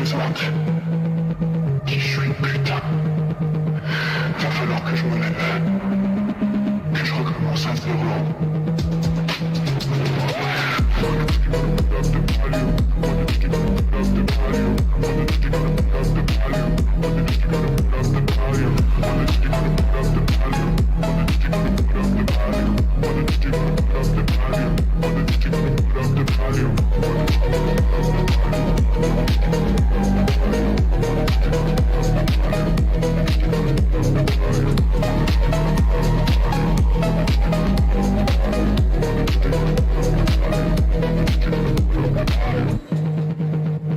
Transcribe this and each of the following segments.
présente. Qui je suis, putain. Va falloir que je me lève. Que je recommence à zéro.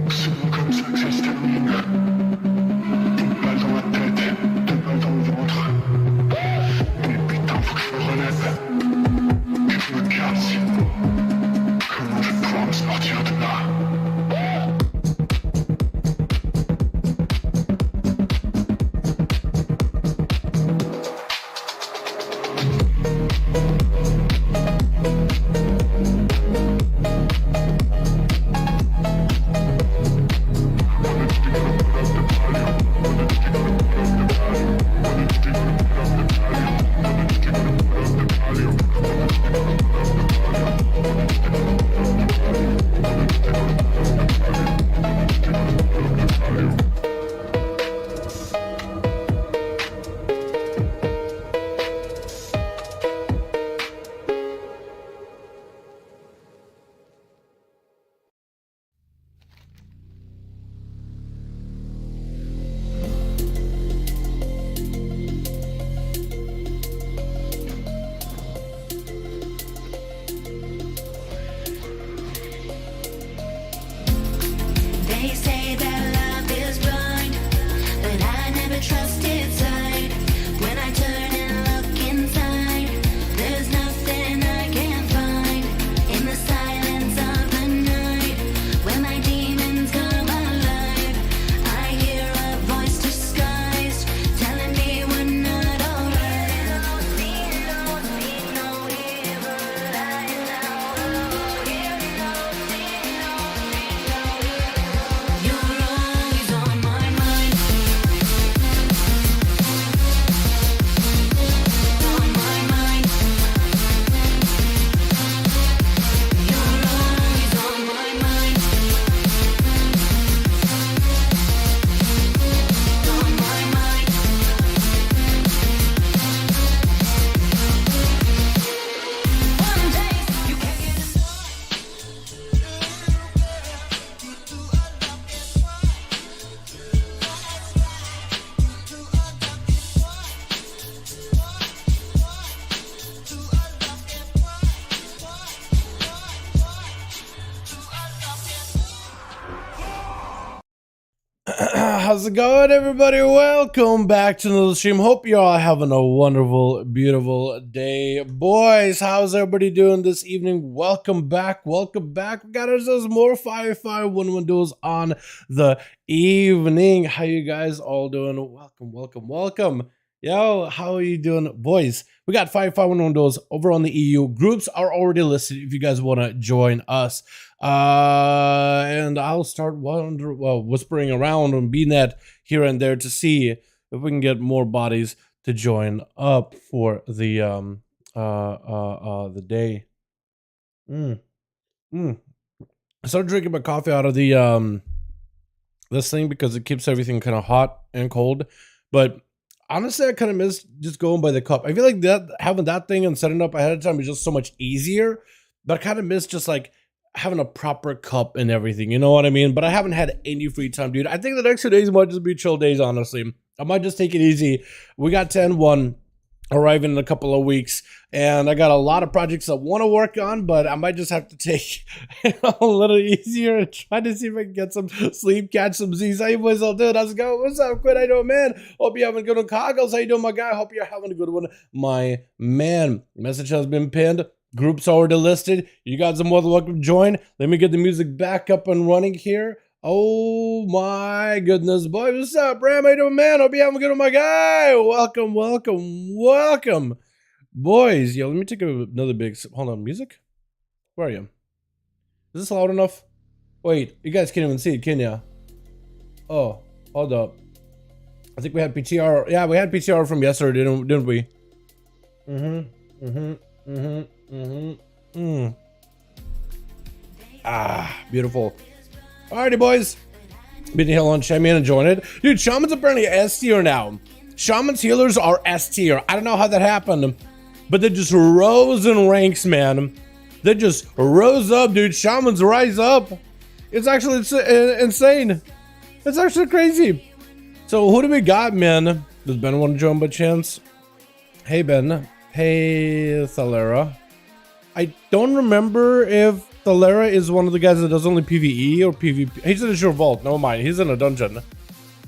C'est bon comme ça que ça se termine. Une balle dans la tête, deux balles dans le ventre. Mais putain, faut que je me relève. Que je me casse. Comment je vais pouvoir me sortir de là? They say that love is blind, but I never trust its sight. When I turn and look inside, there's nothing I can find. In the silence of the night, when my demons come alive, I hear a voice disguised, telling me we're not alright. No evil, I You're always on my mind. On my mind. You're always on my mind. On my mind. One day you can't get How's it going, everybody? Welcome back to another stream. Hope you're all having a wonderful, beautiful day. Boys, how's everybody doing this evening? Welcome back. Welcome back. We got ourselves more 5v5 1v1 duels on the evening. How you guys all doing? Welcome, welcome, welcome. Yo, how are you doing? Boys, we got 5v5 1v1 duels over on the EU. Groups are already listed if you guys want to join us. And I'll start whispering around on BNet here and there to see if we can get more bodies to join up for the day. I started drinking my coffee out of the this thing because it keeps everything kind of hot and cold. But honestly, I kind of miss just going by the cup. I feel like that having that thing and setting it up ahead of time is just so much easier. But I kind of miss just like having a proper cup and everything, you know what I mean? But I haven't had any free time, dude. I think the next 2 days might just be chill days, honestly. I might just take it easy. We got 10-1 arriving in a couple of weeks, and I got a lot of projects I want to work on, but I might just have to take it a little easier and try to see if I can get some sleep, catch some Z's. How you boys all doing? How's it going? What's up, Quinn? How you doing, man? Hope you're having a good one. Coggles, how you doing, my guy? Hope you're having a good one, my man. Message has been pinned. Groups already listed. You guys are more than welcome to join. Let me get the music back up and running here. Oh my goodness, boys. What's up, Bram? How you doing, man? Hope you having a good one, my guy. Welcome, welcome, welcome. Boys, yo, let me take another big sip. Hold on, music? Where are you? Is this loud enough? Wait, you guys can't even see it, can ya? Oh, hold up. I think we had PTR. Yeah, we had PTR from yesterday, didn't we? Ah, beautiful. Alrighty, boys. Been here on Shaman enjoying it. Dude, Shaman's apparently S tier now. Shaman's healers are S tier. I don't know how that happened, but they just rose in ranks, man. They just rose up, dude. Shamans rise up. It's actually insane. It's actually crazy. So who do we got, man? Does Ben want to join by chance? Hey, Ben. Hey, Thalara. I don't remember if Dalaran is one of the guys that does only PvE or PvP. He's in a sure vault. Never mind. He's in a dungeon.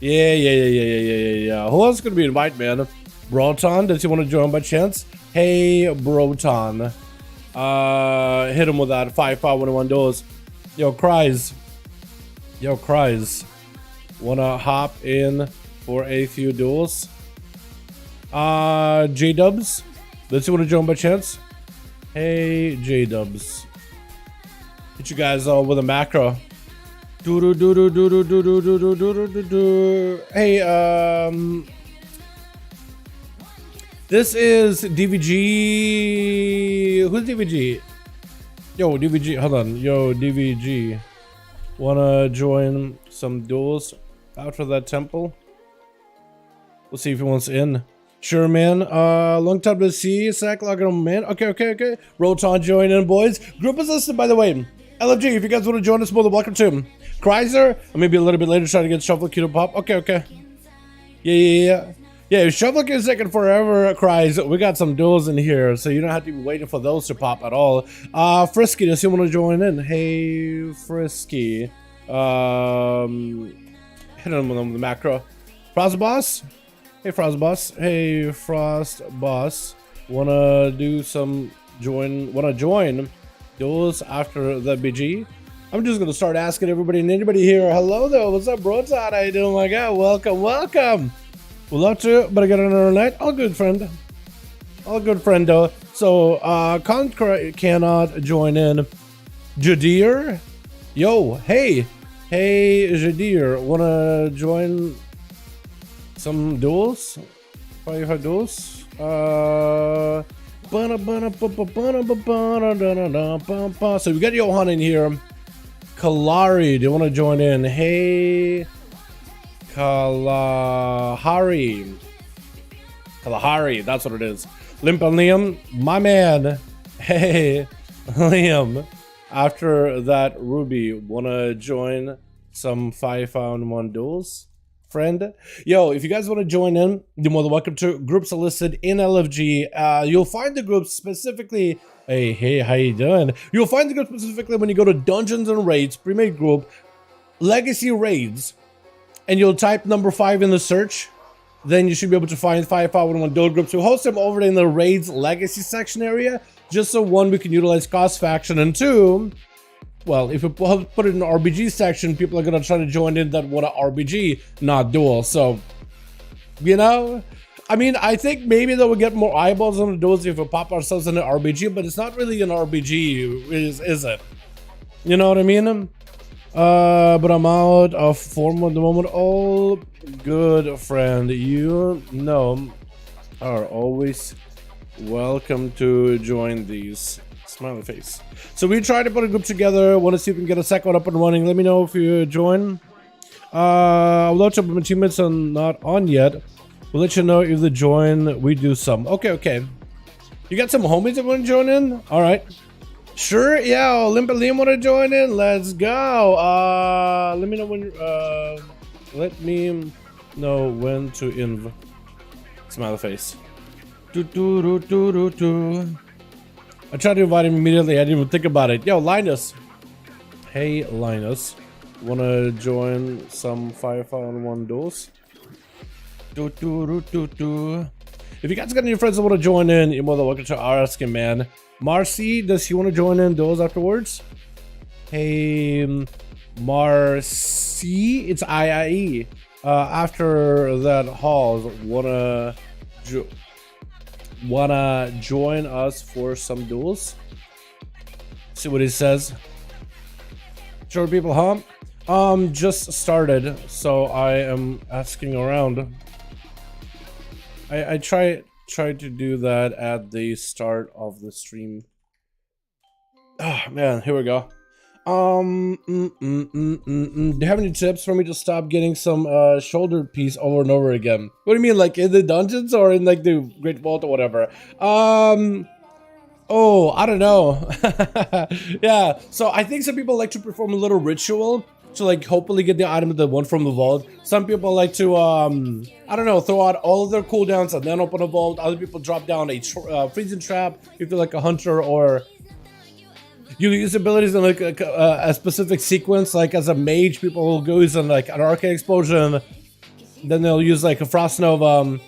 Yeah. Who else could we invite, man? Broton, does he want to join by chance? Hey, Broton. Hit him with that 5V5 1v1 DUELS. Yo, Cries. Wanna hop in for a few duels? J-Dubs, does he want to join by chance? Hey, J-Dubs. Hit you guys all with a macro. Hey, this is DVG. Who's DVG? Yo, DVG. Hold on. Yo, DVG. Wanna join some duels after that temple? We'll see if he wants in. Sure, man. Long time to see. Sack logger, man. Okay. Roton join in, boys. Group is listed, by the way. LFG, if you guys want to join us, more than welcome to. Chrysler, or maybe a little bit later, trying to get Shuffle Q to pop. Okay. Yeah. Shuffle Q is taking forever, Cries. We got some duels in here, so you don't have to be waiting for those to pop at all. Frisky, does he want to join in? Hey, Frisky. Hit him with the macro. Frost Boss? Hey, Frost Boss. Hey, Frost Boss. Wanna do some wanna join duels after the BG? I'm just gonna start asking everybody and anybody here. Hello there, what's up, bro? How you doing, my guy? Welcome. Would love to, but I got another night. All good, friend. Though. So, Concrete cannot join in. Jadir? Yo, hey, Jadir, wanna join some duels? 5v5 duels? So we got Johan in here. Kalari, do you want to join in? Hey, Kalahari, that's what it is. Limp and Liam, my man. Hey, Liam, after that Ruby, wanna join some 5v5 1v1 duels? Friend, yo, if you guys want to join in, you're more than welcome to. Groups are listed in LFG. You'll find the group specifically. Hey, how you doing? You'll find the group specifically when you go to Dungeons and Raids, pre-made group, Legacy Raids, and you'll type number 5 in the search. Then you should be able to find 5v5 1v1 duel groups. We host them over in the Raids Legacy section area, just so 1, we can utilize cost faction, and 2, well, if we put it in the RBG section, people are gonna try to join in that want a RBG, not duel. So, you know, I mean, I think maybe that we'll get more eyeballs on the duels if we pop ourselves in an RBG, but it's not really an RBG, is it? You know what I mean? But I'm out of form at the moment. All good, friend. You know, are always welcome to join these. Smiley face. So we tried to put a group together. Want to see if we can get a second one up and running. Let me know if you join. I'll let you know, my teammates are not on yet. We'll let you know if they join. We do some. Okay. You got some homies that want to join in? All right. Sure. Yeah. Limp and Liam want to join in. Let's go. Let me know when. Let me know when to inv. Smiley face. I tried to invite him immediately. I didn't even think about it. Yo, Linus. Hey, Linus. Wanna join some 5v5 1v1 duels? If you guys got any friends that want to join in, you're more than welcome to asking, man. Marcy, does he want to join in duels afterwards? Hey, Marcy. It's IIE. After that hall, wanna join us for some duels? See what he says. Sure, people, huh? Just started, so I am asking around. I try to do that at the start of the stream. Oh man, here we go. Do you have any tips for me to stop getting some shoulder piece over and over again? What do you mean, like in the dungeons or in like the Great Vault or whatever? Oh, I don't know. Yeah, so I think some people like to perform a little ritual to like hopefully get the item, the one from the vault. Some people like to I don't know, throw out all of their cooldowns and then open a vault. Other people drop down a freezing trap if you're like a hunter, or you use abilities in like a specific sequence. Like as a mage, people will go use like an arcane explosion, then they'll use like a frost nova,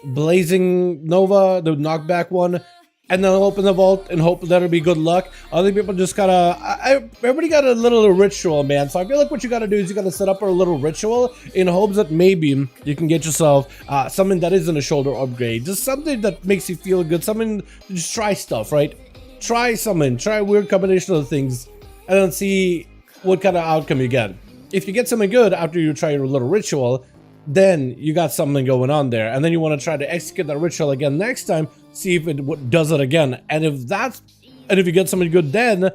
blazing nova, the knockback one, and then open the vault and hope that'll be good luck. Other people just gotta, everybody got a little ritual, man. So I feel like what you gotta do is you gotta set up a little ritual in hopes that maybe you can get yourself something that isn't a shoulder upgrade. Just something that makes you feel good. Something to just try stuff, right? Try something, try a weird combination of things, and then see what kind of outcome you get. If you get something good after you try your little ritual, then you got something going on there, and then you want to try to execute that ritual again next time, see if it does it again. And if you get something good, then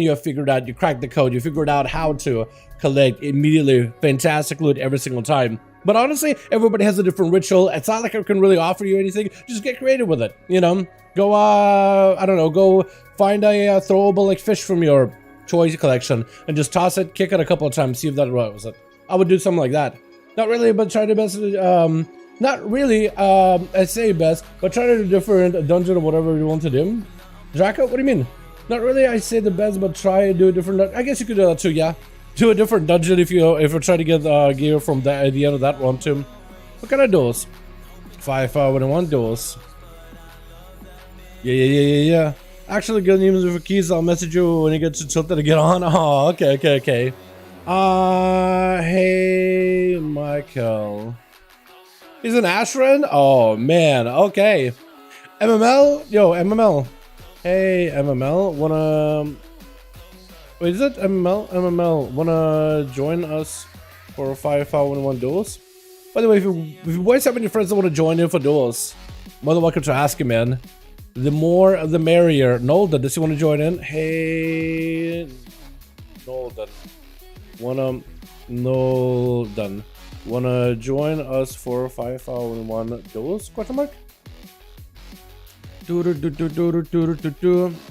you have figured out, you cracked the code, you figured out how to collect immediately fantastic loot every single time. But honestly, everybody has a different ritual. It's not like I can really offer you anything. Just get creative with it, you know? Go, I don't know, go find a throwable like fish from your choice collection and just toss it, kick it a couple of times, see if that was it. I would do something like that. Not really, but try to best, not really, I say best, but try to do different dungeon or whatever you want to do. Draco, what do you mean? Not really, I say the best, but try to do a different, I guess you could do that too, yeah. Do a different dungeon if you're trying to get gear from the end of that one too. What kind of duels? 5V5 1v1 DUELS. Yeah. Actually, good news for keys. I'll message you when you get to tilted to get on. Oh, okay. Hey, Michael. He's an Ashran? Oh, man. Okay. MML? Yo, MML. Hey, MML. Wanna... Wait, is it MML? Wanna join us for 5V5 1v1 DUELS? By the way, if you boys have any friends that want to join in for duels, more than welcome to ask him, man. The more, the merrier. Nolden, does he want to join in? Hey, Nolden. Nolden. Wanna join us for 5V5 1v1 DUELS? Question mark?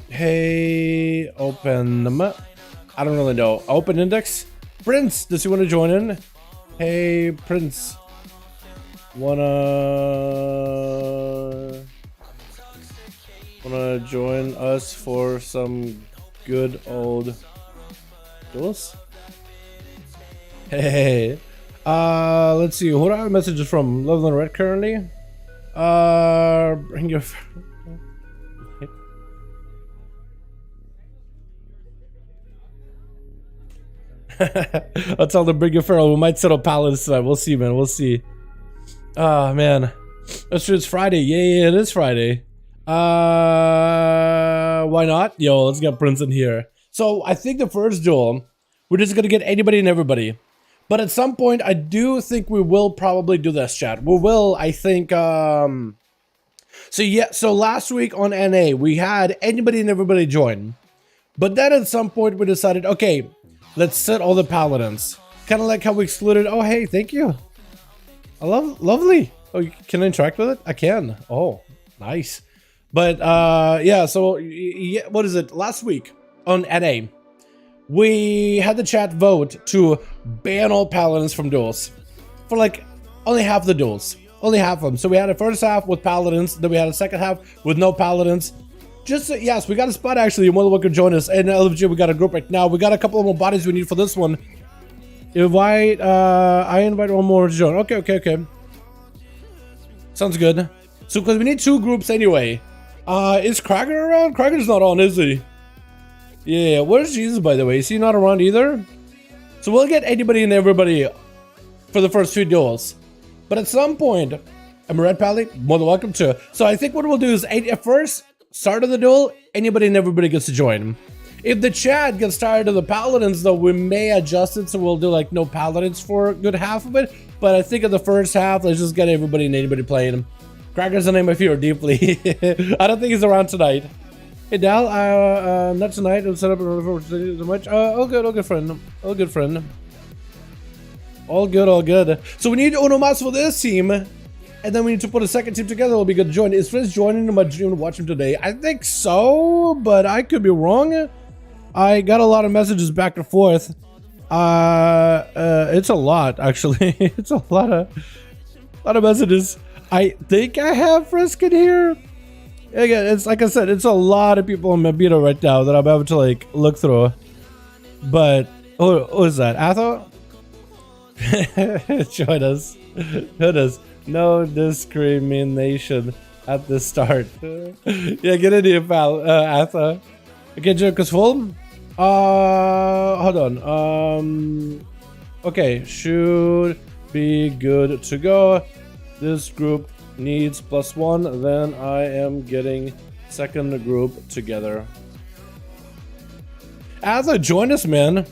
Hey, open. I don't really know. Open index. Prince, does he want to join in? Hey, Prince. Wanna join us for some good old duels? Hey, let's see. Who do I have messages from? Love and Red currently. Bring your. I'll tell them bring your feral. We might settle Paladin tonight. We'll see, man. We'll see. Ah, man. That's true. It's Friday. Yeah, it is Friday. Why not? Yo, let's get Prince in here. So I think the first duel, we're just gonna get anybody and everybody. But at some point, I do think we will probably do this, chat. We will, I think, so yeah, so last week on NA, we had anybody and everybody join. But then at some point, we decided, okay, let's set all the Paladins. Kind of like how we excluded, oh, hey, thank you. I lovely. Oh, can I interact with it? I can. Oh, nice. But, yeah, so, yeah, what is it? Last week on NA, we had the chat vote to ban all Paladins from duels. For, like, only half the duels. Only half of them. So we had a first half with Paladins, then we had a second half with no Paladins. Just, yes, we got a spot, actually. You're more than welcome to join us. And LFG, we got a group right now. We got a couple of more bodies we need for this one. Invite, I invite one more to join. Okay. Sounds good. So, because we need two groups anyway. Is Krager around? Krager's not on, is he? Yeah, where's Jesus, by the way? Is he not around either? So we'll get anybody and everybody for the first few duels. But at some point, I'm a Red Pally, more than welcome to. So I think what we'll do is, at first, start of the duel, anybody and everybody gets to join. If the chat gets tired of the Paladins, though, we may adjust it, so we'll do like no Paladins for a good half of it. But I think in the first half, let's just get everybody and anybody playing him. Cracker's the name I fear deeply. I don't think he's around tonight. Hey Dal, not tonight. I'll set up so much. All good friend. All good friend. All good. So we need Onomas for this team. And then we need to put a second team together. It'll be good to join. Is Frizz joining in my dream to watch him today? I think so, but I could be wrong. I got a lot of messages back and forth. It's a lot, actually. It's a lot of messages. I think I have Frisk in here. Again, it's like I said, it's a lot of people in my beta right now that I'm able to like look through. But what is that? Atho? Join us. Join us. No discrimination at the start. Yeah, get in here, pal. Atho. Okay, joke is full. Hold on. Okay, should be good to go. This group needs +1, then I am getting second group together. Atho, join us, man.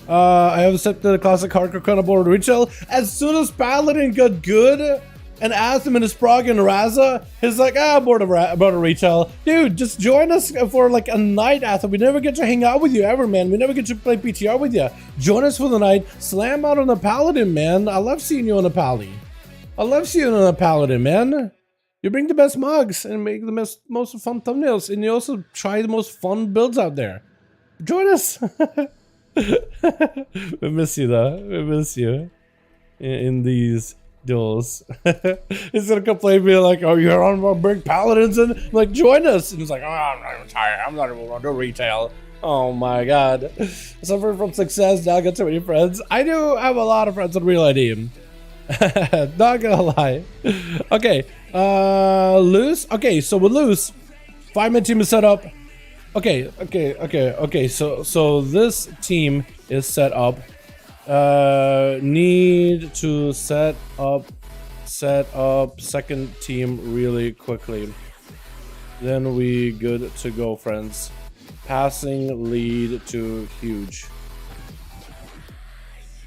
I have accepted the classic hardcore kind of board retail. As soon as Paladin got good and Atham and his Sprague and Raza, he's like, board of retail. Dude, just join us for like a night, Atham. We never get to hang out with you ever, man. We never get to play PTR with you. Join us for the night. Slam out on the Paladin, man. I love seeing you on a Pally. I love seeing you on a Paladin, man. You bring the best mugs and make the most fun thumbnails. And you also try the most fun builds out there. Join us. We miss you though. We miss you in these duels. He's gonna complain me like, oh, you're on my big Paladins, and I'm like, join us. And he's like, oh, I'm not even tired. I'm not even gonna do retail. Oh my god. Suffering from success, now I got so many friends. I do have a lot of friends on Real ID. Not gonna lie. Okay, loose. Okay, so with loose, 5-man team is set up. Okay. So this team is set up. Need to set up second team really quickly. Then we good to go, friends. Passing lead to huge.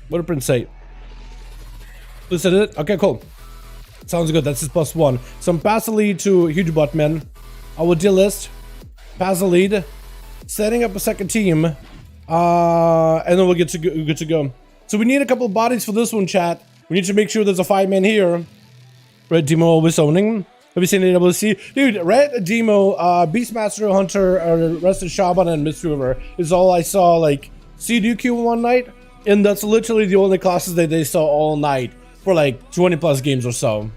What did Prince say? Is that it? Okay, cool. Sounds good. That's his +1. So I'm pass the lead to huge butt, man. I will delist. Pass the lead, setting up a second team, and then we'll get to go. So we need a couple of bodies for this one, chat. We need to make sure there's a 5-man here. Red Demo always owning. Have you seen AWC? Dude, Red Demo, Beastmaster, Hunter, Rested Shaman, and Mistweaver is all I saw, like, CDQ one night, and that's literally the only classes that they saw all night for like 20 plus games or so.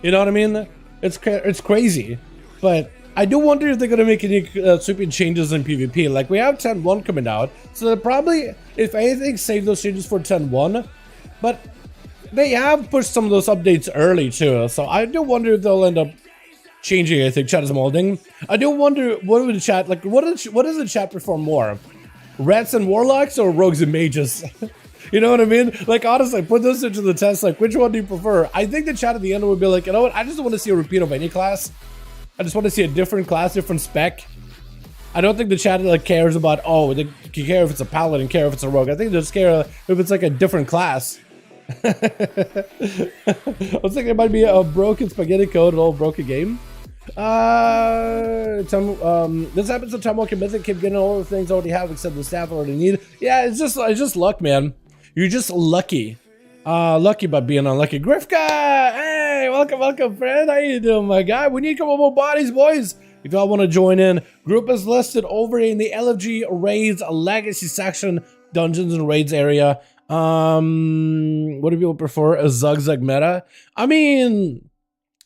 You know what I mean? It's crazy, but I do wonder if they're gonna make any sweeping changes in PvP. Like, we have 10.1 coming out, so they'll probably, if anything, save those changes for 10.1. But they have pushed some of those updates early too, so I do wonder if they'll end up changing. I think chat is molding. I do wonder what would the chat like. What does the chat prefer more? Rats and warlocks or rogues and mages? You know what I mean? Like, honestly, put this into the test. Like, which one do you prefer? I think the chat at the end would be like, you know what? I just want to see a repeat of any class. I just want to see a different class, different spec. I don't think the chat like cares about, oh, they care if it's a paladin, care if it's a rogue. I think they just care if it's like a different class. I was thinking it might be a broken spaghetti code, an old broken game. This happens to Tom Mythic, keep getting all the things I already have except the staff I already need. Yeah, it's just luck, man. You're just lucky. Lucky about being unlucky. Grifka! Hey, welcome, friend. How you doing, my guy? We need a couple more bodies, boys. If y'all want to join in, group is listed over in the LFG Raids Legacy section, Dungeons and Raids area. What do people prefer? A Zugzug meta? I mean,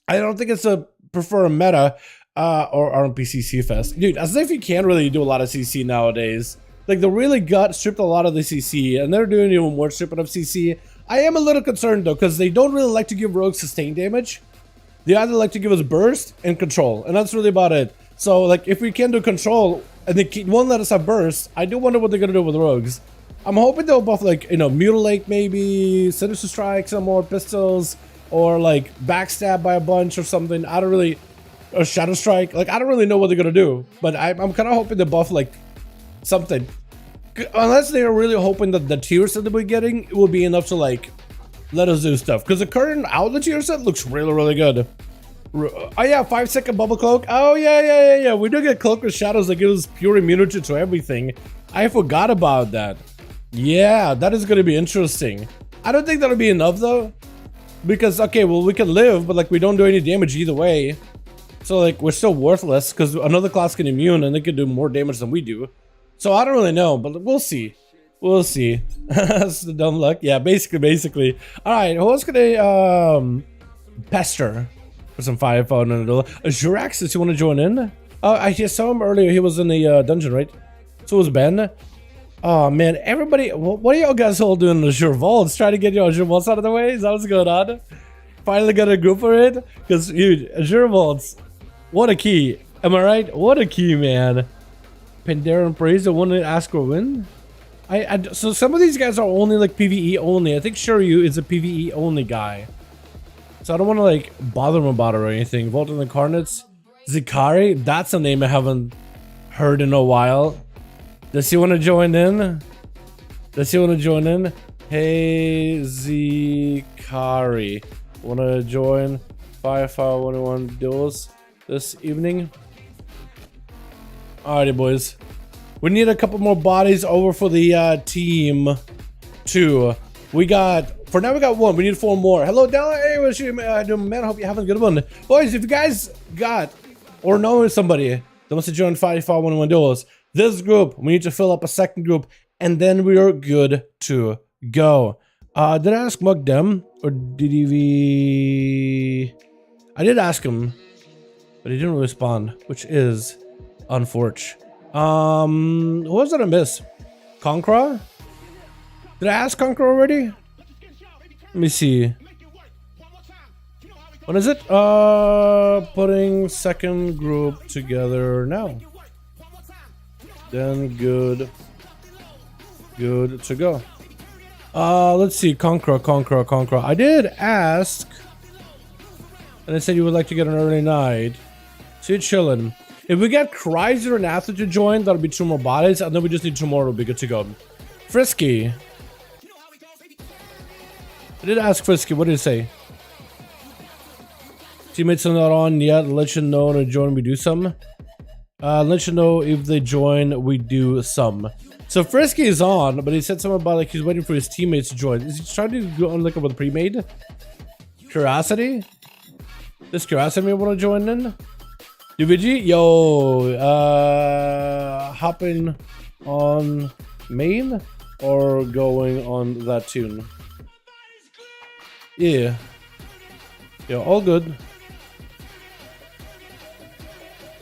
I don't think it's a prefer a meta or RMP CC Fest. Dude, as if you can't really do a lot of CC nowadays. Like, they really stripped a lot of the CC, and they're doing even more stripping of CC. I am a little concerned, though, because they don't really like to give rogues sustained damage. They either like to give us burst and control, and that's really about it. So, like, if we can do control, and they won't let us have burst, I do wonder what they're going to do with rogues. I'm hoping they'll both, like, you know, mutilate maybe, sinister strike, some more pistols, or, like, backstab by a bunch or something. I don't really... or Shadow Strike. Like, I don't really know what they're gonna do, but I'm kind of hoping they buff like something. Unless they are really hoping that the tier set that we're getting will be enough to like let us do stuff. Because the current outlet tier set looks really good. Oh yeah, 5-second bubble cloak. Oh yeah. We do get cloak with shadows that gives us pure immunity to everything. I forgot about that. Yeah, that is gonna be interesting. I don't think that'll be enough though. Because, okay, well, we can live, but like we don't do any damage either way. So like we're still worthless because another class can immune and they can do more damage than we do. So I don't really know, but we'll see. We'll see. That's the dumb luck. Yeah, basically. All right, who else could I pester for some firepower and a duel? Jurax, does he want to join in? Oh, I just saw him earlier. He was in the dungeon, right? So was Ben. Oh man, everybody, what are y'all guys all doing in the Azure Vaults? Trying to get your Azure Vaults out of the way? Is that what's going on? Finally got a group for it? Because, dude, Azure Vaults, what a key. Am I right? What a key, man. Pandaren Praise, I want to ask or win? So some of these guys are only like PvE only. I think Shiryu is a PvE only guy. So I don't want to like bother him about it or anything. Vault of the Incarnates. Zikari, that's a name I haven't heard in a while. Does he want to join in? Hey, Zikari. Want to join 5V5 1v1 Duels this evening? Alrighty, boys. We need a couple more bodies over for the team 2. For now we got 1. We need 4 more. Hello, Dalaran. Hey, what's your doing, man? Hope you're having a good one. Boys, if you guys got or know somebody that wants to join 5V5 1v1 Duels, this group, we need to fill up a second group, and then we are good to go. Did I ask Mugdem, or did he? I did ask him, but he didn't respond, which is unfortunate. Who was that I miss? Konkra? Did I ask Konkra already? Let me see. What is it? Putting second group together now. Then good to go. Let's see. Konkra. I did ask, and I said you would like to get an early night. So you're chilling. If we get Chrysler and Ather to join, that'll be 2 more bodies, and then we just need 2 more. We'll be good to go. Frisky. I did ask Frisky. What did he say? Teammates are not on yet. Let you know to join. We do some. Let you know if they join. We do some. So Frisky is on, but he said something about like he's waiting for his teammates to join. Is he trying to go on like with pre-made? Curiosity? Does Curiosity want to join in? UVG? Yo, hopping on main or going on that tune? Yeah. Yeah, all good.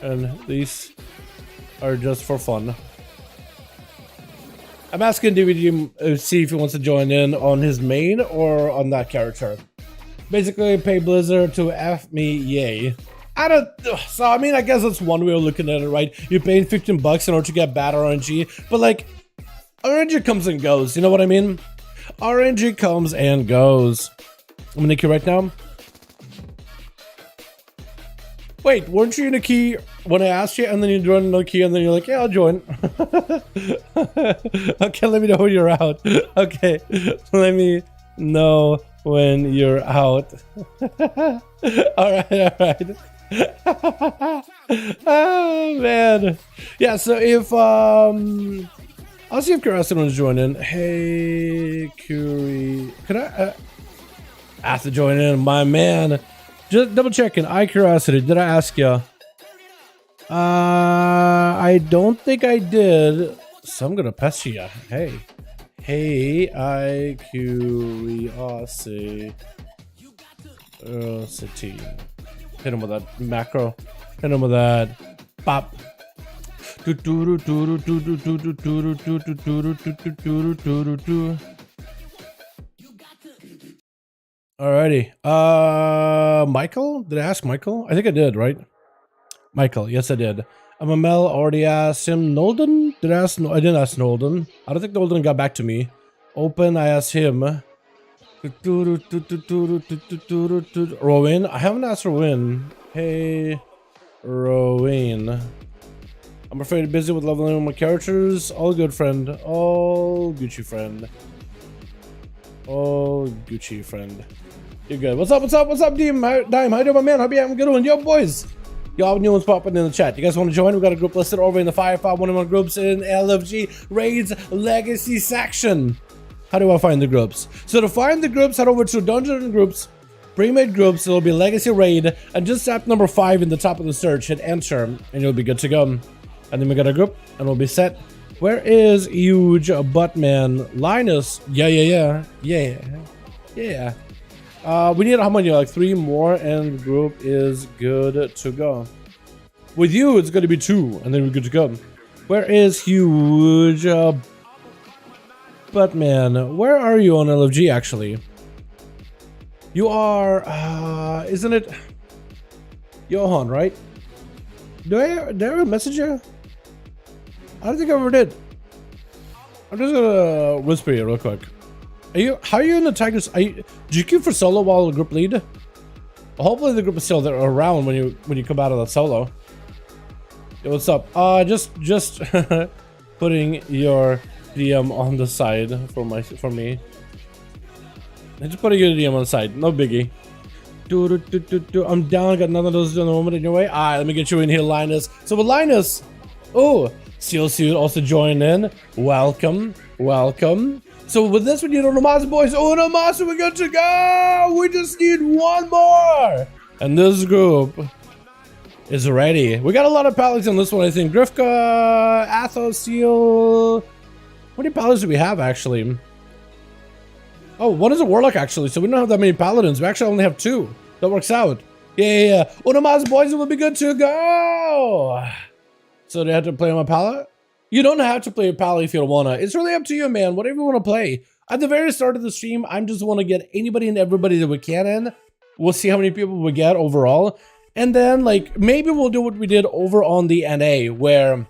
And these are just for fun. I'm asking DVD see if he wants to join in on his main or on that character. Basically, pay Blizzard to F me, yay. So I mean, I guess that's one way of looking at it, right? You're paying $15 in order to get bad RNG, but like, RNG comes and goes, you know what I mean? RNG comes and goes. I'm gonna nick you right now. Wait, weren't you in a key when I asked you, and then you joined another key, and then you're like, yeah, I'll join. Okay, let me know when you're out. Okay, let me know when you're out. Alright. Oh, man. Yeah, so if, I'll see if Curiosity wants to join in. Hey, Curie. Could I ask to join in, my man? Just double checking. Curiosity. Did I ask you? I don't think I did. So I'm gonna pester you. Hey, Curiosity. Hit him with that macro. Hit him with that. Pop. Alrighty. Michael? Did I ask Michael? I think I did, right? Michael, yes I did. Mel already asked him. Nolden? I didn't ask Nolden. I don't think Nolden got back to me. Open, I asked him. Rowan? I haven't asked Rowan. Hey, Rowing. I'm afraid busy with leveling my characters. All good, friend. All Gucci, friend. All Gucci, friend. You're good. What's up? What's up? What's up, Dime? How you doing, my man? Hope you having a good one. Yo, boys. Y'all new ones popping in the chat. You guys want to join? We got a group listed over in the 5V5 1v1 groups in LFG Raids Legacy section. How do I find the groups? So to find the groups, head over to Dungeon Groups, pre-made groups. It'll be Legacy Raid, and just tap number 5 in the top of the search. Hit enter, and you'll be good to go. And then we got a group, and we'll be set. Where is huge Buttman? Linus? Yeah. We need how many? Like 3 more, and the group is good to go. With you, it's going to be 2, and then we're good to go. Where is huge Buttman? Where are you on LFG actually? You are, isn't it Johan, right? Did I ever message you? I don't think I ever did. I'm just gonna whisper you real quick. How are you in the Tigers? Did you queue for solo while the group lead? Hopefully the group is still there around when you come out of that solo. Yo, what's up? Just putting your DM on the side for me. I'm just putting your DM on the side, no biggie. I'm down, got none of those in the moment in your way. Alright, let me get you in here, Linus. So with Linus, oh, Steel Suit also joined in. Welcome. So with this, we need Onomasa, boys. Onomasa, we're good to go. We just need 1 more. And this group is ready. We got a lot of pallets on this one, I think. Grifka, Athos, Seal. How many pallets do we have, actually? Oh, one is a Warlock, actually, so we don't have that many Paladins. We actually only have 2. That works out. Yeah. Onomasa, boys, will be good to go. So they have to play on my palette? You don't have to play a palette if you don't wanna. It's really up to you, man. Whatever you wanna play. At the very start of the stream, I just wanna get anybody and everybody that we can in. We'll see how many people we get overall. And then, like, maybe we'll do what we did over on the NA, where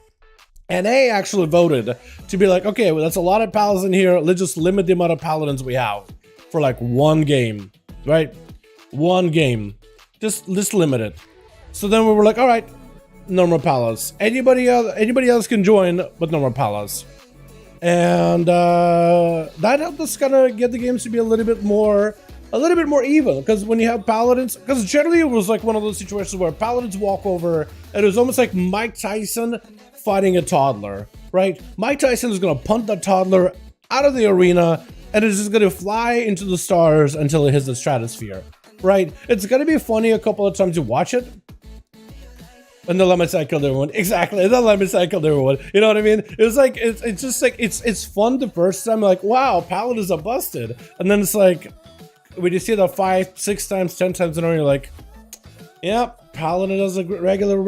NA actually voted to be like, okay, well, that's a lot of pals in here. Let's just limit the amount of paladins we have for like 1 game, right? 1 game. Just limit it. So then we were like, all right, normal palace. Anybody else can join, but normal palace. And that helped us kind of get the games to be a little bit more even, because when you have paladins, because generally it was like one of those situations where paladins walk over, and it was almost like Mike Tyson fighting a toddler, right? Mike Tyson is gonna punt that toddler out of the arena, and it's just gonna fly into the stars until it hits the stratosphere, right? It's gonna be funny a couple of times you watch it. And the lemon side killed everyone. Exactly, the lemon side killed everyone. You know what I mean? It's like it's just like it's fun the first time, like, wow, paladins are busted, and then it's like when you see that 5, 6 times, 10 times in a row, you're like, yep, Paladin does a regular.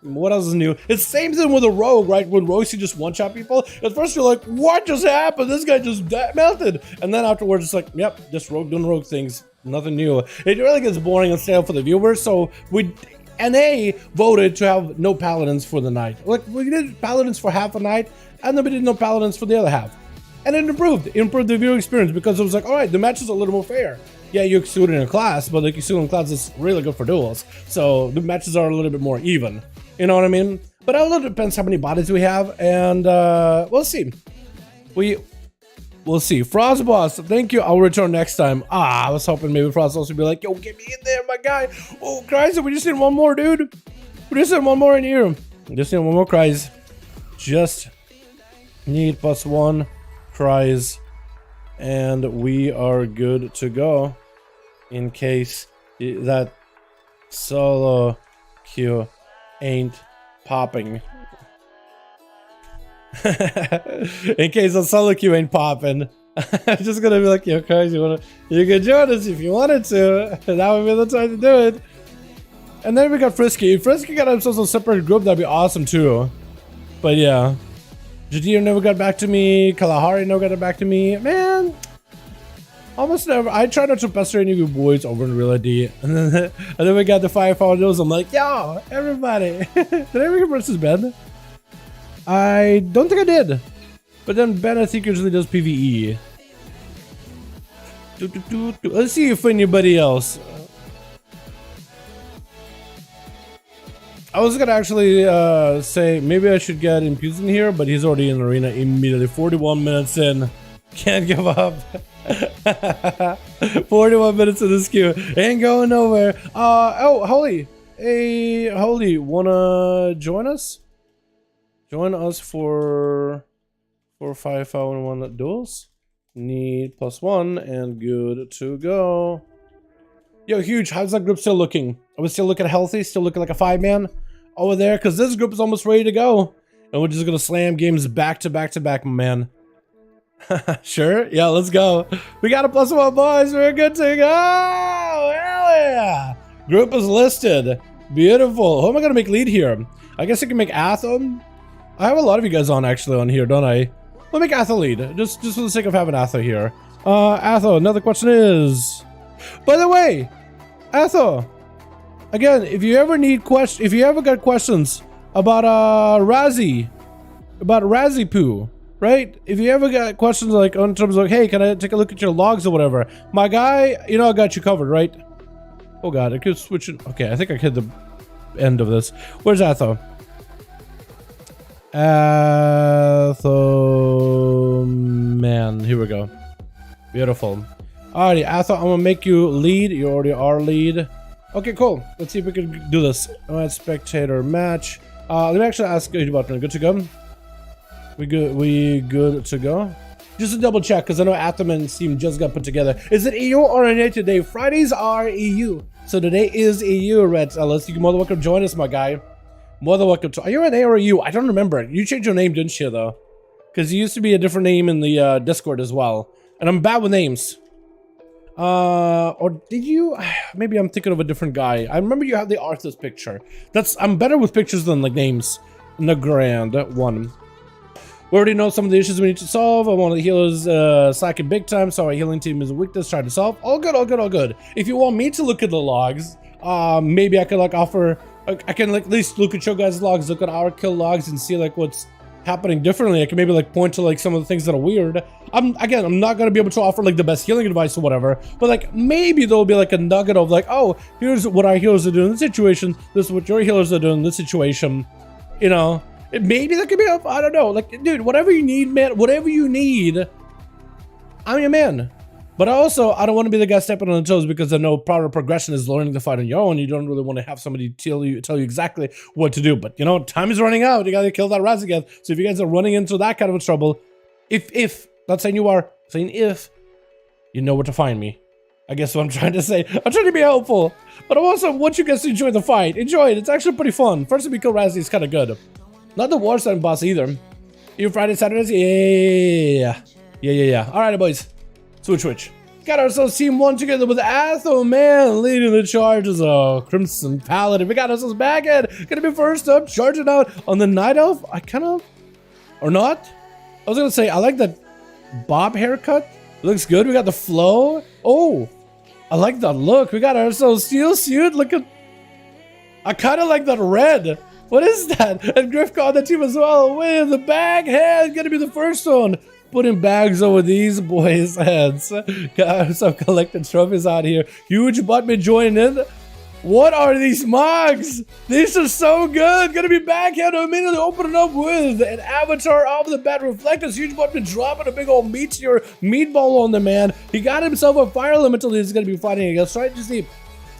What else is new? It's the same thing with a rogue, right? When rogues, you just one-shot people. At first, you're like, what just happened? This guy just melted. And then afterwards, it's like, yep, just rogue doing rogue things. Nothing new. It really gets boring and stale for the viewers. So NA voted to have no Paladins for the night. Like, we did Paladins for half a night, and then we did no Paladins for the other half. And it improved the viewer experience, because it was like, all right, the match is a little more fair. Yeah, you exude in a class, but like exude in class is really good for duels. So the matches are a little bit more even. You know what I mean? But it all depends how many bodies we have, and we'll see. We'll see. Frost Boss, thank you. I'll return next time. I was hoping maybe Frost Boss would be like, yo, get me in there, my guy. Oh, Christ, we just need 1 more, dude. We just need 1 more in here. Just need 1 more cries. Just need +1 cries, and we are good to go. In case that solo queue ain't popping. In case the solo queue ain't popping. I'm just gonna be like, yo, guys, you can join us if you wanted to. That would be the time to do it. And then we got Frisky. If Frisky got himself a separate group, that'd be awesome too. But yeah. Jadיר never got back to me. Kalahari never got back to me. Man, almost never. I try not to pester any of you boys over in reality. And then we got the 5V5 duels. I'm like, yo, everybody. Did I ever get versus Ben? I don't think I did. But then Ben, I think, usually does PvE. Let's see if anybody else. I was gonna actually say maybe I should get Impulse in here, but he's already in arena immediately. 41 minutes in, can't give up. 41 minutes in this queue, ain't going nowhere. Oh, Holy, hey, Holy, wanna join us? Join us for 5V5 1v1 duels. Need +1 and good to go. Yo, Huge, how's that group still looking? Are we still looking healthy? Still looking like a 5-man over there? Because this group is almost ready to go. And we're just going to slam games back to back to back, my man. Sure? Yeah, let's go. We got a +1, boys. We're good to go. Hell yeah. Group is listed. Beautiful. Who am I going to make lead here? I guess I can make Athom. I have a lot of you guys on actually on here, don't I? Let me make Atho lead. Just for the sake of having Atho here. Atho, another question is... By the way, Atho, again, if you ever need if you ever got questions about Razzie Poo, right? If you ever got questions like in terms of, hey, can I take a look at your logs or whatever? My guy, you know, I got you covered, right? Oh god, I could switch it. Okay, I think I hit the end of this. Where's Atho? Atho, man, here we go. Beautiful. Alrighty, Atho, I'm gonna make you lead. You already are lead. Okay, cool. Let's see if we can do this. Alright, spectator match. Let me actually ask you about good to go. We good to go. Just to double check, because I know Athom and Steam just got put together. Is it EU or NA today? Fridays are EU. So today is EU, Reds Ellis. You can more than welcome to join us, my guy. More than welcome to. Are you NA or EU? I don't remember. You changed your name, didn't you, though? Because you used to be a different name in the Discord as well. And I'm bad with names. Or did you? Maybe I'm thinking of a different guy. I remember you have the Arthur's picture. I'm better with pictures than like names. In the grand one. We already know some of the issues we need to solve. One of the healers slacking big time, so our healing team is a weakness trying to solve. All good, all good, all good. If you want me to look at the logs, maybe I could like offer. I can like at least look at your guys' logs, look at our kill logs, and see like what's happening differently. I can maybe like point to like some of the things that are weird. I'm not gonna be able to offer like the best healing advice or whatever, but like maybe there'll be like a nugget of like, oh, here's what our healers are doing in this situation, this is what your healers are doing in this situation, you know. Maybe that could be up. I don't know, like, dude, whatever you need, man, whatever you need, I'm your man. But also, I don't want to be the guy stepping on the toes, because I know part of progression is learning to fight on your own. You don't really want to have somebody tell you exactly what to do. But, you know, time is running out. You got to kill that Raz again. So if you guys are running into that kind of a trouble, if, not saying you are, saying if, you know where to find me. I guess what I'm trying to say. I'm trying to be helpful. But I also want you guys to enjoy the fight. Enjoy it. It's actually pretty fun. First time we kill Razzie is kind of good. Not the war sign boss either. You Friday, Saturdays? Yeah. Alright, boys. Switch. Got ourselves team 1 together with Atho, man, leading the charges. Oh, Crimson Paladin. We got ourselves back at. Gonna be first up, charging out on the Night Elf. I kind of, or not. I was gonna say, I like that bob haircut. Looks good. We got the flow. Oh, I like that look. We got ourselves Steel Suit. Look at, I kind of like that red. What is that? And Griff got the team as well. With the bag head. Gonna be the first one. Putting bags over these boys' heads. Got some collected trophies out here. Huge Buttman joining in. What are these mugs? These are so good. Gonna be backhand immediately opening up with an avatar of the bat reflectors. Huge Buttman dropping a big old meteor meatball on the man. He got himself a fire elemental he's gonna be fighting against. Try to see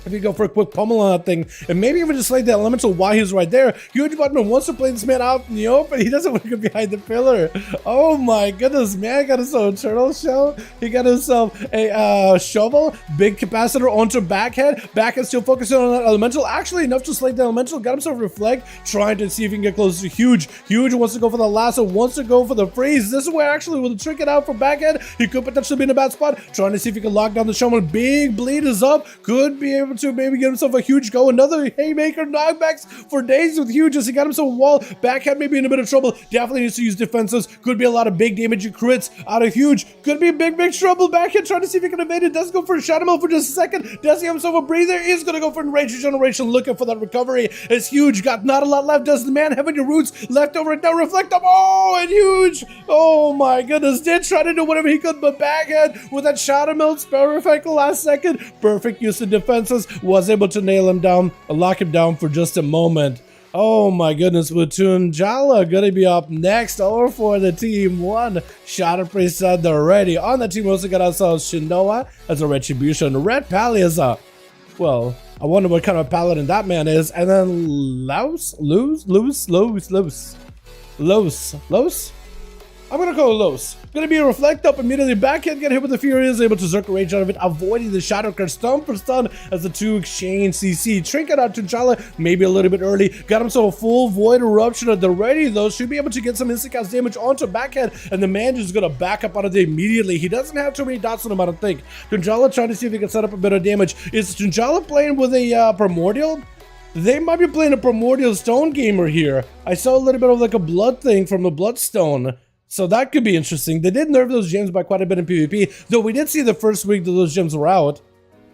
if you go for a quick pummel on that thing, and maybe even just like the elemental while he's right there. Huge Buttman wants to play this man out in the open. He doesn't want to go behind the pillar. Oh my goodness, man. Got himself a turtle shell. He got himself a shovel. Big capacitor onto backhead. Backhead still focusing on that elemental. Actually enough to slay the elemental. Got himself a reflect. Trying to see if he can get close to Huge. Huge wants to go for the lasso. Wants to go for the freeze. This is where actually with the trick it out for backhead. He could potentially be in a bad spot. Trying to see if he can lock down the showman. Big bleed is up. Could be able to maybe get himself a Huge go. Another haymaker knockbacks for days with Huge as he got himself a wall. Backhand maybe in a bit of trouble. Definitely needs to use defenses. Could be a lot of big damage and crits out of Huge. Could be big trouble. Backhand trying to see if he can evade it. Does go for a shadow mill for just a second. Does he have himself a breather? Is going to go for enraged regeneration, looking for that recovery. As Huge got not a lot left. Does the man have any roots left over it now? Reflect them. Oh, and Huge. Oh my goodness. Did try to do whatever he could, but backhand with that shadow mill spell effect last second. Perfect use of defenses. Was able to nail him down, lock him down for just a moment. Oh my goodness, Platoon Jala gonna be up next over for the team one. Shot of preset already. On the team, we also got ourselves Shinoa as a Retribution. Red Pally is a, well, I wonder what kind of paladin that man is. And then Los? I'm gonna call it Los. Gonna be a reflect up immediately. Backhand, get hit with the Fury, is able to circle range out of it, avoiding the Shadow Card stun for stun as the two exchange CC. Trinket out to Chala, maybe a little bit early. Got himself a full Void Eruption at the ready though. Should be able to get some instant cast damage onto Backhand, and the man just gonna back up out of there immediately. He doesn't have too many dots on him, I don't think. Tunjala trying to see if he can set up a bit of damage. Is Tunjala playing with a Primordial? They might be playing a Primordial Stone Gamer here. I saw a little bit of like a blood thing from the Bloodstone. So that could be interesting. They did nerf those gems by quite a bit in PvP, though we did see the first week that those gems were out.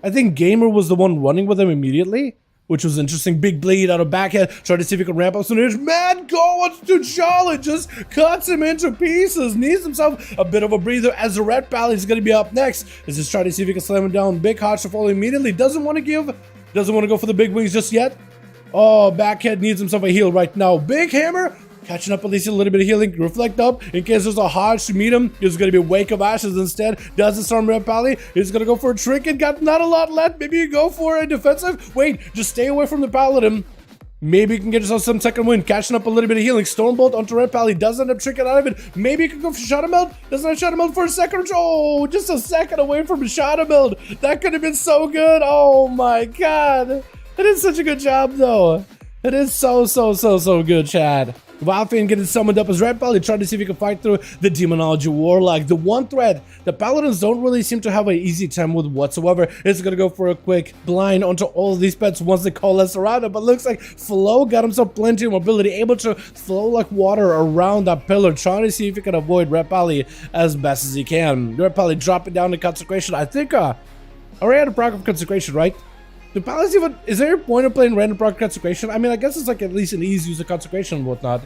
I think Gamer was the one running with them immediately, which was interesting. Big bleed out of Backhand, trying to see if he can ramp up some damage. Man, going to Charlotte, just cuts him into pieces. Needs himself a bit of a breather as the Red Pally is going to be up next. Is just trying to see if he can slam him down. Big hot to follow immediately. Doesn't want to go for the big wings just yet. Oh, Backhand needs himself a heal right now. Big Hammer. Catching up at least a little bit of healing. Reflect up in case there's a Hodge to meet him. It's going to be a Wake of Ashes instead. Doesn't storm Red Pally. He's going to go for a trinket. Got not a lot left. Maybe you go for a defensive. Wait, just stay away from the Paladin. Maybe you can get yourself some second win. Catching up a little bit of healing. Stormbolt onto Red Pally. Does end up trinket out of it. Maybe you can go for Shadow Meld. Doesn't have Shadow Meld for a second. Oh, just a second away from Shadow Meld. That could have been so good. Oh my god. It is such a good job though. It is so good, Chad. Valfian getting summoned up as Red Pally, trying to see if he can fight through the Demonology Warlock. The one threat the Paladins don't really seem to have an easy time with whatsoever. It's gonna go for a quick blind onto all of these pets once they coalesce around it, but looks like Flo got himself plenty of mobility, able to flow like water around that pillar, trying to see if he can avoid Red Pally as best as he can. Red Pally dropping down to Consecration. I think already had a proc of Consecration, right? The Palace even, is there a point of playing random proc Consecration? I mean, I guess it's like at least an easy use of Consecration and whatnot.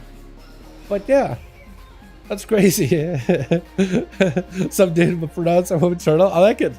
But yeah, that's crazy. Some did pronounce I'm a turtle. I like it.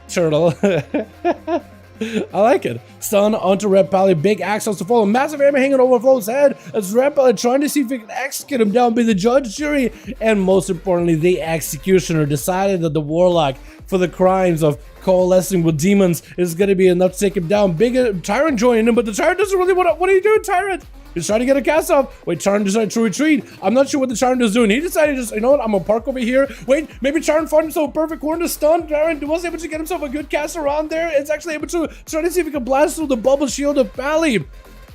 Turtle. I like it. Stun onto Red Pally. Big axles to follow. Massive hammer hanging over Flo's head as Red Pally trying to see if he can execute him down, be the judge, jury, and most importantly, the executioner decided that the Warlock, for the crimes of coalescing with demons, is going to be enough to take him down. Big Tyrant joining him, but the Tyrant doesn't really want to. What are you doing, Tyrant? He's trying to get a cast off. Wait, Tyrant decided to retreat. I'm not sure what the Tyrant is doing. He decided just, you know what, I'm gonna park over here. Wait, maybe Tyrant found himself a perfect corner to stun. Tyrant was able to get himself a good cast around there. It's actually able to try to see if he can blast through the bubble shield of Pally.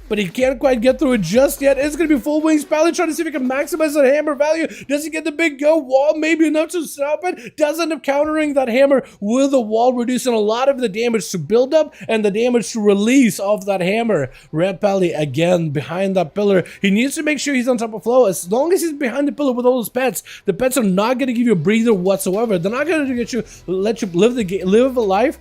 But he can't quite get through it just yet. It's going to be full wings. Pally trying to see if he can maximize that hammer value. Does he get the big go wall? Maybe enough to stop it. Does end up countering that hammer with a wall, reducing a lot of the damage to build up and the damage to release off that hammer. Red Pally again behind that pillar. He needs to make sure he's on top of Flo. As long as he's behind the pillar with all those pets, the pets are not going to give you a breather whatsoever. They're not going to let you live a life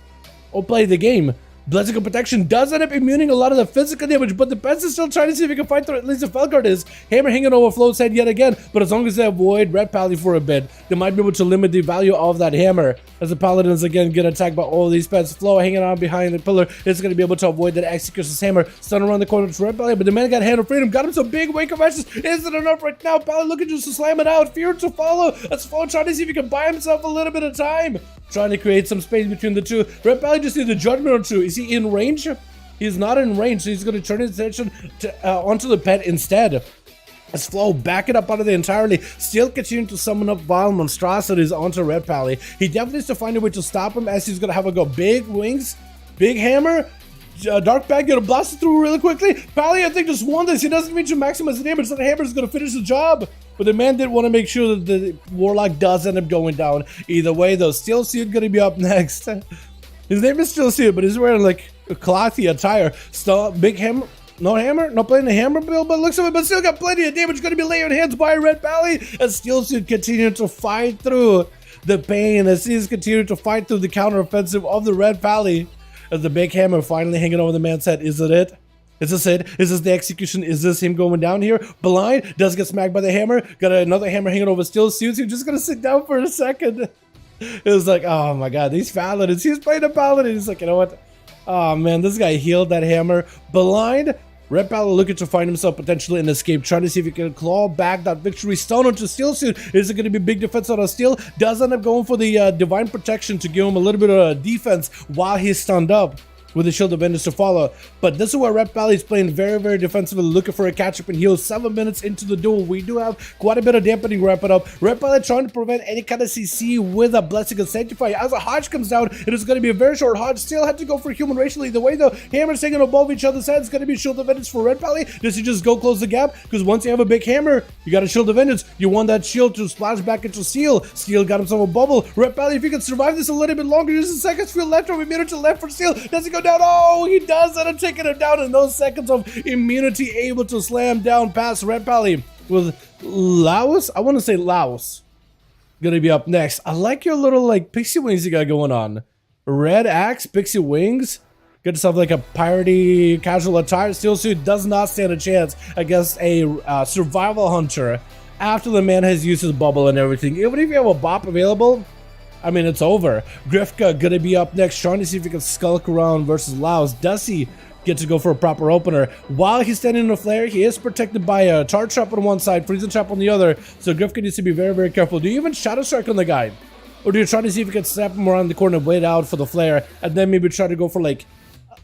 or play the game. Blessing of Protection does end up immuning a lot of the physical damage, but the pets is still trying to see if he can fight through at least the Felguard is. Hammer hanging over Flo's head yet again, but as long as they avoid Red Pally for a bit, they might be able to limit the value of that hammer. As the Paladins again get attacked by all these pets. Flo hanging out behind the pillar is going to be able to avoid that Executioner's hammer. Stun around the corner to Red Pally, but the man got Hand of Freedom, got him some big Wake of Ashes. Isn't enough right now. Pally looking just to slam it out. Fear to follow. As Flo trying to see if he can buy himself a little bit of time. Trying to create some space between the two. Red Pally just needs a Judgment or two. Is he in range? He's not in range, so he's going to turn his attention onto the pet instead. As Flo backing up out of the entirely, still continuing to summon up vile monstrosities onto Red Pally. He definitely needs to find a way to stop him, as he's going to have a go. Big wings, big hammer. Dark Bag gonna blast it through really quickly. Pally, I think, just won this. He doesn't need to maximize the damage, so the hammer is gonna finish the job. But the man did want to make sure that the Warlock does end up going down. Either way, though, Steel Suit gonna be up next. His name is Steel Suit, but he's wearing like a clothy attire. Still, big hammer. No hammer, not playing the hammer build, but looks of it, but still got plenty of damage. Gonna be laying hands by Red Pally as Steel Suit continuing to fight through the pain, as he's continuing to fight through the counteroffensive of the Red Pally. As the big hammer finally hanging over the man's head. Is it it? Is this it? Is this the execution? Is this him going down here? Blind does get smacked by the hammer. Got another hammer hanging over Steel Suits. He's just gonna sit down for a second. It was like, oh my god, these Paladins. He's playing a Paladin. He's like, you know what? Oh man, this guy healed that hammer. Blind Red Pally looking to find himself potentially in escape, trying to see if he can claw back that victory stone onto Steel Suit. Is it going to be big defense on a Steel? Does end up going for the Divine Protection to give him a little bit of defense while he's stunned up, with the Shield of Vengeance to follow. But this is where Red Pally is playing very, very defensively, looking for a catch-up and heal. 7 minutes into the duel, we do have quite a bit of dampening wrapping up. Red Pally trying to prevent any kind of CC with a Blessing and Sanctify. As a Hodge comes down, it is going to be a very short Hodge. Still had to go for human racially. The way the hammers hanging above each other's heads, going to be Shield of Vengeance for Red Pally. Does he just go close the gap? Because once you have a big hammer, you got a Shield of Vengeance. You want that shield to splash back into Steel. Steel got himself a bubble. Red Pally, if he can survive this a little bit longer, just a seconds feel left over, minute to left for Steel. Does he go down? Oh, he does end up taking him down in those seconds of immunity, able to slam down past Red Pally with Laos. I want to say Laos. Gonna be up next. I like your little like pixie wings you got going on. Red axe, pixie wings. Get yourself like a piratey casual attire. Steel Suit does not stand a chance against a survival hunter after the man has used his bubble and everything. Even if you have a bop available, I mean, it's over. Grifka gonna be up next, trying to see if he can skulk around versus Laos. Does he get to go for a proper opener? While he's standing in a flare, he is protected by a charge trap on one side, freezing trap on the other. So Grifka needs to be very, very careful. Do you even Shadow Strike on the guy? Or do you try to see if you can snap him around the corner, wait out for the flare, and then maybe try to go for like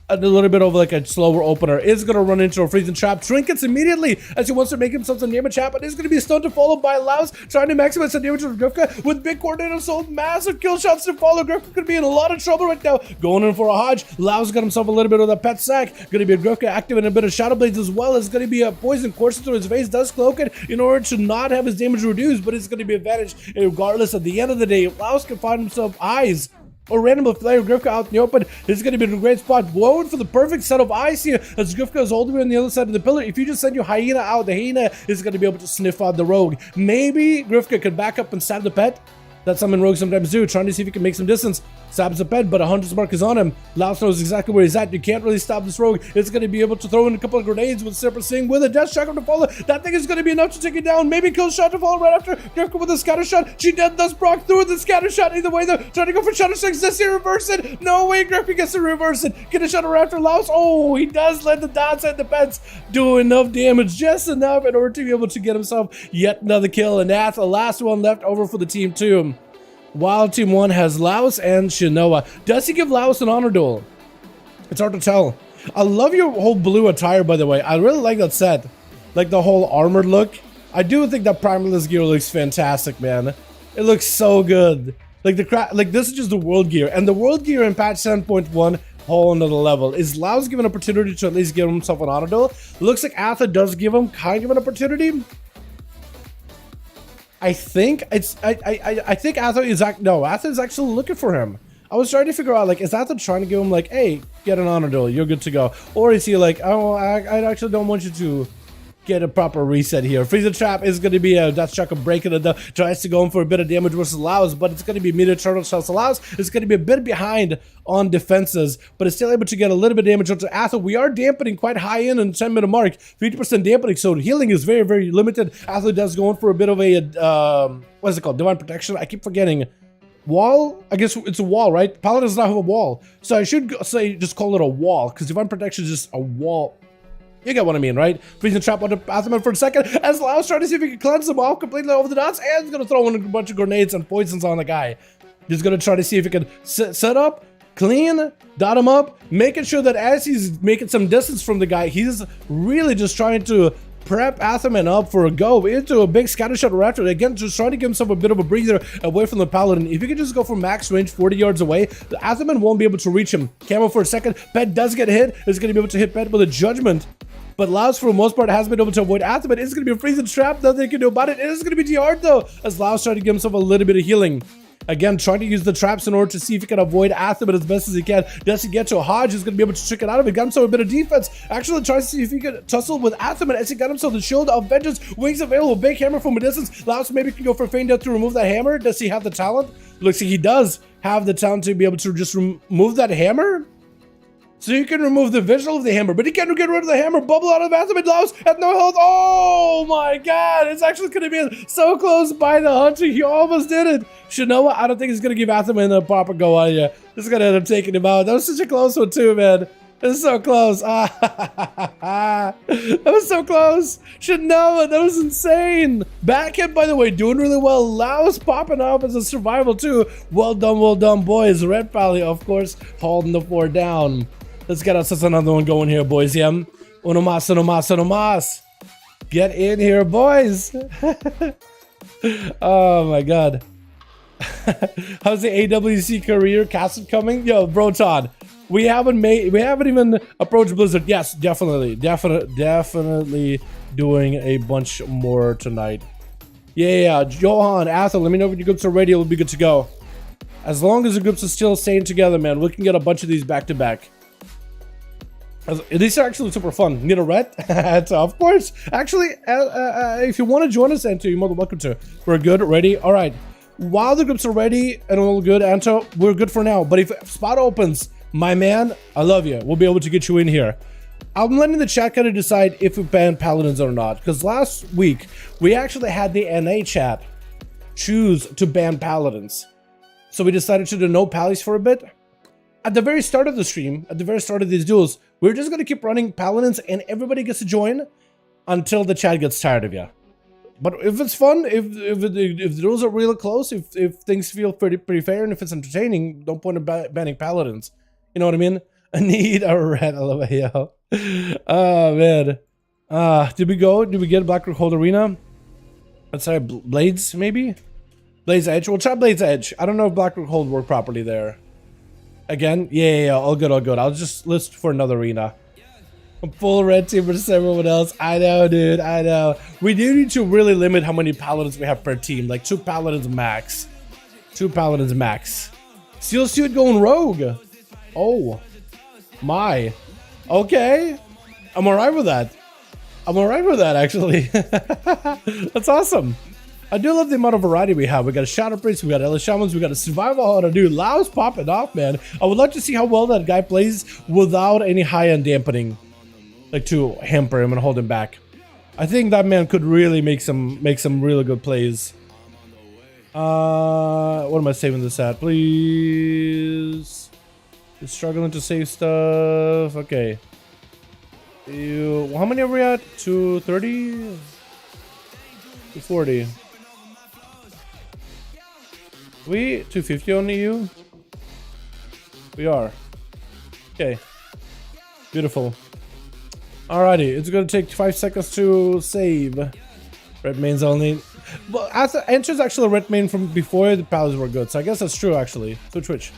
a little bit of like a slower opener? Is going to run into a freezing trap. Trinkets immediately as he wants to make himself some damage happen. Is going to be stunned to follow by Laos, trying to maximize the damage of Grifka with big coordinated assault, massive kill shots to follow. Grifka could be in a lot of trouble right now. Going in for a Hodge. Laos got himself a little bit of the pet sack. Going to be a Grifka activating a bit of Shadow Blades as well. It's going to be a poison coursing through his face. Does cloak it in order to not have his damage reduced, but it's going to be advantage regardless. At the end of the day, Laos can find himself eyes or random player Grifka out in the open. This is going to be a great spot. Blowing for the perfect set of eyes here as Grifka is all the way on the other side of the pillar. If you just send your hyena out, the hyena is going to be able to sniff out the rogue. Maybe Grifka could back up and stab the pet. That's something rogues sometimes do, trying to see if he can make some distance. Stabs the pet, but a hunter's mark is on him. Laos knows exactly where he's at. You can't really stop this rogue. It's going to be able to throw in a couple of grenades with Separate Sing with a death shot to follow. That thing is going to be enough to take it down. Maybe kill shot to follow right after. Grifka with a scatter shot. She does proc through the scatter shot. Either way, though, trying to go for Shadow Strikes. Does he reverse it? No way, Grifka gets to reverse it. Get a shot right after Laos. Oh, he does let the dots and the pets do enough damage, just enough in order to be able to get himself yet another kill. And that's the last one left over for the team 2. While Team 1 has Laos and Shinoa. Does he give Laos an honor duel? It's hard to tell. I love your whole blue attire, by the way. I really like that set. Like the whole armored look. I do think that Primalist gear looks fantastic, man. It looks so good. Like this is just the world gear. And the world gear in patch 7.1, whole another level. Is Laos given an opportunity to at least give himself an honor duel? Looks like Atha does give him kind of an opportunity. I think it's I think Atha is Atha is actually looking for him. I was trying to figure out, like, is Atha trying to give him like, hey, get an honor duel, you're good to go, or is he like, oh, I actually don't want you to get a proper reset here. Freezer Trap is going to be a Death Shock of breaking it. Tries to go in for a bit of damage versus Laos, but it's going to be immediate turtle shots. Laos is going to be a bit behind on defenses, but it's still able to get a little bit of damage onto Atha. We are dampening quite high in the 10-minute mark, 50% dampening, so healing is very, very limited. Atha does go in for a bit of a, what is it called? Divine Protection? I keep forgetting. Wall? I guess it's a wall, right? Paladin does not have a wall, so I should say just call it a wall, because Divine Protection is just a wall. You get what I mean, right? Freezing Trap onto Athman for a second, as Laos trying to see if he can cleanse him off completely over the dots, and he's going to throw in a bunch of grenades and poisons on the guy. He's going to try to see if he can set up, clean, dot him up, making sure that as he's making some distance from the guy, he's really just trying to prep Athaman up for a go into a big scatter shot right after. Again, just trying to give himself a bit of a breather away from the Paladin. If you can just go for max range 40 yards away, the Athaman won't be able to reach him. Camo for a second. Pet does get hit. Is going to be able to hit Pet with a judgment. But Laos, for the most part, has been able to avoid Athaman. It's going to be a freezing trap. Nothing they can do about it. It is going to be too hard, though, as Laos trying to give himself a little bit of healing. Again, trying to use the traps in order to see if he can avoid Athaman as best as he can. Does he get to a Hodge? He's going to be able to trick it out of it. Got himself a bit of defense. Actually tries to see if he can tussle with Athaman as he got himself the Shield of Vengeance. Wings available. Big hammer from a distance. Laos maybe can go for feign death to remove that hammer. Does he have the talent? Looks like he does have the talent to be able to just remove that hammer. So you can remove the visual of the hammer, but he can't get rid of the hammer. Bubble out of Athaman. Laos at no health. Oh my god. It's actually going to be so close by the hunter. He almost did it. Shinoa, I don't think he's going to give Athaman a proper go on you. This is going to end up taking him out. That was such a close one too, man. It's so close. That was so close. Should know it. That was insane. Backhand, by the way, doing really well. Laos popping up as a survival too. Well done, boys. Red Pally, of course, holding the 4 down. Let's get us another one going here, boys. Yeah. Uno mas. Get in here, boys. Oh my god. How's the AWC career castle coming? Yo, bro, Todd. We haven't even approached Blizzard. Yes, definitely doing a bunch more tonight. Yeah. Johan, Athel, let me know when your groups are ready. We'll be good to go. As long as the groups are still staying together, man, we can get a bunch of these back to back. These are actually super fun. Need a red? So, of course. Actually, if you want to join us, Anto, you're more than welcome to. We're good, ready. All right. While the groups are ready and all good, Anto, we're good for now. But if spot opens, my man, I love you. We'll be able to get you in here. I'm letting the chat kind of decide if we ban Paladins or not. Because last week, we actually had the NA chat choose to ban Paladins. So we decided to do no Pallies for a bit. At the very start of the stream, at the very start of these duels, we're just going to keep running Paladins and everybody gets to join until the chat gets tired of you. But if it's fun, if the duels are really close, if things feel pretty fair, and if it's entertaining, don't point at banning Paladins. You know what I mean? I need a red. I love it, yo. Oh, man. Did we get Blackrock Hold Arena? Let's say Blades, maybe? Blades Edge? We'll try Blades Edge. I don't know if Blackrock Hold work properly there. Again? Yeah, all good. I'll just list for another arena. I'm full red team versus everyone else. I know, dude. I know. We do need to really limit how many Paladins we have per team. Like 2 Paladins max. 2 Paladins max. Steel Suit going rogue. Oh. My. Okay. I'm alright with that. Actually. That's awesome. I do love the amount of variety we have. We got a Shadow Priest, we got Ellis Shamans, we got a Survival Hunter. Dude, Lao's popping off, man. I would like to see how well that guy plays without any high-end dampening. Like to hamper him and hold him back. I think that man could really make some really good plays. What am I saving this at? Please. Just struggling to save stuff. Okay. How many are we at? 230? 240. We 250 on EU? We are. Okay. Beautiful. Alrighty, it's gonna take 5 seconds to save. Red mains only. Well, Enter's actually a red main from before the Paladins were good, so I guess that's true actually. Switch.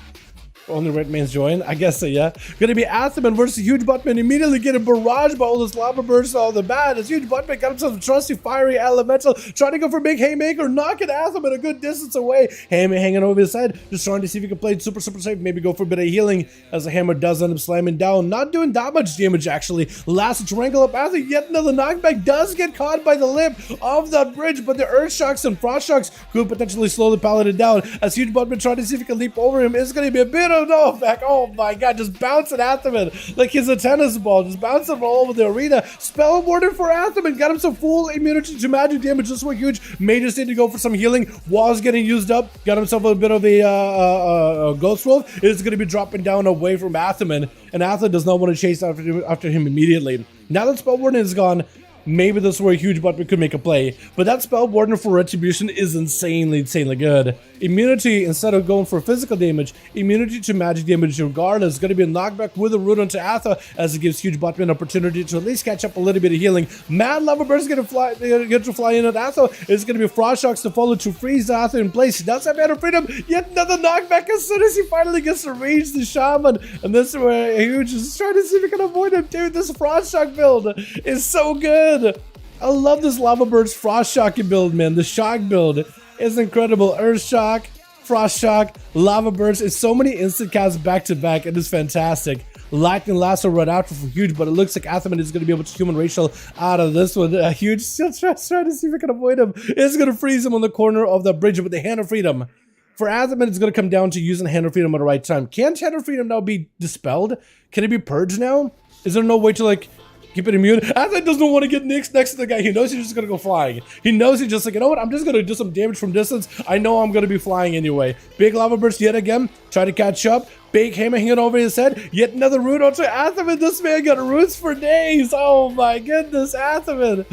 Only red mains join? I guess so, yeah. Gonna be Atherman versus Huge Buttman. Immediately get a barrage by all this lava bursts all the bat. As Huge Buttman got himself a trusty fiery elemental, trying to go for a big haymaker, knocking Atherman a good distance away. Hammer hanging over his head, just trying to see if he can play super safe, maybe go for a bit of healing, as the hammer does end up slamming down. Not doing that much damage actually. Last to wrangle up Ather, yet another knockback, does get caught by the lip of that bridge, but the Earth Shocks and Frost Shocks could potentially slow the Paladin down. As Huge Buttman trying to see if he can leap over him, it's gonna be a bit of no back. Oh my god, just bouncing Atherman like he's a tennis ball, just bouncing all over the arena. Spell warded for Atherman, got him some full immunity to magic damage. This was huge. May just need to go for some healing. Was getting used up, got himself a bit of a Ghost Wolf. Is going to be dropping down away from Atherman, and Atherman does not want to chase after him immediately. Now that Spell Warden is gone, maybe this is where Huge Buttman could make a play. But that Spell Warden for Retribution is insanely good. Immunity, instead of going for physical damage, immunity to magic damage regardless, is going to be a knockback with a root onto Atha, as it gives Huge Buttman an opportunity to at least catch up a little bit of healing. Mad Lava Burst is going to fly in at Atha. It's going to be Frost Shocks to follow to freeze Atha in place. He does have Banner Freedom, yet another knockback as soon as he finally gets to reach the Shaman. And this is where Huge is trying to see if he can avoid him. Dude, this Frost Shock build is so good. I love this Lava Burst Frost Shock build, man. The Shock build is incredible. Earth Shock, Frost Shock, Lava Burst. It's so many instant casts back to back. It is fantastic. Lightning Lasso right after for Huge, but it looks like Atherman is going to be able to human racial out of this one. Huge still trying to see if I can avoid him. It's going to freeze him on the corner of the bridge with the Hand of Freedom. For Atherman, it's going to come down to using Hand of Freedom at the right time. Can't Hand of Freedom now be dispelled? Can it be purged now? Is there no way to like Keep it immune. Atho doesn't want to get next to the guy. He knows he's just going to go flying. He knows he's just like, you know what? I'm just going to do some damage from distance. I know I'm going to be flying anyway. Big lava burst yet again. Try to catch up. Big hammer hanging over his head. Yet another rune onto Athoman. This man got runes for days. Oh my goodness, Athoman.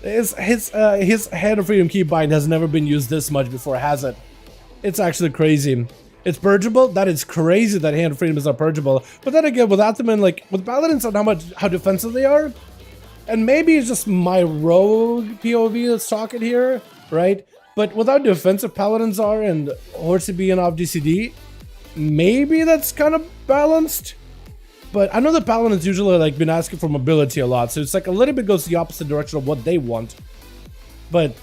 His Hand of Freedom keybind has never been used this much before, has it? It's actually crazy. It's purgeable. That is crazy that Hand of Freedom is not purgeable. But then again, with Athoman, like with Paladins and how defensive they are, and maybe it's just my rogue POV that's talking here, right? But with how defensive Paladins are and Horsey being off DCD, maybe that's kind of balanced. But I know the Paladins usually like been asking for mobility a lot, so it's like a little bit goes the opposite direction of what they want. But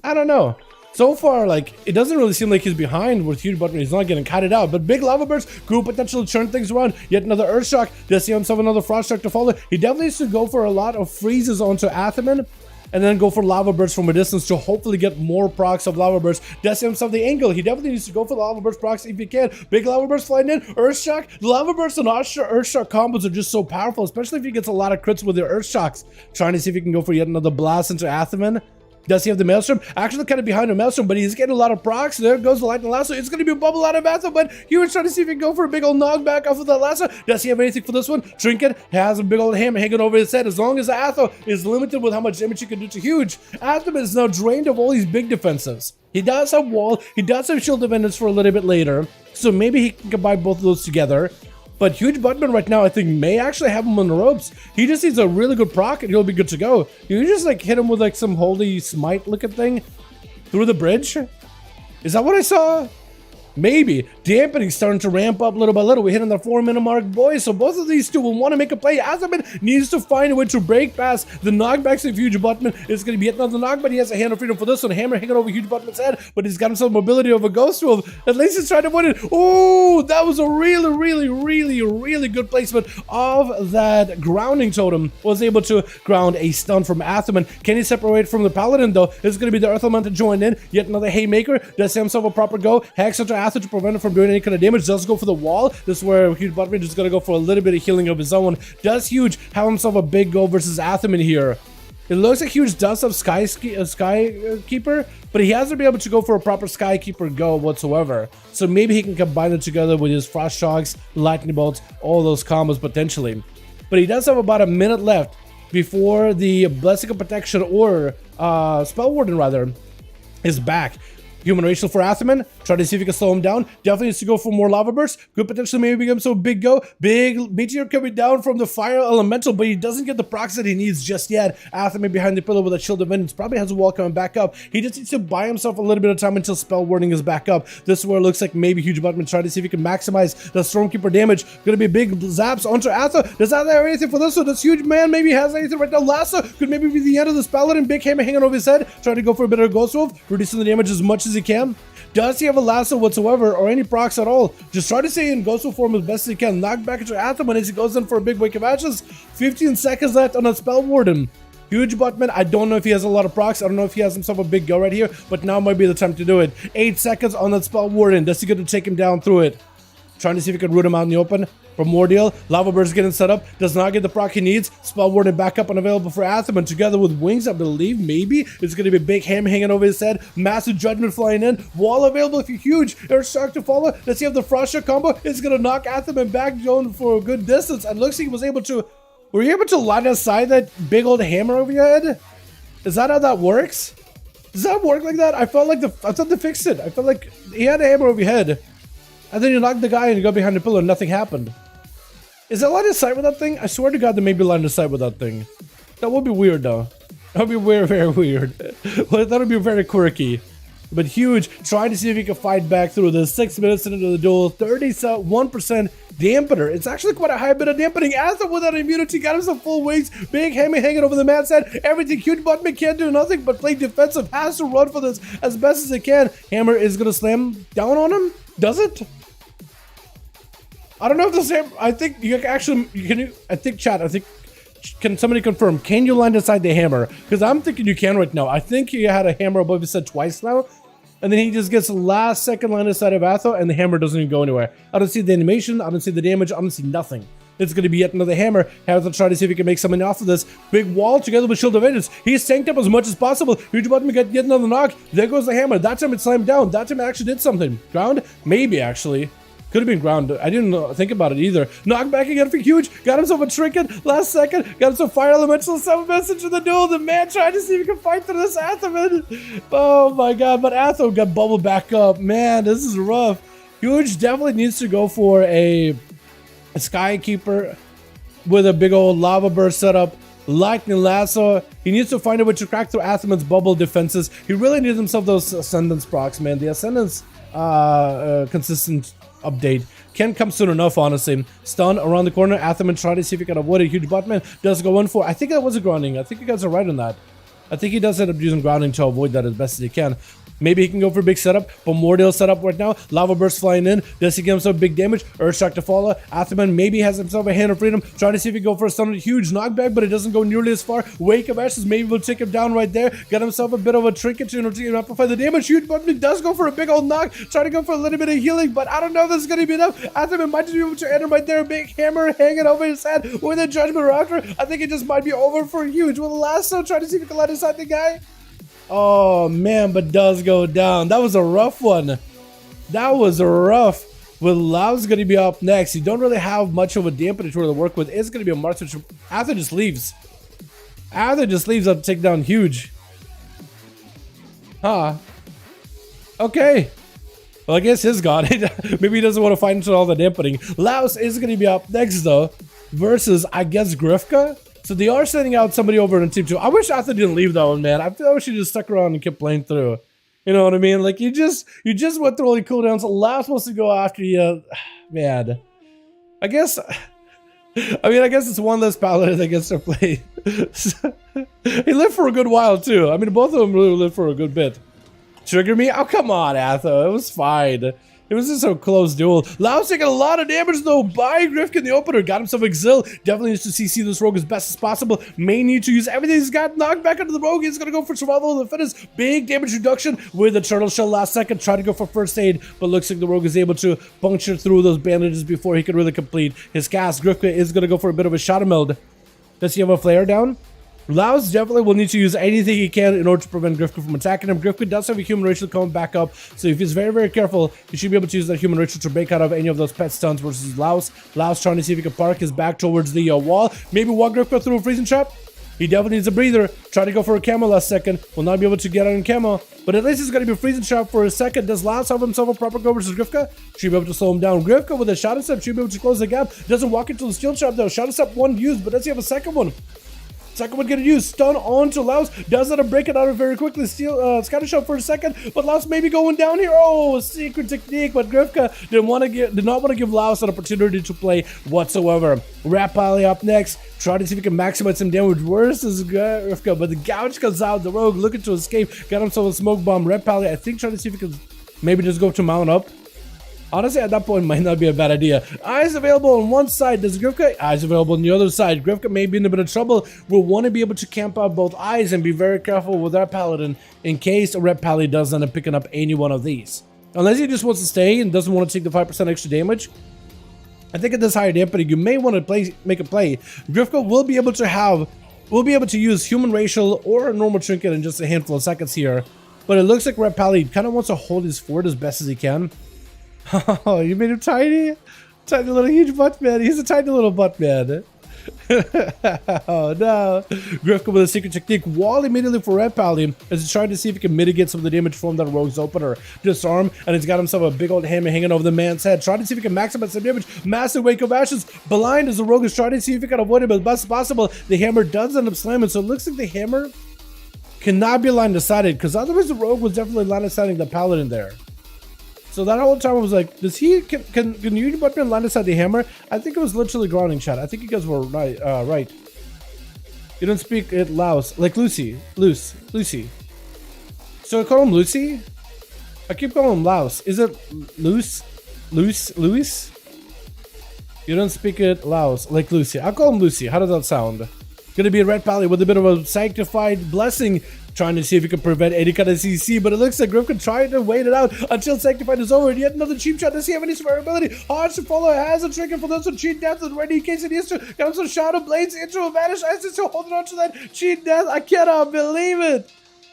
I don't know. So far, like, it doesn't really seem like he's behind with huge button. He's not getting kited out. But big lava burst could potentially turn things around. Yet another earth shock. Does he himself another frost shock to follow? He definitely needs to go for a lot of freezes onto Athoman. And then go for lava burst from a distance to hopefully get more procs of lava burst. Does he himself the angle? He definitely needs to go for the lava burst procs if he can. Big lava burst flying in. Earth shock. The lava burst and earth shock combos are just so powerful, especially if he gets a lot of crits with the earth shocks. Trying to see if he can go for yet another blast into Athoman. Does he have the Maelstrom? Actually kind of behind the Maelstrom, but he's getting a lot of procs. There goes the lightning lasso. It's going to be a bubble out of Atho, but he was trying to see if he can go for a big old knockback off of that lasso. Does he have anything for this one? Trinket has a big old hammer hanging over his head. As long as Atho is limited with how much damage he can do to huge, Atho is now drained of all these big defenses. He does have wall. He does have shield defenders for a little bit later, so maybe he can combine both of those together. But Huge Buttman right now, I think, may actually have him on the ropes. He just needs a really good proc and he'll be good to go. You just like hit him with like some holy smite looking thing through the bridge. Is that what I saw? Maybe. Dampening starting to ramp up little by little. We're hitting the 4-minute mark, boys. So both of these two will want to make a play. Athoman needs to find a way to break past the knockbacks of Huge Buttman. It's going to be another knock, but he has a Hand of Freedom for this one. Hammer hanging over Huge Buttman's head, but he's got himself mobility over Ghost Wolf. At least he's trying to win it. Oh, that was a really good placement of that grounding totem. Was able to ground a stun from Athoman. Can he separate from the Paladin, though? It's going to be the Earth Elemental to join in. Yet another Haymaker. Does himself a proper go. Hex into Atho to prevent him from doing any kind of damage. Does go for the wall. This is where Huge Buttman is going to go for a little bit of healing of his own. Does Huge have himself a big go versus Athoman here? It looks like Huge does have Skykeeper, but he hasn't been able to go for a proper Skykeeper go whatsoever. So maybe he can combine it together with his Frost Shocks, Lightning Bolts, all those combos potentially. But he does have about a minute left before the Blessing of Protection or Spell Warden rather is back. Human Racial for Athoman. Try to see if you can slow him down. Definitely needs to go for more lava bursts. Could potentially maybe become so big go. Big meteor coming down from the fire elemental, but he doesn't get the procs that he needs just yet. Athoman behind the pillar with a shield of vengeance. Probably has a wall coming back up. He just needs to buy himself a little bit of time until spell warding is back up. This is where it looks like maybe Huge Buttman trying to see if he can maximize the Stormkeeper damage. Gonna be big zaps onto Atho. Does Atho have anything for this one? This Huge man maybe has anything right now. Lasso could maybe be the end of this Paladin. Big hammer hanging over his head. Trying to go for a bit of Ghost Wolf. Reducing the damage as much as he can. Does he have a lasso whatsoever or any procs at all? Just try to stay in Ghost Wolf form as best as he can. Knock back into Athoman as he goes in for a big wake of ashes. 15 seconds left on a Spell Warden. Huge Buttman, I don't know if he has a lot of procs. I don't know if he has himself a big go right here, but now might be the time to do it. 8 seconds on that Spell Warden. Does he get to take him down through it? Trying to see if he can root him out in the open. Primordial, Lava Burst getting set up, does not get the proc he needs. Spell Warden back up and available for Athoman. Together with Wings, I believe, maybe. It's going to be a big hammer hanging over his head. Massive Judgment flying in. Wall available if you're huge. Earth Shock to follow. Let's see if the Frost Shock combo is going to knock Athoman back down for a good distance. And looks like he was able to... Were you able to line aside that big old hammer over your head? Is that how that works? Does that work like that? I felt like I thought they fixed it. I felt like he had a hammer over your head. And then you knock the guy and you go behind the pillar and nothing happened. Is that line of sight with that thing? I swear to God, there may be line of sight with that thing. That would be weird, though. That would be very, very weird. Well, that would be very quirky. But Huge, trying to see if he can fight back through the 6 minutes into the duel. 31% dampener. It's actually quite a high bit of dampening. Atho without immunity got himself full wings. Big hammer hanging over the man's head. Everything. Huge Buttman can't do nothing but play defensive. Has to run for this as best as it can. Hammer is going to slam down on him. Does it? I don't know if the same. I think you actually. I think chat. I think. Can somebody confirm? Can you line aside the hammer? Because I'm thinking you can right now. I think he had a hammer above his head twice now, and then he just gets the last second line aside of Atho, and the hammer doesn't even go anywhere. I don't see the animation. I don't see the damage. I don't see nothing. It's going to be yet another hammer. Have to try to see if he can make something off of this. Big wall together with Shield of Aegis. He's tanked up as much as possible. Huge button, we get yet another knock. There goes the hammer. That time it slammed down. That time it actually did something. Ground? Maybe, actually. Could have been ground. I didn't think about it either. Knock back again for Huge. Got himself a trinket. Last second. Got himself Fire Elemental. 7 message in the duel. The man trying to see if he can fight through this Athaman. Oh my god. But Atho got bubbled back up. Man, this is rough. Huge definitely needs to go for a Skykeeper with a big old Lava Burst setup. Lightning Lasso. He needs to find a way to crack through Athaman's bubble defenses. He really needs himself those Ascendance procs, man. The Ascendance consistent update can't come soon enough, honestly. Stun around the corner. Athaman trying to see if he can avoid a huge Buttman. Does go in for. I think that was a grounding. I think you guys are right on that. I think he does end up using grounding to avoid that as best as he can. Maybe he can go for a big setup. Primordial setup right now. Lava Burst flying in. Does he get himself big damage? Earthshock to follow. Athaman maybe has himself a Hand of Freedom. Trying to see if he can go for a stunning huge knockback, but it doesn't go nearly as far. Wake of Ashes maybe will take him down right there. Got himself a bit of a trinket to amplify the damage. Huge button does go for a big old knock. Trying to go for a little bit of healing, but I don't know if this is going to be enough. Athaman might just be able to enter right there. A big hammer hanging over his head with a Judgment Rocker. I think it just might be over for Huge. With a lasso, trying to see if he can let inside the guy. Oh man, but does go down. That was a rough one. That was rough. With Lau's going to be up next. You don't really have much of a dampener to really work with. It's going to be a March. Arthur just leaves. Arthur just leaves up to take down Huge. Huh. Okay. Well, I guess his god. Maybe he doesn't want to fight into all the dampening. Laos is going to be up next though. Versus, I guess, Grifka. So they are sending out somebody over in Team 2. I wish Arthur didn't leave that one, man. I wish he just stuck around and kept playing through. You know what I mean? Like, you just went through all the cooldowns. Last supposed to go after you. Man. I guess it's one less Paladin that gets to play. He lived for a good while, too. I mean, both of them really lived for a good bit. Trigger me? Oh, come on, Atho. It was fine. It was just a close duel. Lau's taking a lot of damage though by Grifka in the opener. Got himself Exil. Definitely needs to CC this rogue as best as possible. May need to use everything he's got. Knocked back into the rogue. He's going to go for survival of the fittest. Big damage reduction with a turtle shell last second. Try to go for first aid, but looks like the rogue is able to puncture through those bandages before he could really complete his cast. Grifka is going to go for a bit of a shadow meld. Does he have a flare down? Laos definitely will need to use anything he can in order to prevent Grifka from attacking him. Grifka does have a human racial coming back up, so if he's very, very careful, he should be able to use that human racial to break out of any of those pet stuns versus Laos. Laos trying to see if he can park his back towards the wall. Maybe walk Grifka through a freezing trap. He definitely needs a breather. Try to go for a camo last second. Will not be able to get out in camo, but at least he's going to be freezing trap for a second. Does Laos have himself a proper go versus Grifka? Should be able to slow him down. Grifka with a shadow step should be able to close the gap. Doesn't walk into the steel trap though. Shadow step one used, but does he have a second one? Second one getting used. Stun onto Laos. Does that break it out of very quickly. Steal scatter shot for a second, but Laos may be going down here. Oh, secret technique, but Grifka did not want to give Laos an opportunity to play whatsoever. Rat Pally up next. Try to see if he can maximize some damage. Worse is Grifka, but the gouge comes out. The rogue looking to escape. Got himself a smoke bomb. Rat Pally, I think, trying to see if he can maybe just go to mount up. Honestly, at that point, might not be a bad idea. Eyes available on one side. Does Grifka? Eyes available on the other side. Grifka may be in a bit of trouble. We'll want to be able to camp out both eyes and be very careful with our Paladin in case a Red Pally does end up picking up any one of these. Unless he just wants to stay and doesn't want to take the 5% extra damage. I think at this higher dampening, you may want to make a play. Grifka will be able to use human racial or a normal trinket in just a handful of seconds here. But it looks like Red Pally kind of wants to hold his fort as best as he can. Oh, you made him tiny? Tiny little huge butt man. He's a tiny little butt man. Oh no. Grifka with a secret technique. Wall immediately for Red Pally as he's trying to see if he can mitigate some of the damage from that rogue's opener. Disarm, and he's got himself a big old hammer hanging over the man's head. Trying to see if he can maximize some damage. Massive Wake of Ashes. Blind as the rogue is trying to see if he can avoid it as best as possible. The hammer does end up slamming, so it looks like the hammer cannot be line decided, because otherwise the rogue was definitely line deciding the Paladin there. So that whole time I was like, does he, can you button line aside the hammer? I think it was literally grounding chat. I think you guys were right. Right. You don't speak it Laos. Like Lucy. Lucy. So I call him Lucy? I keep calling him Laos. Is it Louis? You don't speak it Laos. Like Lucy. I'll call him Lucy. How does that sound? Gonna be a Red Pally with a bit of a sanctified blessing. trying to see if he can prevent any kind of CC, but it looks like Griffin trying to wait it out until Sanctified is over. And yet another cheap shot. Does he have any survivability? Hard to follow, has a trigger for those who cheat death and ready in case it needs to. Comes some Shadow Blades into a vanish. ASUS still holding on to that cheat death. I cannot believe it.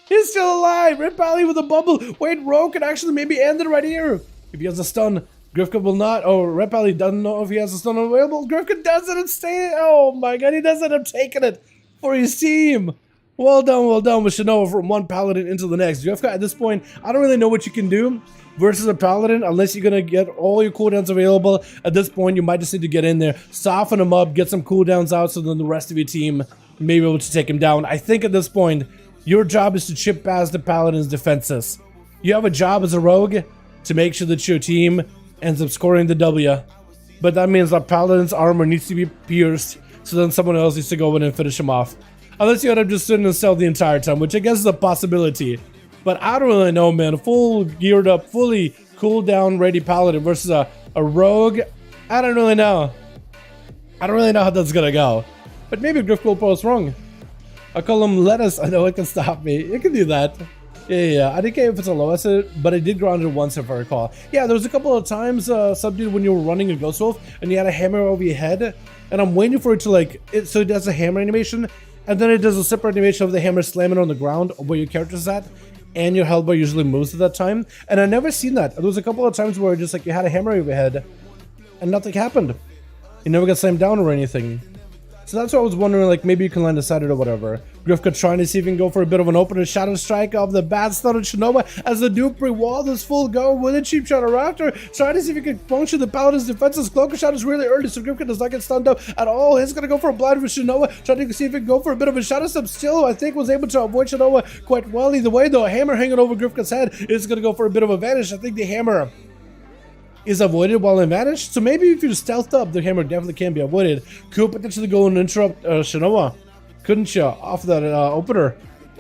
He's still alive. Red Pally with a bubble. Wait, Rogue can actually maybe end it right here. If he has a stun, Grifka will not. Oh, Red Pally doesn't know if he has a stun available. Grifka does it and stay. Oh my god, he doesn't end up taking it for his team. Well done with Shinoa from one Paladin into the next. Grifka, at this point, I don't really know what you can do versus a Paladin unless you're gonna get all your cooldowns available. At this point, you might just need to get in there, soften him up, get some cooldowns out so then the rest of your team may be able to take him down. I think at this point, your job is to chip past the Paladin's defenses. You have a job as a rogue to make sure that your team ends up scoring the W. But that means that Paladin's armor needs to be pierced, so then someone else needs to go in and finish him off. Unless you end up just sitting and sell the entire time, which I guess is a possibility. But I don't really know, man. Full geared up, fully cooldown ready Paladin versus a rogue. I don't really know. I don't really know how that's gonna go. But maybe Griff will post wrong. I'll call him lettuce. I know it can stop me. It can do that. Yeah. I didn't care if it's a low asset, but I did ground it once if I recall. Yeah, there was a couple of times, Subdued, when you were running a Ghost Wolf and you had a hammer over your head, and I'm waiting for it to so it does a hammer animation, and then it does a separate animation of the hammer slamming on the ground where your character's at, and your health bar usually moves at that time. And I never seen that. There was a couple of times where just like you had a hammer over your head, and nothing happened. You never got slammed down or anything. So that's why I was wondering, like, maybe you can land a side or whatever. Grifka trying to see if he can go for a bit of an opener. Shadow Strike of the bad start of Shinoa as the Duke wall is full go with a cheap shot of Raptor. Trying to see if he can function the Paladin's defenses. Cloaker shot is really early, so Grifka does not get stunned up at all. He's going to go for a blind for Shinoa. Trying to see if he can go for a bit of a shadow step. Still, I think was able to avoid Shinoa quite well. Either way, though, a hammer hanging over Grifka's head is going to go for a bit of a vanish. I think the hammer is avoided while in vanish, so maybe if you're stealthed up, the hammer definitely can be avoided. Could potentially go and interrupt Shinoa, couldn't you, off that opener?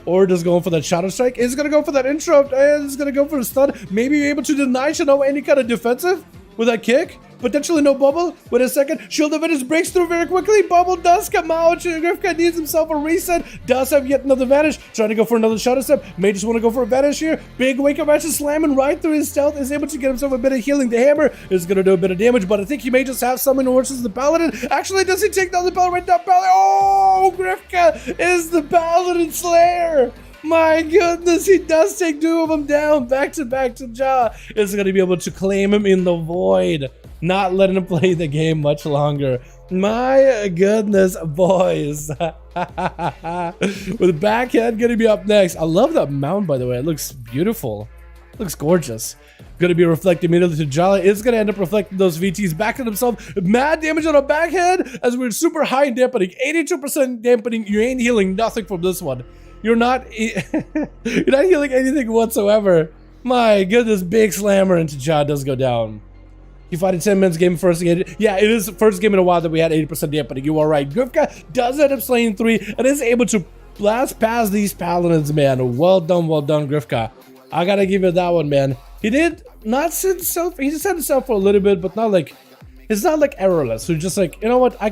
Or just going for that Shadow Strike. Is gonna go for that interrupt, and is gonna go for a stun. Maybe you're able to deny Shinoa any kind of defensive with that kick. Potentially no bubble. Wait a second. Shield of Venus breaks through very quickly. Bubble does come out. Grifka needs himself a reset. Does have yet another vanish. Trying to go for another shadow step. May just want to go for a vanish here. Big wake up action slamming right through his stealth. Is able to get himself a bit of healing. The hammer is going to do a bit of damage, but I think he may just have something versus the Paladin. Actually, does he take down the Paladin? Right down Paladin. Oh, Grifka is the Paladin Slayer. My goodness, he does take two of them down. Back to Ja is going to be able to claim him in the void. Not letting him play the game much longer. My goodness, boys. With Backhand gonna be up next. I love that mount, by the way. It looks beautiful. It looks gorgeous. Gonna be reflected immediately to Jolly. It's gonna end up reflecting those VTs back at himself. Mad damage on a backhand as we're super high in dampening. 82% dampening. You ain't healing nothing from this one. You're not you're not healing anything whatsoever. My goodness, big slammer into Ja does go down. You fought a 10 minutes game first game. Yeah, it is the first game in a while that we had 80% dampening. You are right. Grifka does end up slaying 3 and is able to blast past these Paladins, man. Well done, Grifka. I gotta give you that one, man. He did not set himself. He just set himself for a little bit, but not like, it's not like errorless. So just like, you know what? I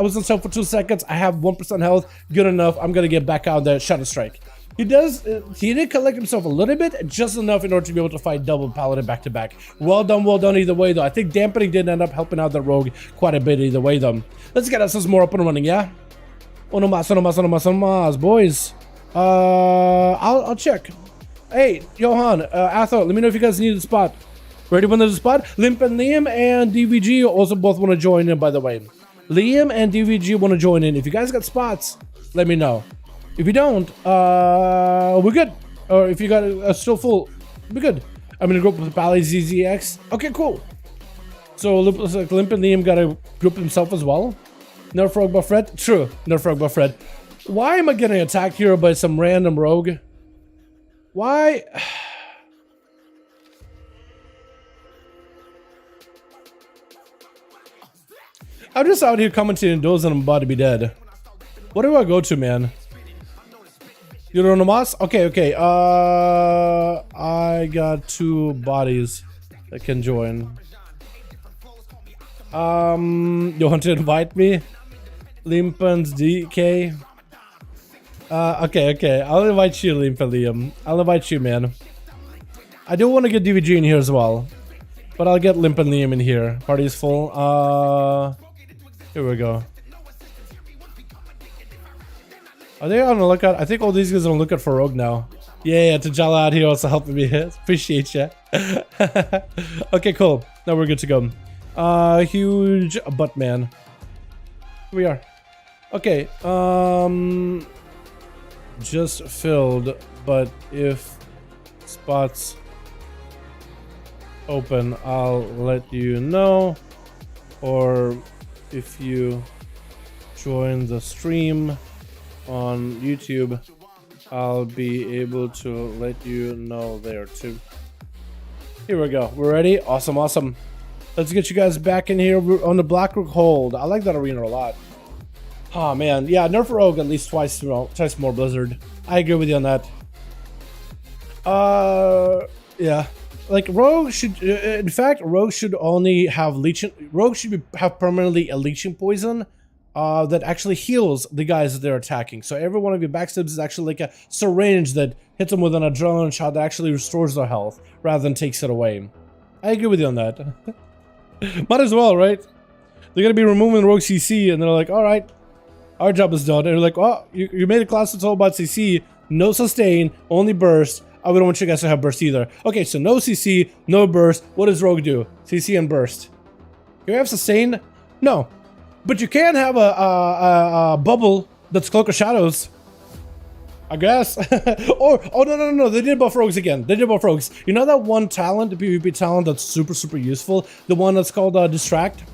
was on self for 2 seconds. I have 1% health. Good enough. I'm gonna get back out there. Shadow Strike. He did collect himself a little bit, just enough in order to be able to fight double Paladin back to back. Well done either way though. I think dampening did end up helping out the rogue quite a bit either way though. Let's get us more up and running, yeah? No mas, boys. I'll check. Hey, Johan, Athor, let me know if you guys need a spot. Ready when there's a spot? Limp and Liam and DVG also both want to join in, by the way. Liam and DVG want to join in. If you guys got spots, let me know. If you don't, we're good. Or if you got still full, we're good. I'm in a group with Pally ZZX. Okay, cool. So looks like Limp and Liam got a group himself as well. Nerf Rogue by Fred. True, Nerf Rogue by Fred. Why am I getting attacked here by some random rogue? Why? I'm just out here commentating duels and I'm about to be dead. What do I go to, man? You don't know Moss? Okay. I got 2 bodies that can join. You want to invite me? Limpens DK. Okay. I'll invite you, Liam. I'll invite you, man. I do want to get DVG in here as well, but I'll get Limp and Liam in here. Party's full. Here we go. Are they on the lookout? I think all these guys are on the lookout for Rogue now. Yeah, T'Challa out here also helping me. Appreciate ya. Okay, cool. Now we're good to go. Huge butt man. Here we are. Okay. Just filled, but if spots open, I'll let you know. Or if you join the stream on YouTube, I'll be able to let you know there too. Here we go. We're ready. Awesome. Let's get you guys back in here. We're on the Blackrock hold. I like that arena a lot. Oh man, yeah, nerf Rogue at least twice more Blizzard. I agree with you on that. Yeah, like Rogue should, in fact, Rogue should only have leeching. Rogue should have permanently a leeching poison that actually heals the guys that they're attacking. So every one of your backstabs is actually like a syringe that hits them with an adrenaline shot that actually restores their health rather than takes it away. I agree with you on that. Might as well, right? They're gonna be removing Rogue CC, and they're like, all right. Our job is done. And they're like, oh, you made a class that's all about CC, no sustain, only burst. I wouldn't want you guys to have burst either. Okay, so no CC, no burst. What does Rogue do? CC and burst. Can you have sustain? No. But you can have a bubble that's Cloak of Shadows. I guess. Oh, no. They did buff Rogues again. They did buff Rogues. You know that one talent, the PvP talent that's super useful? The one that's called Distract?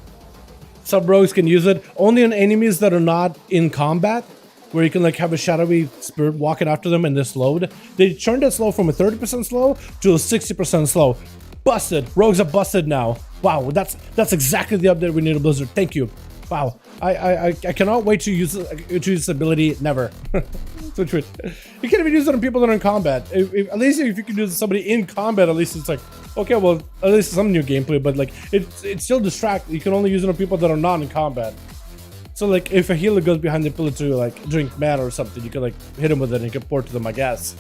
Some rogues can use it only on enemies that are not in combat, where you can like have a shadowy spirit walking after them and they're slowed. They turned that slow from a 30% slow to a 60% slow. Busted. Rogues are busted now. Wow, that's exactly the update we need to Blizzard. Thank you. Wow, I cannot wait to use this ability. Never. So true. You can't even use it on people that are in combat. At least if you can use somebody in combat, at least it's like, okay, well, at least some new gameplay, but like it's still distract. You can only use it on people that are not in combat. So like if a healer goes behind the pillar to like drink mana or something, you can like hit him with it and you can pour to them, I guess.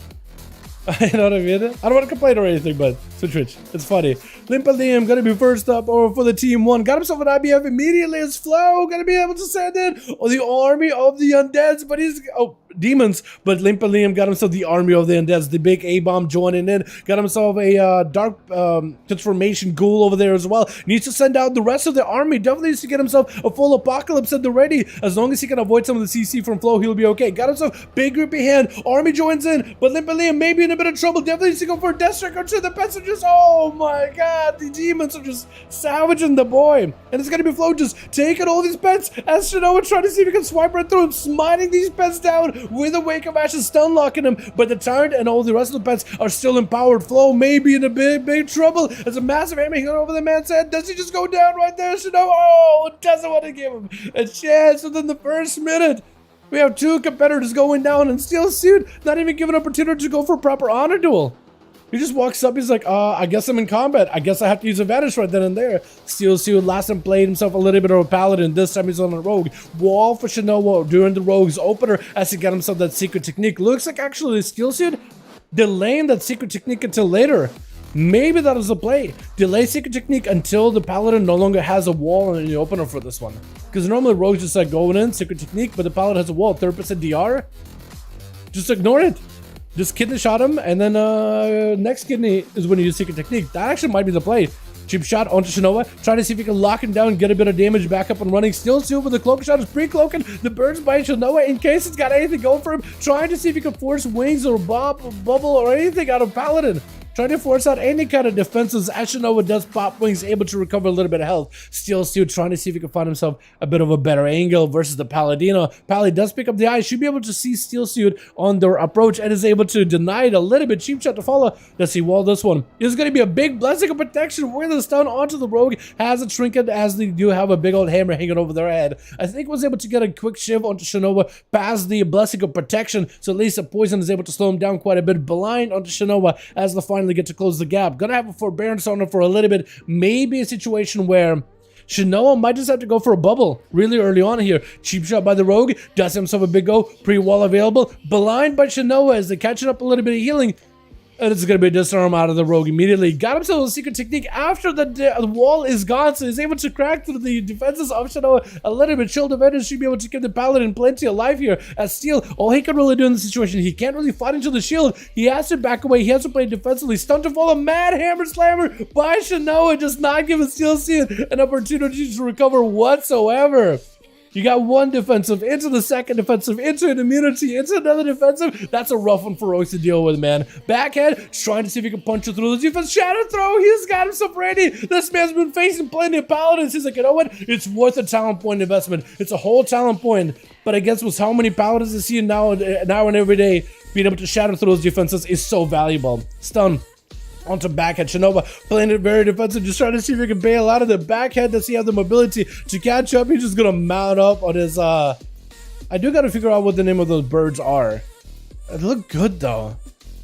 You know what I mean? I don't want to complain or anything, but Switch Rich, it's funny. Limpa Liam gonna be first up over for the team one. Got himself an IBF immediately as Flow. Gonna be able to send in the army of the undeads, but he's demons. But Limpa Liam got himself the army of the undeads. The big A-bomb joining in. Got himself a dark transformation ghoul over there as well. Needs to send out the rest of the army. Definitely needs to get himself a full apocalypse at the ready. As long as he can avoid some of the CC from Flow, he'll be okay. Got himself big grippy hand. Army joins in, but Limpa Liam may be in a bit of trouble. Definitely needs to go for a death strike or two. The pets are just, oh my god, the demons are just savaging the boy. And it's gonna be Flo just taking all these pets as Shinoa trying to see if he can swipe right through him, smiting these pets down with a Wake of Ashes, stun locking him. But the Tyrant and all the rest of the pets are still empowered. Flo may be in a big trouble. There's a massive hammer hanging over the man's head. Does he just go down right there? Shinoa, oh, doesn't want to give him a chance within the first minute. We have two competitors going down and Steel Suit not even given an opportunity to go for a proper honor duel. He just walks up, he's like, I guess I'm in combat. I guess I have to use advantage right then and there. Steel Suit last time played himself a little bit of a Paladin. This time he's on a Rogue. Wall for Shinoa during the Rogue's opener as he got himself that secret technique. Looks like actually Steel Suit delaying that secret technique until later. Maybe that is a play. Delay secret technique until the Paladin no longer has a wall in the opener for this one. Because normally Rogue's just like going in, secret technique, but the Paladin has a wall, 30% DR. Just ignore it. Just kidney shot him, and then next kidney is when you use secret technique. That actually might be the play. Cheap shot onto Shinoa, trying to see if he can lock him down and get a bit of damage back up and running. Still Suit with the cloak shot is pre-cloaking the birds by Shinoa in case it's got anything going for him. Trying to see if he can force wings or bob or bubble or anything out of Paladin. Trying to force out any kind of defenses as Shinoa does pop wings, able to recover a little bit of health. Steel Suit trying to see if he can find himself a bit of a better angle versus the Paladino. Pally does pick up the eye, should be able to see Steel Suit on their approach and is able to deny it a little bit. Cheap shot to follow. Let's see, wall this one. This is going to be a big blessing of protection with the stun onto the Rogue. Has a trinket as they do have a big old hammer hanging over their head. I think was able to get a quick shiv onto Shinoa past the blessing of protection, so at least the poison is able to slow him down quite a bit. Blind onto Shinoa as the finally get to close the gap. Gonna have a forbearance on him for a little bit. Maybe a situation where Shinoa might just have to go for a bubble really early on here. Cheap shot by the rogue, does himself a big go, pre-wall available, blind by Shinoa as they're catching up a little bit of healing. And it's going to be a disarm out of the rogue immediately. Got himself a secret technique after the wall is gone, so he's able to crack through the defenses of Shinoa a little bit. Chill defenders should be able to keep the Paladin plenty alive here. As Steel, all he can really do in this situation, he can't really fight into the shield. He has to back away. He has to play defensively. Stunned to fall, a mad hammer slammer by Shinoa, just not giving Steel an opportunity to recover whatsoever. You got one defensive, into the second defensive, into an immunity, into another defensive. That's a rough one for Rogues to deal with, man. Backhand, trying to see if he can punch it through the defense. Shadow throw, he's got himself ready. This man's been facing plenty of Paladins. He's like, you know what? It's worth a talent point investment. It's a whole talent point. But I guess with how many Paladins is he now and every day, being able to shatter through those defenses is so valuable. Stun. Onto backhand. Shinoa playing it very defensive, just trying to see if he can bail out of the backhand. Does he have the mobility to catch up? He's just gonna mount up on his I do gotta figure out what the name of those birds are. They look good though.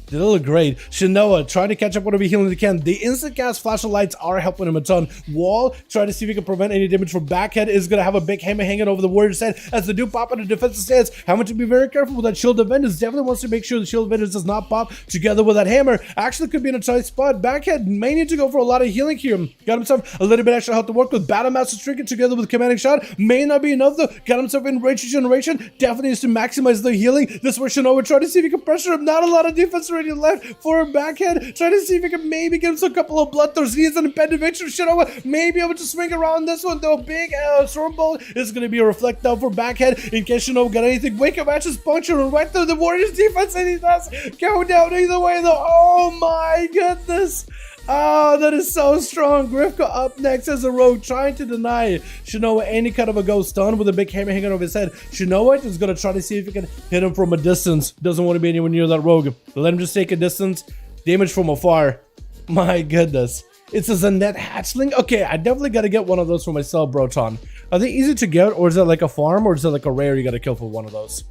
They look great. Shinoa trying to catch up whatever healing he can. The instant cast flash of lights are helping him a ton. Wall trying to see if he can prevent any damage from backhand. Is going to have a big hammer hanging over the warrior's head as they do pop on the defensive stance. Having to be very careful with that shield of Vengeance. Definitely wants to make sure the shield of Vengeance does not pop together with that hammer. Actually could be in a tight spot. Backhand may need to go for a lot of healing here. Got himself a little bit extra health to work with. Battle Master Stricken together with commanding shot. May not be enough though. Got himself in rage regeneration. Definitely needs to maximize the healing. This is where Shinoa trying to see if he can pressure him. Not a lot of defense already left for a backhand. Trying to see if he can maybe give him a couple of bloodthirsts. He is an impending victory. Shinoa may be able to swing around this one though. Big storm bolt is going to be a reflect down for backhand in case Shinoa got anything. Wake up matches puncturing right through the Warriors defense, and he does go down either way though. Oh my goodness. Oh, that is so strong. Grifka up next as a rogue, trying to deny Shinoa any kind of a ghost stun with a big hammer hanging over his head. Shinoa is going to try to see if he can hit him from a distance. Doesn't want to be anywhere near that rogue. Let him just take a distance. Damage from afar. My goodness. It's a Zanet hatchling? Okay, I definitely got to get one of those for myself, Broton. Are they easy to get, or is that like a farm, or is that like a rare you got to kill for one of those?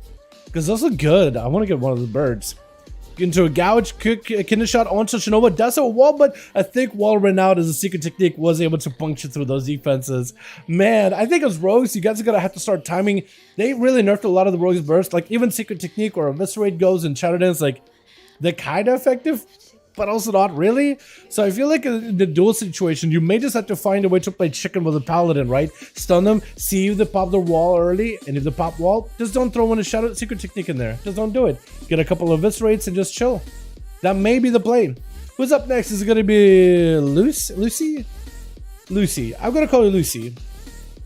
Because those look good. I want to get one of the birds. Into a gouge, quick kidney shot onto Shinoa. Does have a wall, but I think wall ran out as a secret technique was able to puncture through those defenses. Man, I think as rogues, you guys are gonna have to start timing. They really nerfed a lot of the rogues burst. Like even secret technique or eviscerate goes and shadow dance, like they're kind of effective, but also not really. So I feel like in the duel situation, you may just have to find a way to play chicken with a paladin, right? Stun them, see if they pop the wall early, and if they pop wall, just don't throw in a shadow secret technique in there. Just don't do it. Get a couple of eviscerates and just chill. That may be the play. Who's up next? Is it gonna be Lucy? Lucy. I'm gonna call you Lucy.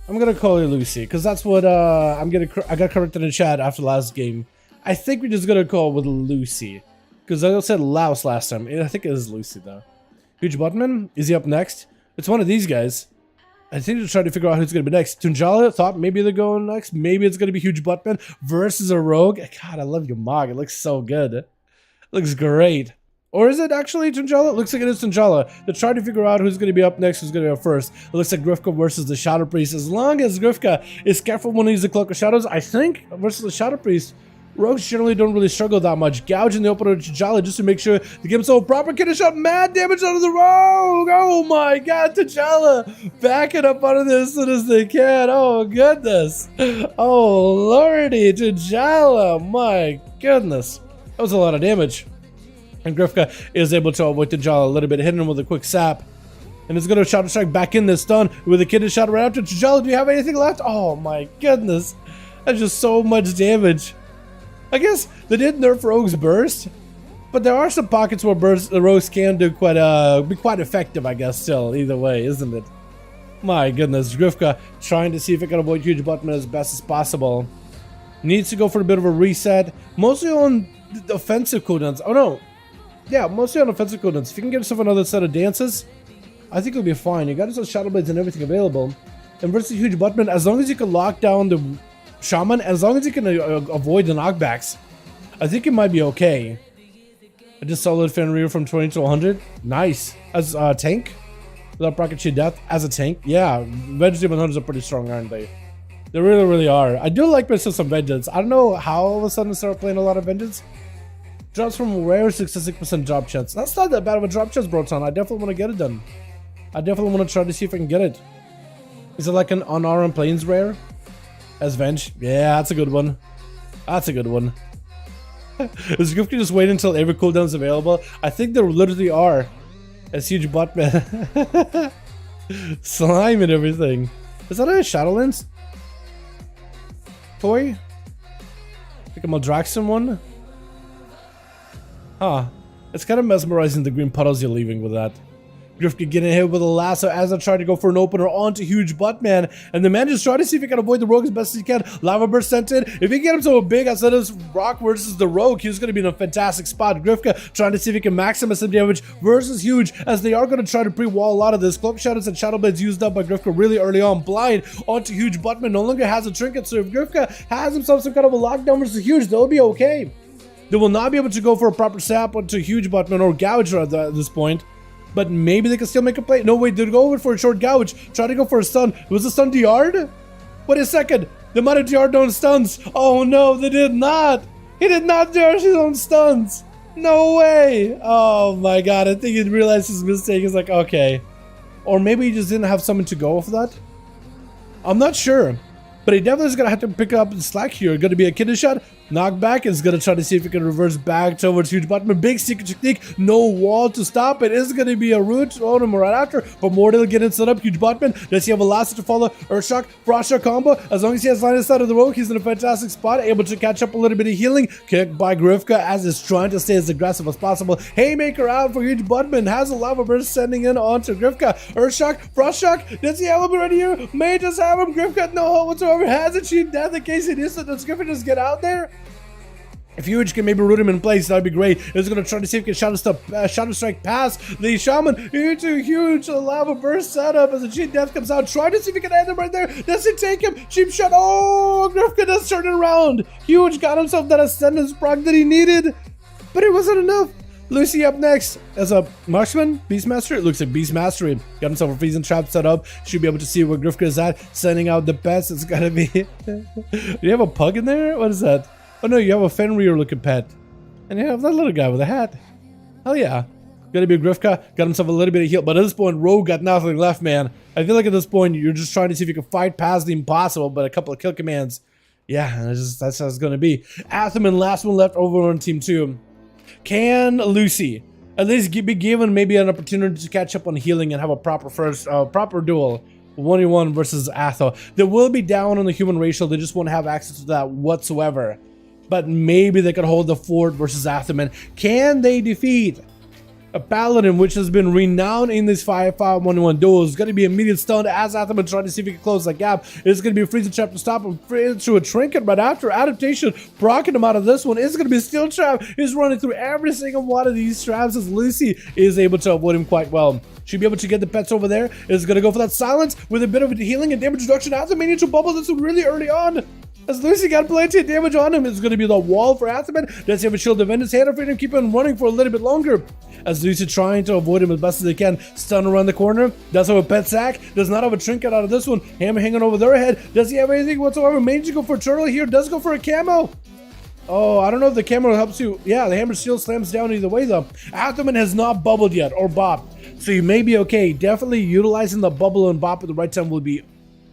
I'm gonna call you Lucy because that's what I got corrected in chat after last game. I think we're just gonna call with Lucy. Because I said Laos last time. I think it is Lucy, though. Huge Buttman? Is he up next? It's one of these guys. I think to try to figure out who's going to be next. Tunjala thought maybe they're going next. Maybe it's going to be Huge Buttman versus a Rogue. God, I love your mog. It looks so good. It looks great. Or is it actually Tunjala? It looks like it is Tunjala. They're trying to figure out who's going to be up next, who's going to go first. It looks like Grifka versus the Shadow Priest. As long as Grifka is careful when he uses the Cloak of Shadows, I think, versus the Shadow Priest, rogues generally don't really struggle that much. Gouge in the opener to T'Challa just to make sure to give himself a proper kidney shot. Mad damage out of the rogue. Oh my god, T'Challa backing up out of this as soon as they can. Oh goodness. Oh lordy, T'Challa. My goodness. That was a lot of damage. And Grifka is able to avoid T'Challa a little bit, hitting him with a quick sap. And it's going to Shadow Strike back in this stun with a kidney shot right after. T'Challa, do you have anything left? Oh my goodness. That's just so much damage. I guess they did nerf Rogue's Burst, but there are some pockets where the Rogues can do be quite effective, I guess, still, either way, isn't it? My goodness, Grifka trying to see if it can avoid Huge Buttman as best as possible. Needs to go for a bit of a reset, mostly on the offensive cooldowns. Oh no, yeah, mostly on offensive cooldowns. If you can get yourself another set of dances, I think you'll be fine. You got yourself Shadow Blades and everything available. And versus Huge Buttman, as long as you can lock down the Shaman, as long as you can avoid the knockbacks, I think it might be okay. I just solid Fenrir from 20 to 100. Nice. As a tank? Without Rocket Shield Death? As a tank? Yeah, Vengeance 100s are pretty strong, aren't they? They really, really are. I do like myself some Vengeance. I don't know how all of a sudden I started playing a lot of Vengeance. Drops from rare 66% drop chance. That's not that bad of a drop chance, Broton. I definitely want to get it done. I definitely want to try to see if I can get it. Is it like an unarmed planes rare? As Venge? Yeah, that's a good one. That's a good one. Is Grifka just wait until every cooldown is available? I think there literally are. As huge butt man. Slime and everything. Is that a Shadowlands toy? Like a Maldraxxon one? Huh. It's kind of mesmerizing the green puddles you're leaving with that. Grifka getting hit with a lasso as I try to go for an opener onto huge butt man, and the man just trying to see if he can avoid the rogue as best as he can. Lava burst sent in. If he get him so big outside of this rock versus the rogue, he's going to be in a fantastic spot. Grifka trying to see if he can maximize some damage versus huge, as they are going to try to pre-wall a lot of this. Cloak shadows and shadow blades used up by Grifka really early on. Blind onto huge buttman. No longer has a trinket, so if Grifka has himself some kind of a lockdown versus huge, they'll be okay. They will not be able to go for a proper sap onto huge buttman or gouge at this point. But maybe they can still make a play. No, wait, they'd go over for a short gouge. Try to go for a stun. Was the stun DR'd? Wait a second. They might have DR'd own stuns. Oh no, they did not. He did not DR his own stuns. No way. Oh my god, I think he realized his mistake. He's like, okay. Or maybe he just didn't have someone to go for that. I'm not sure. But he definitely is going to have to pick up the slack here. Going to be a kidney shot. Knockback is going to try to see if he can reverse back towards huge button. Big secret technique. No wall to stop it. Is going to be a root on him right after. But Mortal getting set up. Huge button. Does he have a last to follow? Earthshock. Frostshock combo. As long as he has line of sight of the rogue, he's in a fantastic spot. Able to catch up a little bit of healing. Kicked by Grifka as he's trying to stay as aggressive as possible. Haymaker out for huge button. Has a lava burst sending in onto Grifka. Earthshock. Frostshock. Does he have him right here? May just have him. Grifka no hope whatsoever. Has a cheat death in case it is. So does Grifka just get out there? If Huge can maybe root him in place, that'd be great. He's going to try to see if he can Shadow Strike past the Shaman into huge lava burst setup as the cheat death comes out. Try to see if he can end him right there. Does he take him? Cheap shot. Oh, Grifka does turn it around. Huge got himself that ascendance proc that he needed, but it wasn't enough. Lucy up next as a marksman, Beastmaster. It looks like Beastmaster. Got himself a freezing trap set up. Should be able to see where Grifka is at. Sending out the pets. It's gotta be. Do you have a pug in there? What is that? Oh no, you have a Fenrir looking pet. And you have that little guy with a hat. Hell yeah. Gonna be a Grifka. Got himself a little bit of heal. But at this point, Rogue got nothing left, man. I feel like at this point, you're just trying to see if you can fight past the impossible, but a couple of kill commands. Yeah, that's how it's gonna be. Atherman, last one left over on team 2. Can Lucy at least be given maybe an opportunity to catch up on healing and have a proper duel? 1v1 versus Atho. They will be down on the human racial. They just won't have access to that whatsoever. But maybe they could hold the fort versus Atherman. Can they defeat a Paladin, which has been renowned in these 5v5 1v1 duels? It's going to be immediate stun as Atherman trying to see if he can close that gap. It's going to be a freezing trap to stop him through a trinket right after. Adaptation procking him out of this one. It's going to be a steel trap. He's running through every single one of these traps as Lucy is able to avoid him quite well. Should be able to get the pets over there. Is going to go for that silence with a bit of healing and damage reduction as a miniature bubble. This is really early on. As Lucy got plenty of damage on him, it's going to be the wall for Atherman. Does he have a shield defend his hand freedom? Keep on running for a little bit longer. As Lucy trying to avoid him as best as they can. Stun around the corner. Does have a pet sack. Does not have a trinket out of this one. Hammer hanging over their head. Does he have anything whatsoever? Maybe go for a turtle here. Does go for a camo. Oh, I don't know if the camo helps you. Yeah, the hammer still slams down either way though. Atherman has not bubbled yet or bopped. So you may be okay. Definitely utilizing the bubble and bop at the right time will be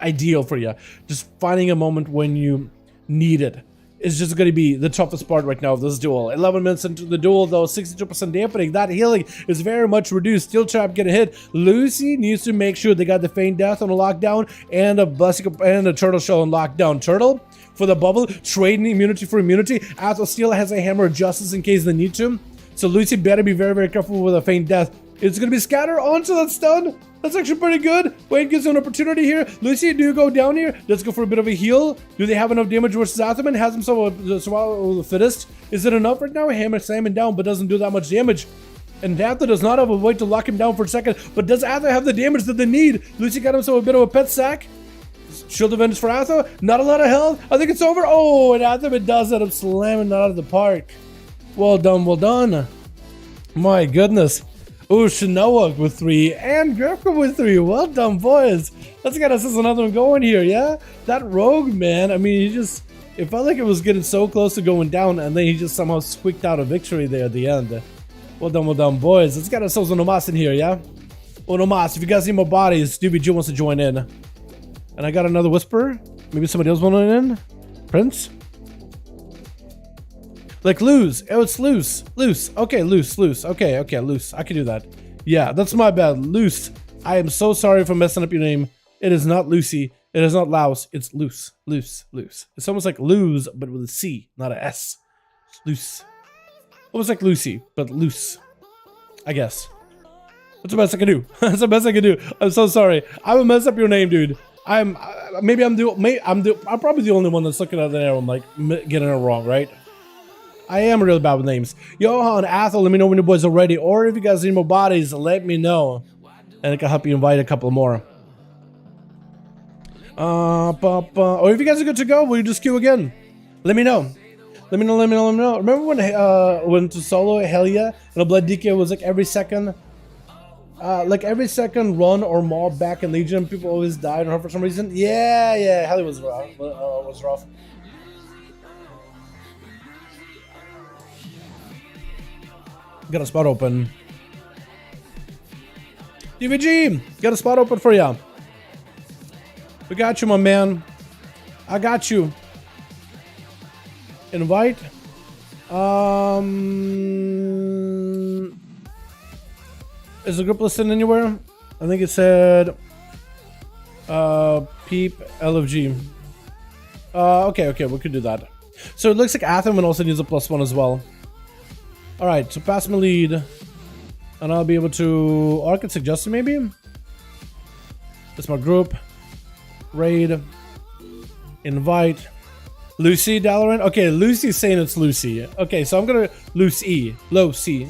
ideal for you. Just finding a moment when you need it is just going to be the toughest part right now of this duel. 11 minutes into the duel though, 62% dampening. That healing is very much reduced. Steel trap getting hit. Lucy needs to make sure they got the feign death on a lockdown and a blessing and a turtle shell on lockdown. Turtle for the bubble, trading immunity for immunity. Athos still has a hammer of justice in case they need to. So Lucy better be very, very careful with a feign death. It's going to be scatter onto that stun. That's actually pretty good. Wade gives him an opportunity here. Lucy, do you go down here? Let's go for a bit of a heal. Do they have enough damage versus Atherman? Has himself a survival of the fittest. Is it enough right now? Hammer slamming down, but doesn't do that much damage. And Ather does not have a way to lock him down for a second. But does Ather have the damage that they need? Lucy got himself a bit of a pet sack. Shield of Vengeance for Ather. Not a lot of health. I think it's over. Oh, and Atherman does end up slamming it out of the park. Well done, well done. My goodness. Oh, Shinoa with 3 and Grifka with 3. Well done, boys. Let's get us another one going here, yeah? That rogue, man. I mean, it felt like it was getting so close to going down, and then he just somehow squeaked out a victory there at the end. Well done, boys. Let's get ourselves an Omas in here, yeah? Omas, if you guys need more bodies, DBG wants to join in. And I got another whisper. Maybe somebody else wanted in. Prince? Like loose. Oh, it's loose. Loose. Okay, loose. Okay, loose. I can do that. Yeah, that's my bad. Loose. I am so sorry for messing up your name. It is not Lucy. It is not Louse. It's loose. It's almost like lose, but with a C, not a S. Loose. Almost like Lucy, but loose. I guess. That's the best I can do. That's the best I can do. I'm so sorry. I will mess up your name, dude. I'm probably the only one that's looking at the arrow. I'm like getting it wrong, right? I am really bad with names. Johan, Athel, let me know when your boys are ready, or if you guys need more bodies, let me know, and I can help you invite a couple more. Or if you guys are good to go, will you just queue again? Let me know. Let me know. Remember when to solo hell yeah, and a blood DK was like every second run or mob back in Legion, people always died on her for some reason. Yeah, hell yeah was rough. Got a spot open. DVG, got a spot open for ya. We got you, my man. I got you. Invite. Is the group listed anywhere? I think it said Peep LFG. Okay, we could do that. So it looks like Atham also needs a +1 as well. Alright, so pass my lead. And I'll be able to... Or I could suggest it maybe? That's my group. Raid. Invite. Lucy, Dalaran? Okay, Lucy's saying it's Lucy. Okay, so I'm gonna... Lucy. Lucy.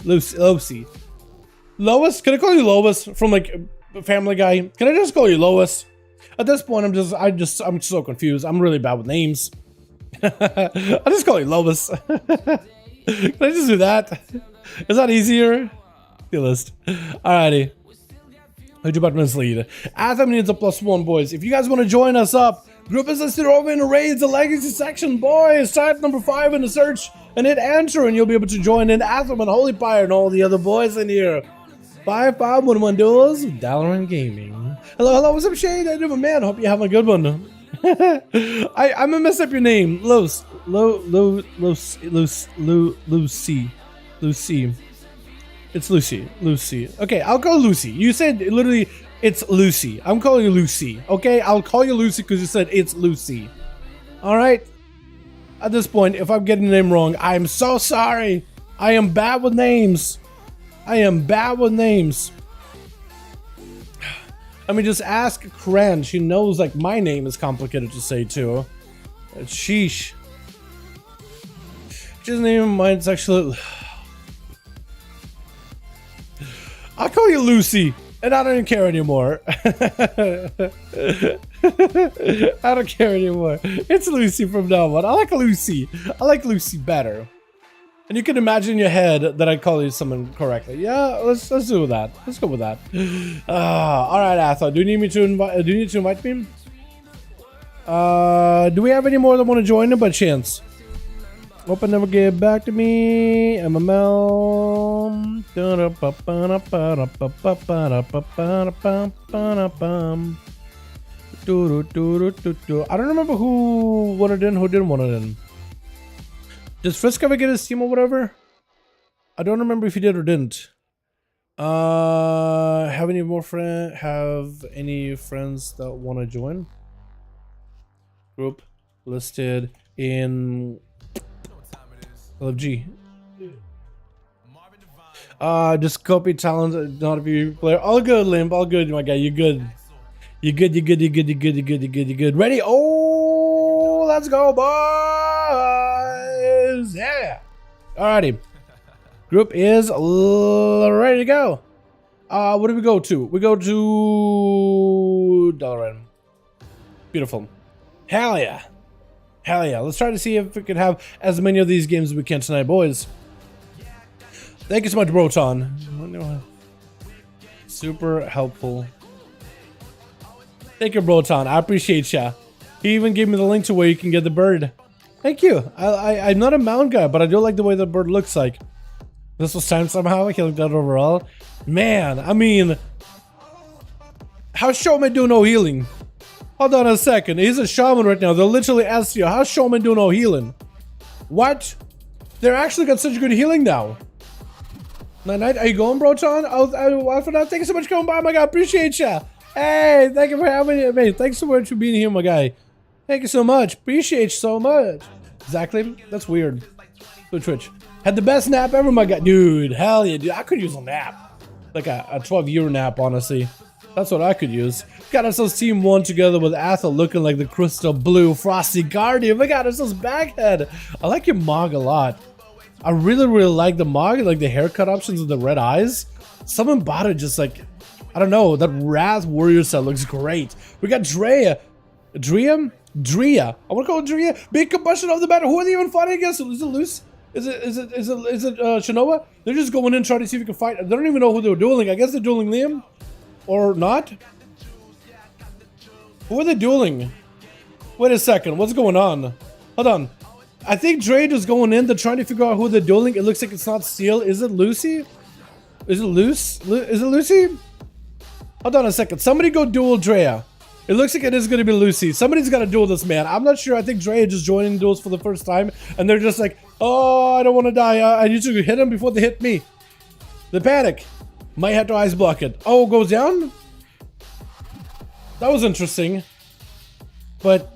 Lois? Can I call you Lois from like Family Guy? Can I just call you Lois? At this point, I'm so confused. I'm really bad with names. I'll just call you Lois. Can I just do that? Is that easier? The list. Alrighty. Who'd you button's lead? Atham needs a +1, boys. If you guys want to join us up, group is listed over in the raids, the legacy section, boys. Type number 5 in the search and hit enter, and you'll be able to join in Atham and Holy Pyre and all the other boys in here. 5V5 1v1 DUELS with Dalaran Gaming. Hello, what's up, Shade? I do, my man. Hope you have a good one. I'm gonna mess up your name. Lucy. It's Lucy. Okay, I'll call Lucy. You said literally it's Lucy. I'm calling you Lucy. Okay, I'll call you Lucy because you said it's Lucy. All right. At this point, if I'm getting the name wrong, I'm so sorry. I am bad with names. I mean, just ask Kran. She knows, like, my name is complicated to say, too. Sheesh. She doesn't even mind sexual... I'll call you Lucy, and I don't even care anymore. I don't care anymore. It's Lucy from now on. I like Lucy. I like Lucy better. And you can imagine in your head that I call you someone correctly. Yeah, let's do that. Let's go with that. All right, Atha. Do you need to invite me? Do we have any more that want to join by chance? Hope I never get back to me. MML. I don't remember who wanted in, who didn't want it in. Does Frisk ever get his team or whatever? I don't remember if he did or didn't. Have any friends that want to join? Group listed in LFG. Just copy talent, not a view player. All good, Limp. All good, my guy. You good. You good. Ready? Oh, let's go, boys. Yeah. Alrighty. Group is ready to go. What do we go to? We go to Dalaran. Beautiful. Hell yeah. Let's try to see if we can have as many of these games as we can tonight, boys. Thank you so much, Broton. Super helpful. Thank you, Broton. I appreciate ya. He even gave me the link to where you can get the bird. Thank you. I'm not a mount guy, but I do like the way the bird looks like. This was timed somehow. He looked out overall. Man, I mean, how's Showman do no healing? Hold on a second. He's a shaman right now. They're literally asking you, how's shaman do no healing? What? They're actually got such good healing now. Night, are you going, bro, John? I for that. Thank you so much for coming by, my guy. Appreciate ya. Hey, thank you for having me, mate. Thanks so much for being here, my guy. Thank you so much. Appreciate you so much. Exactly. That's weird. Go Twitch. Had the best nap ever, my guy. Dude, hell yeah, dude. I could use a nap. Like a 12-year nap, honestly. That's what I could use. Got ourselves Team 1 together with Athel looking like the crystal blue frosty guardian. We got ourselves Baghead. I like your Mog a lot. I really like the Mog, like the haircut options with the red eyes. Someone bought it just like, I don't know, that Wrath Warrior set looks great. We got Drea. Drea? I want to call it Drea. Big combustion of the battle. Who are they even fighting against? Is it Luce? Is it Shinoa? They're just going in trying to see if we can fight. They don't even know who they're dueling. I guess they're dueling Liam. Or not? Who are they dueling? Wait a second, what's going on? Hold on. I think Drade is going in. They're trying to figure out who they're dueling. It looks like it's not Steel. Is it Lucy? Is it Luce? Is it Lucy? Hold on a second. Somebody go duel Drea. It looks like it is going to be Lucy. Somebody's got to duel this man. I'm not sure. I think Drea just joining duels for the first time. And they're just like, oh, I don't want to die. I need to hit them before they hit me. They panic. Might have to ice block it. Oh, it goes down? That was interesting. But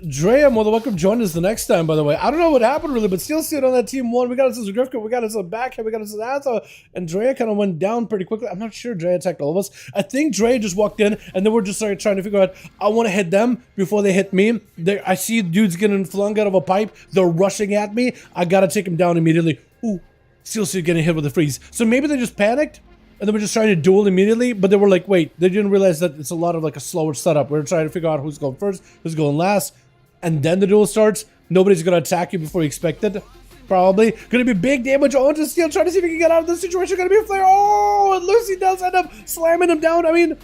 Drea, more than welcome, join us the next time, by the way. I don't know what happened really, but still on that Team 1. We got us as Grifka, we got us a Backhand, we got us as Atha, and Drea kind of went down pretty quickly. I'm not sure Drea attacked all of us. I think Drea just walked in, and then we're just started trying to figure out, I want to hit them before they hit me. I see dudes getting flung out of a pipe. They're rushing at me. I got to take them down immediately. Ooh, still getting hit with a freeze. So maybe they just panicked. And then we're just trying to duel immediately, but they were like, wait, they didn't realize that it's a lot of like a slower setup. We're trying to figure out who's going first, who's going last, and then the duel starts. Nobody's going to attack you before you expect it, probably. Going to be big damage onto Steel, trying to see if we can get out of this situation. Going to be a flare. Oh, and Lucy does end up slamming him down. I mean,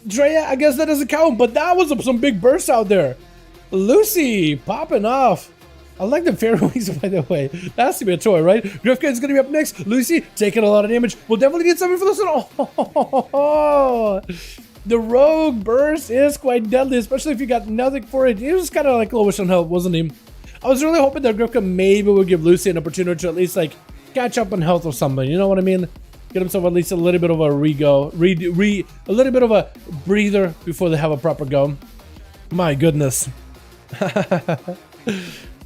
Drea, I guess that doesn't count, but that was some big burst out there. Lucy popping off. I like the fairy wings, by the way. That has to be a toy, right? Grifka is going to be up next. Lucy taking a lot of damage. We'll definitely need something for this one. Oh, the rogue burst is quite deadly, especially if you got nothing for it. He was kind of like lowish on health, wasn't he? I was really hoping that Grifka maybe would give Lucy an opportunity to at least like catch up on health or something. You know what I mean? Get himself at least a little bit of a a little bit of a breather before they have a proper go. My goodness.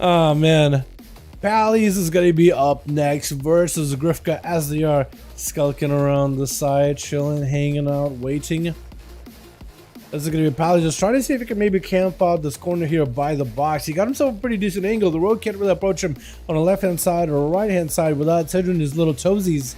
Oh man, Pally's is gonna be up next versus Grifka as they are skulking around the side, chilling, hanging out, waiting. This is gonna be Pally just trying to see if he can maybe camp out this corner here by the box. He got himself a pretty decent angle. The rogue can't really approach him on the left hand side or right hand side without touching his little toesies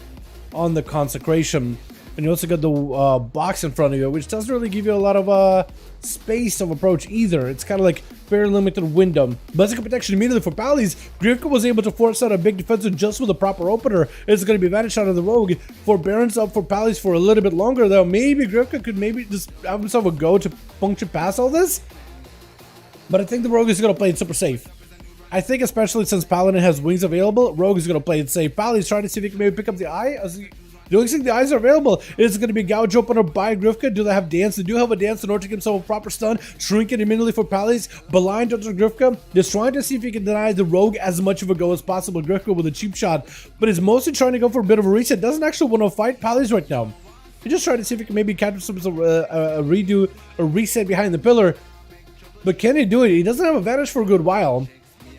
on the consecration. And you also got the box in front of you, which doesn't really give you a lot of space of approach either. It's kind of like very limited window. Basic protection immediately for Pally's. Grifka was able to force out a big defensive just with a proper opener. It's going to be advantage out of the rogue. Forbearance up for Pally's for a little bit longer though. Maybe Grifka could maybe just have himself a go to puncture past all this. But I think the rogue is going to play it super safe. I think especially since Paladin has wings available, rogue is going to play it safe. Pally's trying to see if he can maybe pick up the eye. It looks like the eyes are available. Is it going to be gouge opener by Grifka? Do they have dance? They do have a dance in order to give himself a proper stun. Shrink it immediately for Pally's. Blind onto Grifka. Just trying to see if he can deny the rogue as much of a go as possible. Grifka with a cheap shot. But is mostly trying to go for a bit of a reset. Doesn't actually want to fight Pally's right now. He's just trying to see if he can maybe catch some redo or reset behind the pillar. But can he do it? He doesn't have advantage for a good while.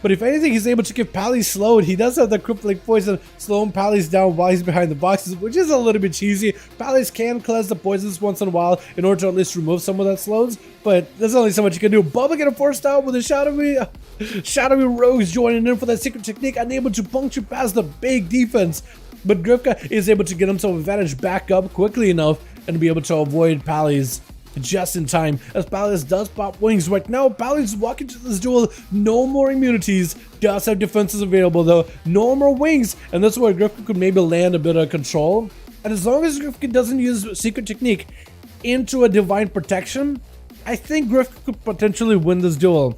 But if anything, he's able to give Pally slowed. He does have the crippling poison, slowing Pally's down while he's behind the boxes, which is a little bit cheesy. Pally's can cleanse the poisons once in a while in order to at least remove some of that slows, but there's only so much you can do. Bubba getting forced out with a shadowy rogues joining in for that secret technique, unable to puncture past the big defense. But Grifka is able to get himself advantage back up quickly enough and be able to avoid Pally's just in time, as Paladin does pop wings. Right now, Paladin's walking to this duel. No more immunities. Does have defenses available though. No more wings, and that's where Grifka could maybe land a bit of control. And as long as Grifka doesn't use secret technique into a divine protection, I think Grifka could potentially win this duel.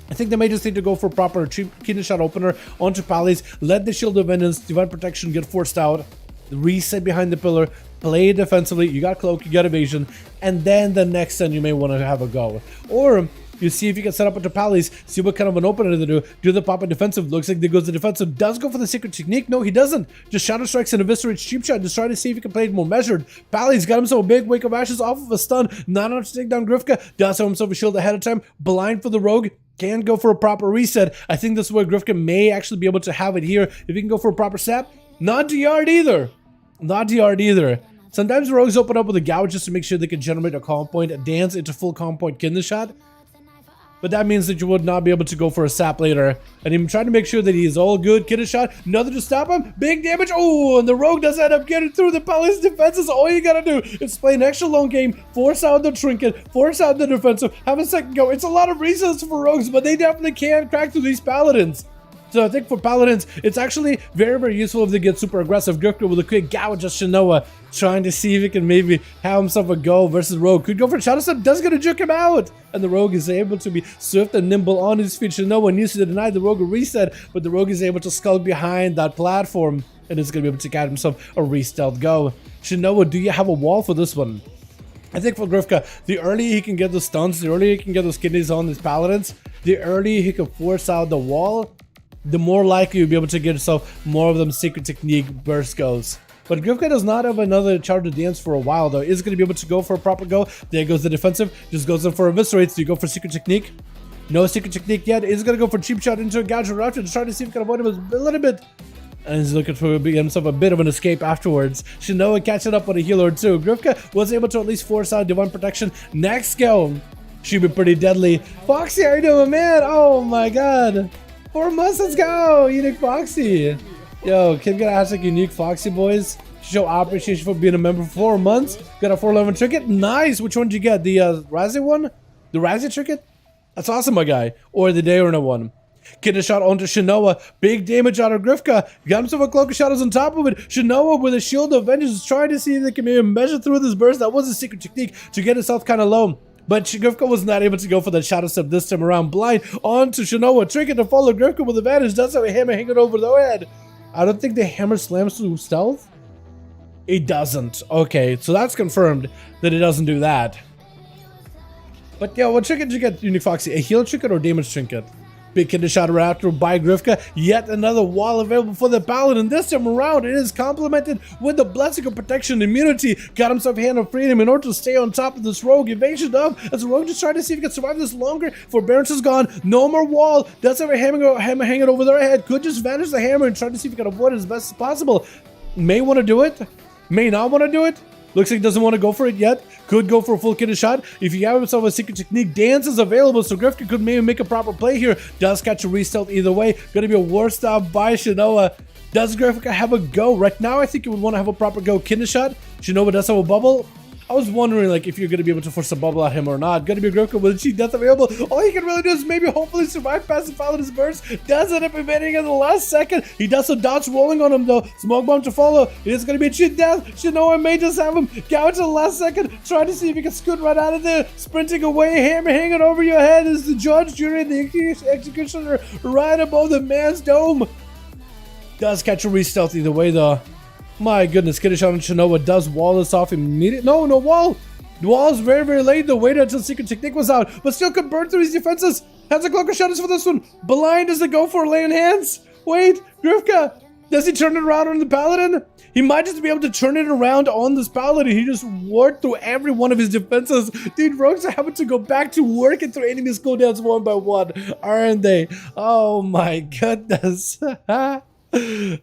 I think they may just need to go for proper kidney shot opener onto Pally's, let the shield of vengeance, divine protection get forced out, reset behind the pillar, play defensively, you got cloak, you got evasion, and then the next turn you may want to have a go. Or you see if you can set up into pallies, see what kind of an opener they do the pop-up defensive. Looks like there goes the defensive, does go for the secret technique. No, he doesn't. Just shadow strikes and eviscerates cheap shot, just trying to see if he can play it more measured. Pally's got himself a big wake of ashes off of a stun, not enough to take down Grifka, does have himself a shield ahead of time, blind for the rogue. Can go for a proper reset. I think this is where Grifka may actually be able to have it here. If he can go for a proper sap, not DR'd either. Not DR'd either. Sometimes rogues open up with a gouge just to make sure they can generate a calm point, a dance into full calm point kidney shot. But that means that you would not be able to go for a sap later. And I'm trying to make sure that he is all good. Kidney shot, nothing to stop him. Big damage. Oh, and the rogue does end up getting through the Palace defenses. All you gotta do is play an extra long game, force out the trinket, force out the defensive, have a second go. It's a lot of reasons for rogues, but they definitely can crack through these paladins. So I think for paladins, it's actually very, very useful if they get super aggressive. Grifka with a quick gouge of Shinoa, trying to see if he can maybe have himself a go versus rogue. Could go for a shadow step, does gonna juke him out. And the rogue is able to be swift and nimble on his feet. Shinoa needs to deny the rogue a reset, but the rogue is able to skulk behind that platform and is gonna be able to get himself a re-stealth go. Shinoa, do you have a wall for this one? I think for Grifka, the earlier he can get the stuns, the earlier he can get those kidneys on his paladins, the earlier he can force out the wall, the more likely you'll be able to get yourself more of them secret technique burst goes. But Grifka does not have another charge to dance for a while though. Is going to be able to go for a proper go. There goes the defensive. Just goes in for eviscerates. Do you go for secret technique? No secret technique yet. Is going to go for cheap shot into a gouge raptor to try to see if he can avoid him a little bit. And he's looking for himself a bit of an escape afterwards. Shinoa catching up with a healer or two. Grifka was able to at least force out divine protection. Next go should be pretty deadly. Foxy, how you doing, man? Oh my god. 4 months, let's go! Unique Foxy! Yo, can get a hashtag Unique Foxy, boys. Show appreciation for being a member for 4 months. Got a 411 trinket. Nice! Which one did you get? The Razzie one? The Razzie trinket? That's awesome, my guy. Or the Dalaran one. Kidney shot onto Shinoa. Big damage out of Grifka. Got himself a cloak of shadows on top of it. Shinoa with a shield of vengeance is trying to see if they can maybe measure through this burst. That was a secret technique to get himself kind of low. But Grifka was not able to go for the shadow step this time around. Blind onto Shinoa. Trinket to follow Grifka with advantage. Does have a hammer hanging over the head. I don't think the hammer slams through stealth. It doesn't. Okay, so that's confirmed that it doesn't do that. But yeah, what trinket did you get, Unique Foxy? A heal trinket or damage trinket? Big kidney shot raptor by Grifka. Yet another wall available for the Paladin. This time around, it is complemented with the blessing of protection immunity. Got himself hand of freedom in order to stay on top of this rogue. Evasion up as the rogue just trying to see if he can survive this longer. Forbearance is gone. No more wall. Does have a hammer hanging over their head. Could just vanish the hammer and try to see if he can avoid it as best as possible. May want to do it. May not want to do it. Looks like he doesn't want to go for it yet. Could go for a full kidney shot. If you have himself a secret technique, dance is available, so Grifka could maybe make a proper play here. Does catch a re-stealth either way. Gonna be a war stop by Shinoa. Does Grifka have a go? Right now, I think you would want to have a proper go kidney shot. Shinoa does have a bubble. I was wondering like if you're going to be able to force a bubble at him or not. Going to be a Grifka with a cheat death available. All he can really do is maybe hopefully survive past the Paladin's burst. Does end up evading in the last second. He does some dots rolling on him though. Smoke bomb to follow. It is going to be a cheat death. Shinoa may just have him gouge in the last second. Trying to see if he can scoot right out of there. Sprinting away. Hammer hanging over your head is the judge, jury, and the executioner right above the man's dome. Does catch a re-stealth either way though. My goodness, kidney shot on Shinoa does wall this off immediately. No wall. The wall is very, very late though. Waited until secret technique was out, but still could burn through his defenses. Has a cloak of shadows for this one. Blind does it go for laying hands. Wait, Grifka, does he turn it around on the Paladin? He might just be able to turn it around on this Paladin. He just worked through every one of his defenses. Dude, rogues are having to go back to working through enemies' cooldowns one by one, aren't they? Oh my goodness.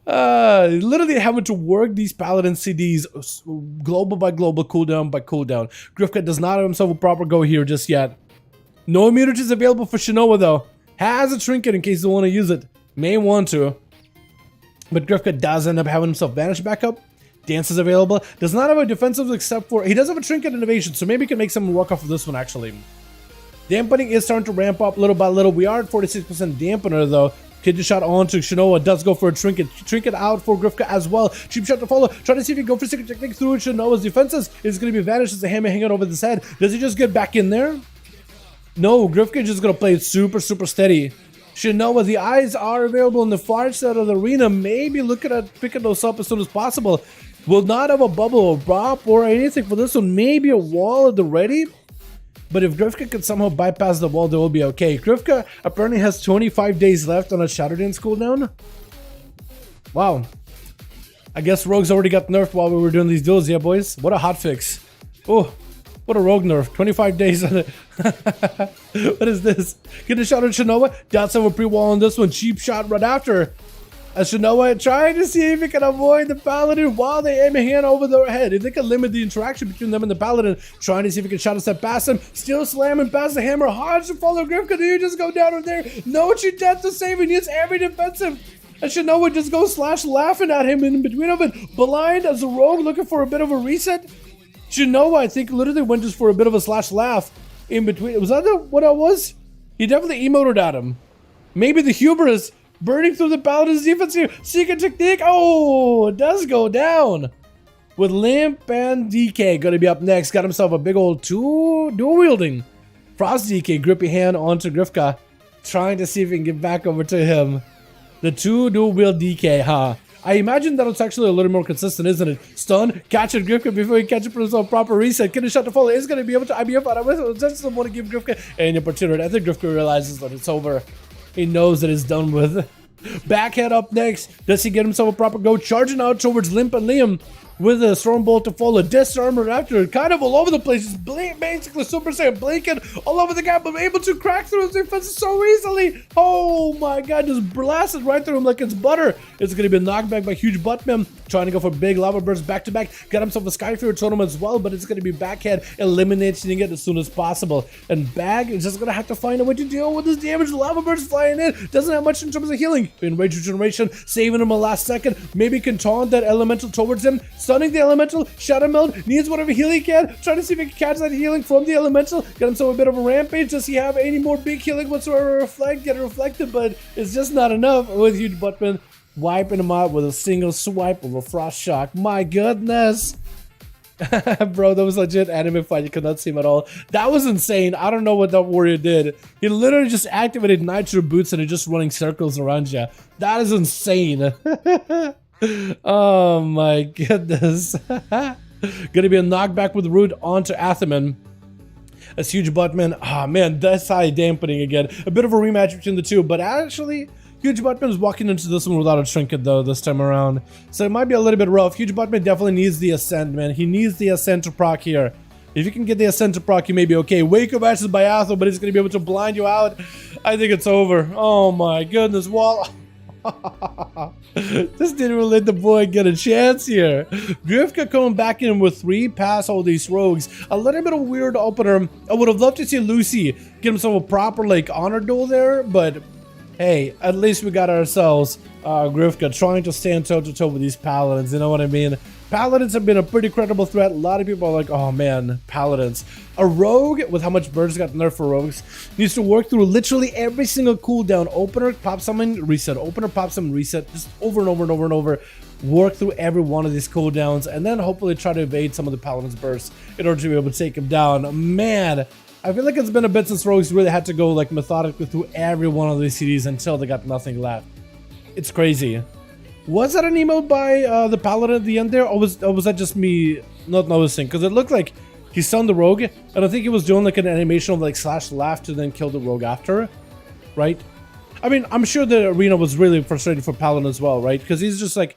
Literally having to work these Paladin CDs global by global, cooldown by cooldown. Grifka does not have himself a proper go here just yet. No immunities available for Shinoa though. Has a trinket in case you want to use it. May want to. But Grifka does end up having himself vanish back up. Dance is available. Does not have a defensive except for... He does have a trinket and evasion, so maybe he can make some work off of this one actually. Dampening is starting to ramp up little by little. We are at 46% dampener though. Kidney shot onto Shinoa, does go for a trinket. Trinket out for Grifka as well. Cheap shot to follow. Trying to see if he can go for secret technique through Shinoa's defenses. It's going to be vanished as the hammer hanging over his head. Does he just get back in there? No, Grifka is just going to play it super, super steady. Shinoa, the eyes are available on the far side of the arena. Maybe looking at picking those up as soon as possible. Will not have a bubble or bop or anything for this one. Maybe a wall at the ready. But if Grifka can somehow bypass the wall, they will be okay. Grifka apparently has 25 days left on a Shadow Dance cooldown. Wow. I guess Rogue's already got nerfed while we were doing these duels. Yeah, boys. What a hotfix. Oh, what a Rogue nerf. 25 days on it. What is this? Get a shot on Shinoa. Dots over pre-wall on this one. Cheap shot right after. As Shinoa trying to see if he can avoid the Paladin while they aim a hand over their head. If they can limit the interaction between them and the Paladin, trying to see if he can shadow step past him. Still slamming past the hammer. Hard to follow Grifka. Do you just go down over there? No, she death to save. He needs every defensive. And Shinoa just goes slash laughing at him in between of it. Blind as a Rogue looking for a bit of a reset. Shinoa, I think, literally went just for a bit of a slash laugh in between. Was that what it was? He definitely emoted at him. Maybe the hubris burning through the Paladin's defense here. Secret technique. Oh, it does go down. With Limp and DK going to be up next. Got himself a big old dual wielding. Frost DK, grippy hand onto Grifka. Trying to see if he can get back over to him. The dual wield DK, huh? I imagine that it's actually a little more consistent, isn't it? Stun, catch it, Grifka before he catches for himself proper reset. Get a shot to follow. Is going to be able to IBF out of it. Just want to give Grifka an opportunity. I think Grifka realizes that it's over. He knows that it's done with. Backhead up next. Does he get himself a proper go? Charging out towards Limp and Liam with a Storm Bolt to follow. Disarmor after. Kind of all over the place. Just basically Super Saiyan blinking all over the gap, but able to crack through his defenses so easily. Oh my god, just blasted right through him like it's butter. It's going to be a knockback by Huge Buttman. Trying to go for big lava bursts back to back. Got himself a Skyfear totem as well, but it's going to be backhead eliminating it as soon as possible. And Bag is just going to have to find a way to deal with this damage. Lava bursts flying in. Doesn't have much in terms of healing. In Rage Regeneration, saving him a last second. Maybe can taunt that elemental towards him. Stunning the elemental. Shadow Meld. Needs whatever healing he can. Trying to see if he can catch that healing from the elemental. Got himself a bit of a rampage. Does he have any more big healing whatsoever? Reflect. Get it reflected, but it's just not enough with Huge Buttman. Wiping him out with a single swipe of a Frost Shock. My goodness. Bro, that was legit anime fight. You could not see him at all. That was insane. I don't know what that warrior did. He literally just activated Nitro Boots and he's just running circles around you. That is insane. Oh my goodness. Gonna be a knockback with Root onto Athaman. As Huge Buttman. Ah, man, that's high dampening again. A bit of a rematch between the two, but actually Huge Buttman's walking into this one without a trinket though this time around. So it might be a little bit rough. Huge Buttman definitely needs the Ascent, man. He needs the Ascent to proc here. If you can get the Ascent to proc, you may be okay. Wake of Ashes by Athel, but he's going to be able to blind you out. I think it's over. Oh my goodness, Wall. This didn't really let the boy get a chance here. Grifka coming back in with 3 past all these rogues. A little bit of a weird opener. I would have loved to see Lucy get himself a proper like honor duel there, but hey, at least we got ourselves Grifka trying to stand toe-to-toe with these Paladins, you know what I mean? Paladins have been a pretty credible threat. A lot of people are like, oh man, Paladins. A rogue, with how much birds got nerfed for rogues, needs to work through literally every single cooldown. Opener, pop summon, reset. Opener, pop summon, reset. Just over and over and over and over. Work through every one of these cooldowns, and then hopefully try to evade some of the Paladins' bursts in order to be able to take him down. Man, I feel like it's been a bit since rogues really had to go like methodically through every one of these CDs until they got nothing left. It's crazy. Was that an emote by the Paladin at the end there, or was that just me not noticing? Because it looked like he stunned the rogue, and I think he was doing like an animation of like slash laugh to then kill the rogue after, right? I mean, I'm sure the arena was really frustrating for Paladin as well, right? Because he's just like,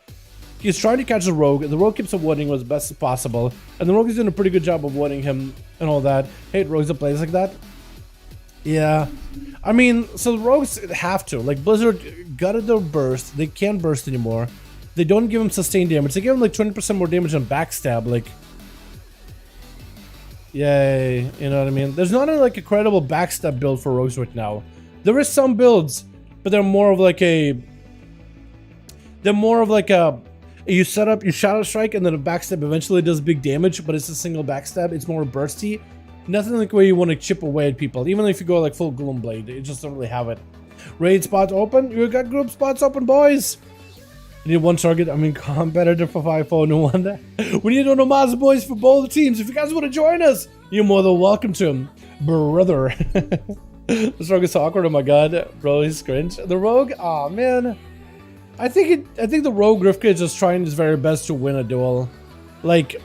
he's trying to catch the rogue keeps avoiding him as best as possible, and the rogue is doing a pretty good job of avoiding him and all that. Hate rogues that plays like that. Yeah, I mean, so the rogues have to, like Blizzard gutted their burst. They can't burst anymore. They don't give him sustained damage. They give him like 20% more damage on backstab. Like, yay, you know what I mean? There's not like a credible backstab build for rogues right now. There is some builds, but they're more of like a, you set up your Shadow Strike and then a backstab eventually does big damage, but it's a single backstab. It's more bursty. Nothing like where you want to chip away at people. Even if you go like full Gloomblade, you just don't really have it. Raid spots open. You got group spots open, boys. You need one target. I mean, competitor for 5V5 1. We need no Maz boys for both teams. If you guys want to join us, you're more than welcome to, brother. This rogue is so awkward. Oh my god, bro, he's cringe. The rogue, oh man. I think the Rogue Grifka is just trying his very best to win a duel. Like,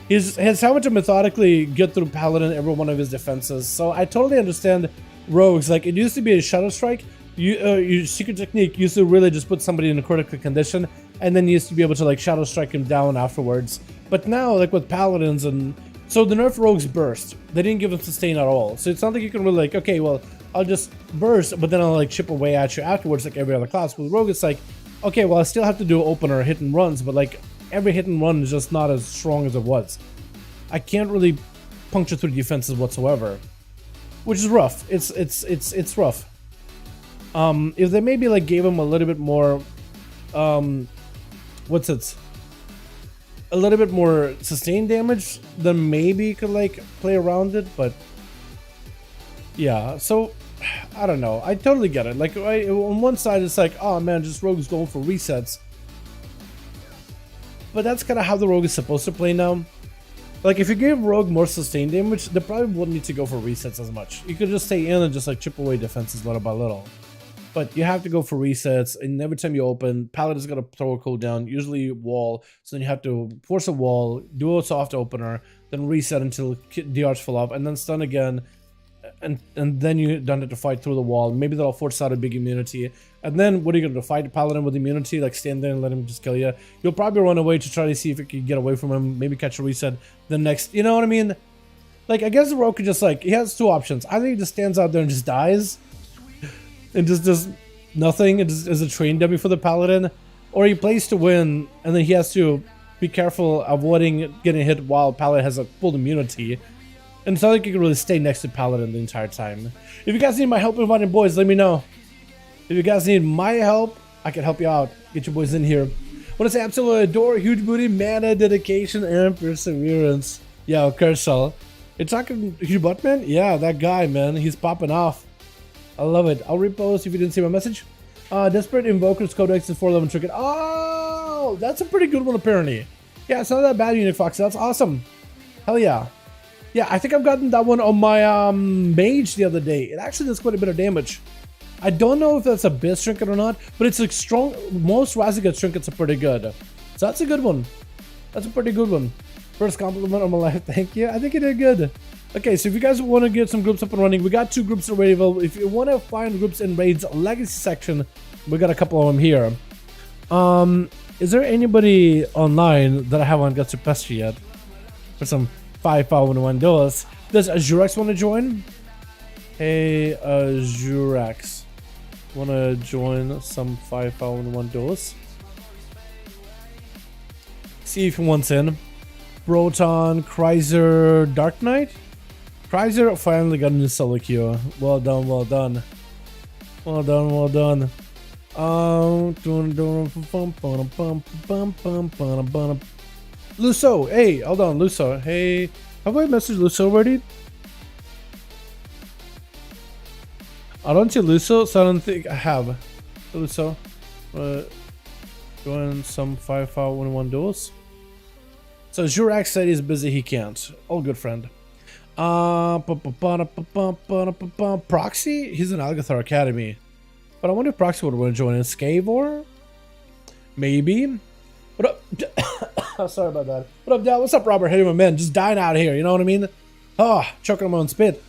he's having to methodically get through Paladin every one of his defenses. So I totally understand rogues. Like, it used to be a Shadow Strike. Your secret technique used to really just put somebody in a critical condition, and then you used to be able to like Shadow Strike him down afterwards. But now, like with Paladins, and so the nerf rogues burst. They didn't give them sustain at all. So it's not like you can really like, okay, well, I'll just burst, but then I'll like chip away at you afterwards like every other class. With Rogue, it's like, okay, well, I still have to do opener hit and runs, but like every hit and run is just not as strong as it was. I can't really puncture through defenses whatsoever, which is rough. It's rough. If they maybe like gave him a little bit more, what's it? A little bit more sustained damage, then maybe you could like play around it. But yeah, so I don't know. I totally get it. Like on one side, it's like, oh man, just Rogue's going for resets. But that's kind of how the Rogue is supposed to play now. Like, if you give Rogue more sustained damage, they probably wouldn't need to go for resets as much. You could just stay in and just like chip away defenses little by little. But you have to go for resets, and every time you open, Paladin's gonna throw a cooldown, usually wall, so then you have to force a wall, do a soft opener, then reset until DRs fall off, and then stun again, and then you don't have to fight through the wall. Maybe that'll force out a big immunity. And then what are you gonna do? Fight a Paladin with immunity? Like stand there and let him just kill you? You'll probably run away to try to see if you can get away from him, maybe catch a reset the next, you know what I mean? Like, I guess the Rogue could just like, he has two options. Either he just stands out there and just dies, and just does nothing, and just is a train dummy for the Paladin, or he plays to win, and then he has to be careful avoiding getting hit while Paladin has a full immunity. And so I think you can really stay next to Paladin the entire time. If you guys need my help inviting boys, let me know. If you guys need my help, I can help you out. Get your boys in here. Want to say absolutely adore, huge booty, mana, dedication, and perseverance. Yo, Kershaw. You're talking huge butt, man? Yeah, that guy, man. He's popping off. I love it. I'll repost if you didn't see my message. Desperate Invoker's Codex is 411 Trinket. Oh, that's a pretty good one, apparently. Yeah, it's not that bad, Unique Fox. That's awesome. Hell yeah. Yeah, I think I've gotten that one on my mage the other day. It actually does quite a bit of damage. I don't know if that's a base trinket or not, but it's like strong. Most Razigat trinkets are pretty good. So that's a good one. That's a pretty good one. First compliment on my life. Thank you. I think you did good. Okay, so if you guys want to get some groups up and running, we got 2 groups already available. If you want to find groups in Raid's Legacy section, we got a couple of them here. Is there anybody online that I haven't got to pester yet for some 5V5 1v1 DUELS? Does Azurex want to join? Hey, Azurex, want to join some 5V5 1v1 DUELS? See if he wants in. Broton, Kreiser, Dark Knight. Kreiser finally got into solo queue. Well done, well done. Well done, well done. Luso, hey, hold on, Luso. Hey, have I messaged Luso already? I don't see Luso, so I don't think I have. Luso, join some 5V5 1v1 DUELS. So Jurax said he's busy, he can't. All good, friend. Proxy? He's in Algathar Academy. But I wonder if Proxy would want to join in. Scavor? Maybe. What up? Oh, sorry about that. What up, Dad? What's up, Robert? Hey, my man. Just dying out here, you know what I mean? Oh, choking on my own spit.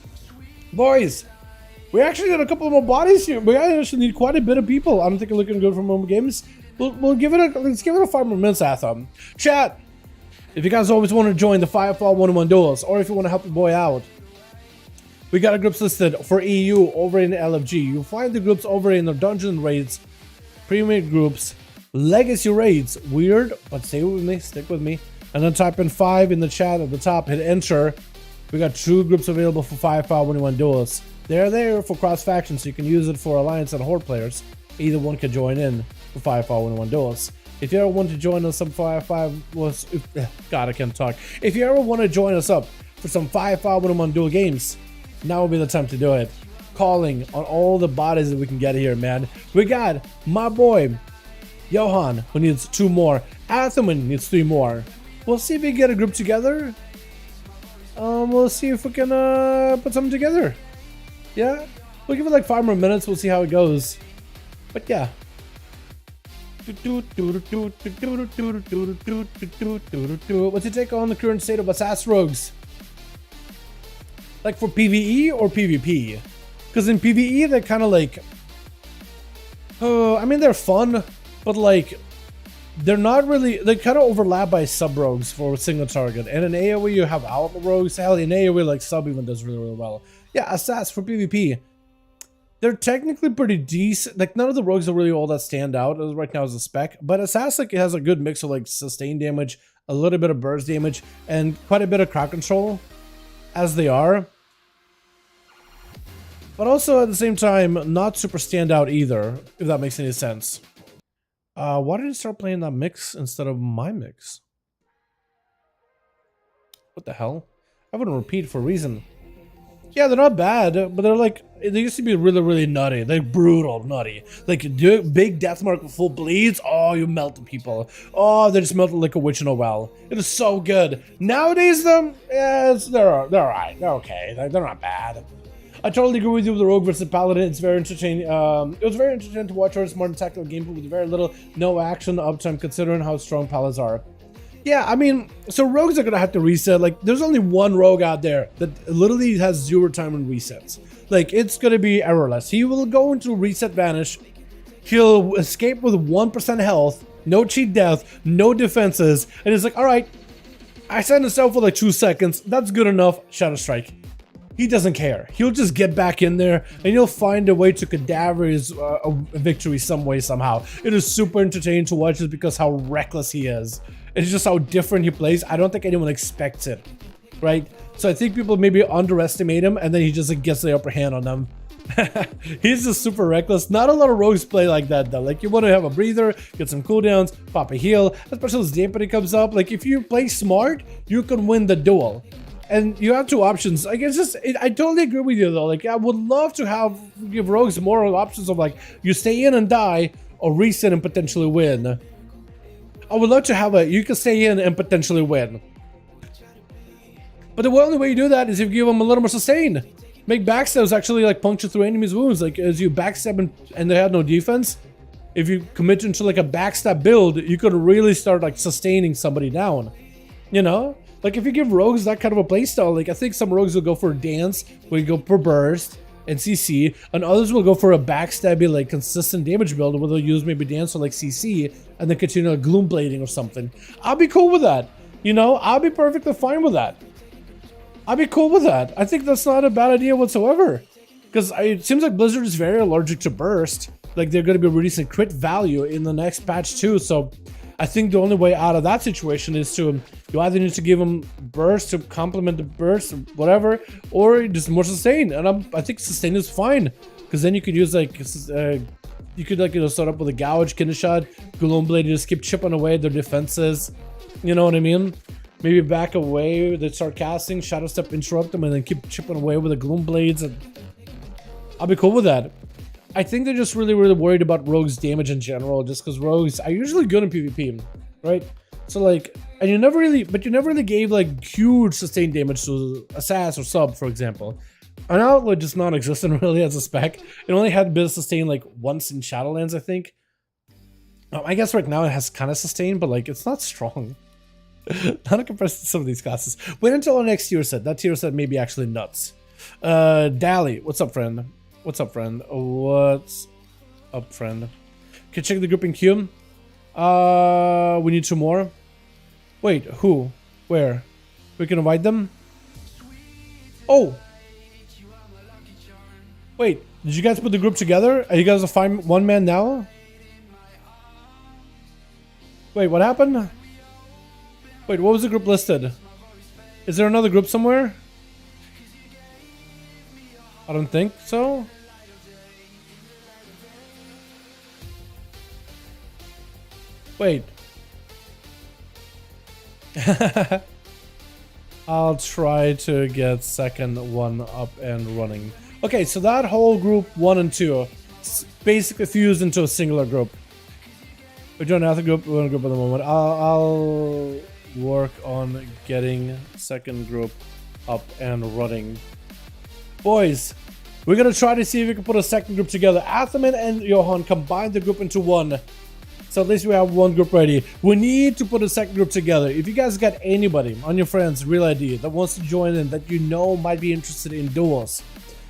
Boys, we actually got a couple more bodies here. We actually need quite a bit of people. I don't think we're looking good for more games. We'll give it a, let's give it a 5 more minutes, Atham. Chat, if you guys always want to join the 5V5 1v1 DUELS, or if you want to help your boy out, we got a groups listed for EU over in LFG. You'll find the groups over in the dungeon raids, premium groups, legacy raids. Weird, but stay with me, stick with me. And then type in 5 in the chat at the top, hit enter. We got 2 groups available for 5V5 1v1 DUELS. They're there for cross faction, so you can use it for Alliance and Horde players. Either one could join in for 5V5 1v1 DUELS. If you ever want to join us some 5v5 God, I can't talk. If you ever want to join us up for some 5v5 1v1 duel games, now will be the time to do it. Calling on all the bodies that we can get here, man. We got my boy Johan, who needs 2 more. Atherman needs 3 more. We'll see if we can get a group together. We'll see if we can put something together. Yeah, we'll give it like 5 more minutes. We'll see how it goes. But yeah. What's your take on the current state of ASUS rogues? Like for PvE or PvP? Because in PvE they're kind of like, I mean they're fun, but like they're not really. They kind of overlap by sub rogues for a single target. And in AoE you have outlaw rogues. Hell, in AoE like sub even does really well. Yeah, ASUS for PvP. They're technically pretty decent. Like none of the rogues are really all that stand out right now as a spec, but ASUS like it has a good mix of like sustained damage, a little bit of burst damage, and quite a bit of crowd control, as they are. But also at the same time, not super stand out either, if that makes any sense. Why did I start playing that mix instead of my mix? What the hell? I wouldn't repeat for a reason. Yeah, they're not bad, but they're like, they used to be really, really nutty. Like brutal nutty. Like big death mark with full bleeds. Oh, you melting people. Oh, they just melted like a witch in a well. It is so good. Nowadays, them, yeah, they're alright. They're okay. They're not bad. I totally agree with you with the Rogue versus Paladin. It's very entertaining. It was very entertaining to watch her smart and tactical gameplay with very little, no action uptime, considering how strong Paladins are. Yeah, I mean, so rogues are gonna have to reset. Like, there's only one rogue out there that literally has 0 time and resets. Like, it's gonna be errorless. He will go into reset vanish. He'll escape with 1% health, no cheat death, no defenses, and it's like, all right, I sent myself for like 2 seconds. That's good enough. Shadow Strike. He doesn't care. He'll just get back in there and he'll find a way to cadaver his a victory some way, somehow. It is super entertaining to watch just because how reckless he is. It's just how different he plays. I don't think anyone expects it, right? So I think people maybe underestimate him and then he just like, gets the upper hand on them. He's just super reckless. Not a lot of rogues play like that though. Like you want to have a breather, get some cooldowns, pop a heal, especially as dampening comes up. Like if you play smart, you can win the duel. And you have 2 options. Like it's just, I totally agree with you though. Like I would love to give rogues more options of like you stay in and die or reset and potentially win. I would love to have you can stay in and potentially win. But the only way you do that is if you give them a little more sustain. Make backstabs actually like puncture through enemies' wounds. Like as you backstab and they have no defense, if you commit into like a backstab build, you could really start like sustaining somebody down. You know? Like if you give rogues that kind of a playstyle, like I think some rogues will go for a dance, where you go for burst and CC, and others will go for a backstabby like consistent damage build where they'll use maybe dance or like CC and then continue like gloom blading or something. I'll be cool with that. You know, I'll be perfectly fine with that. I'll be cool with that. I think that's not a bad idea whatsoever. Because it seems like Blizzard is very allergic to burst. Like they're going to be releasing crit value in the next patch too, so I think the only way out of that situation is to, you either need to give them burst to complement the burst or whatever, or just more sustain. And I think sustain is fine, because then you could use like, you could like, you know, start up with a gouge, kidney shot, gloom blade, you just keep chipping away their defenses. You know what I mean? Maybe back away, they start casting, shadow step, interrupt them, and then keep chipping away with the gloom blades. And I'll be cool with that. I think they're just really, really worried about rogues' damage in general, just because rogues are usually good in PvP, right? So like, and you never really gave like huge sustained damage to ASUS or sub, for example. An outlaw just non-existent really as a spec. It only had a bit of sustain like once in Shadowlands, I think. I guess right now it has kind of sustain, but like it's not strong. Not in comparison to some of these classes. Wait until our next tier set. That tier set may be actually nuts. Dally, what's up, friend? What's up, friend? What's up, friend? Can you check the group in queue? We need 2 more. Wait, who? Where? We can invite them? Oh! Wait, did you guys put the group together? Are you guys a 1-man now? Wait, what happened? Wait, what was the group listed? Is there another group somewhere? I don't think so. Wait. I'll try to get second one up and running. Okay, so that whole group 1 and 2 basically fused into a singular group. We don't have the group, we're in a group at the moment. I'll work on getting second group up and running. Boys, we're gonna try to see if we can put a second group together. Athaman and Johan combine the group into one. So at least we have one group ready. We need to put a second group together. If you guys got anybody on your friends, real ID, that wants to join in, that you know might be interested in duels,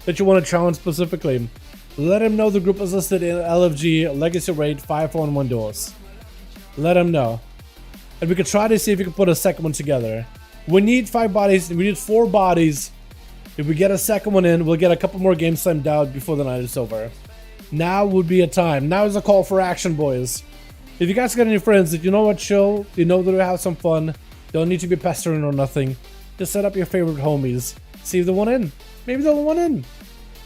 that you want to challenge specifically, let him know the group is listed in LFG Legacy Raid 5v1 Duels. Let him know. And we could try to see if we can put a second one together. We need 5 bodies. We need 4 bodies. If we get a second one in, we'll get a couple more games timed out before the night is over. Now would be a time. Now is a call for action, boys. If you guys got any friends that you know what, chill, you know that we have some fun, don't need to be pestering or nothing, just set up your favorite homies. See if they want in. Maybe they'll want in.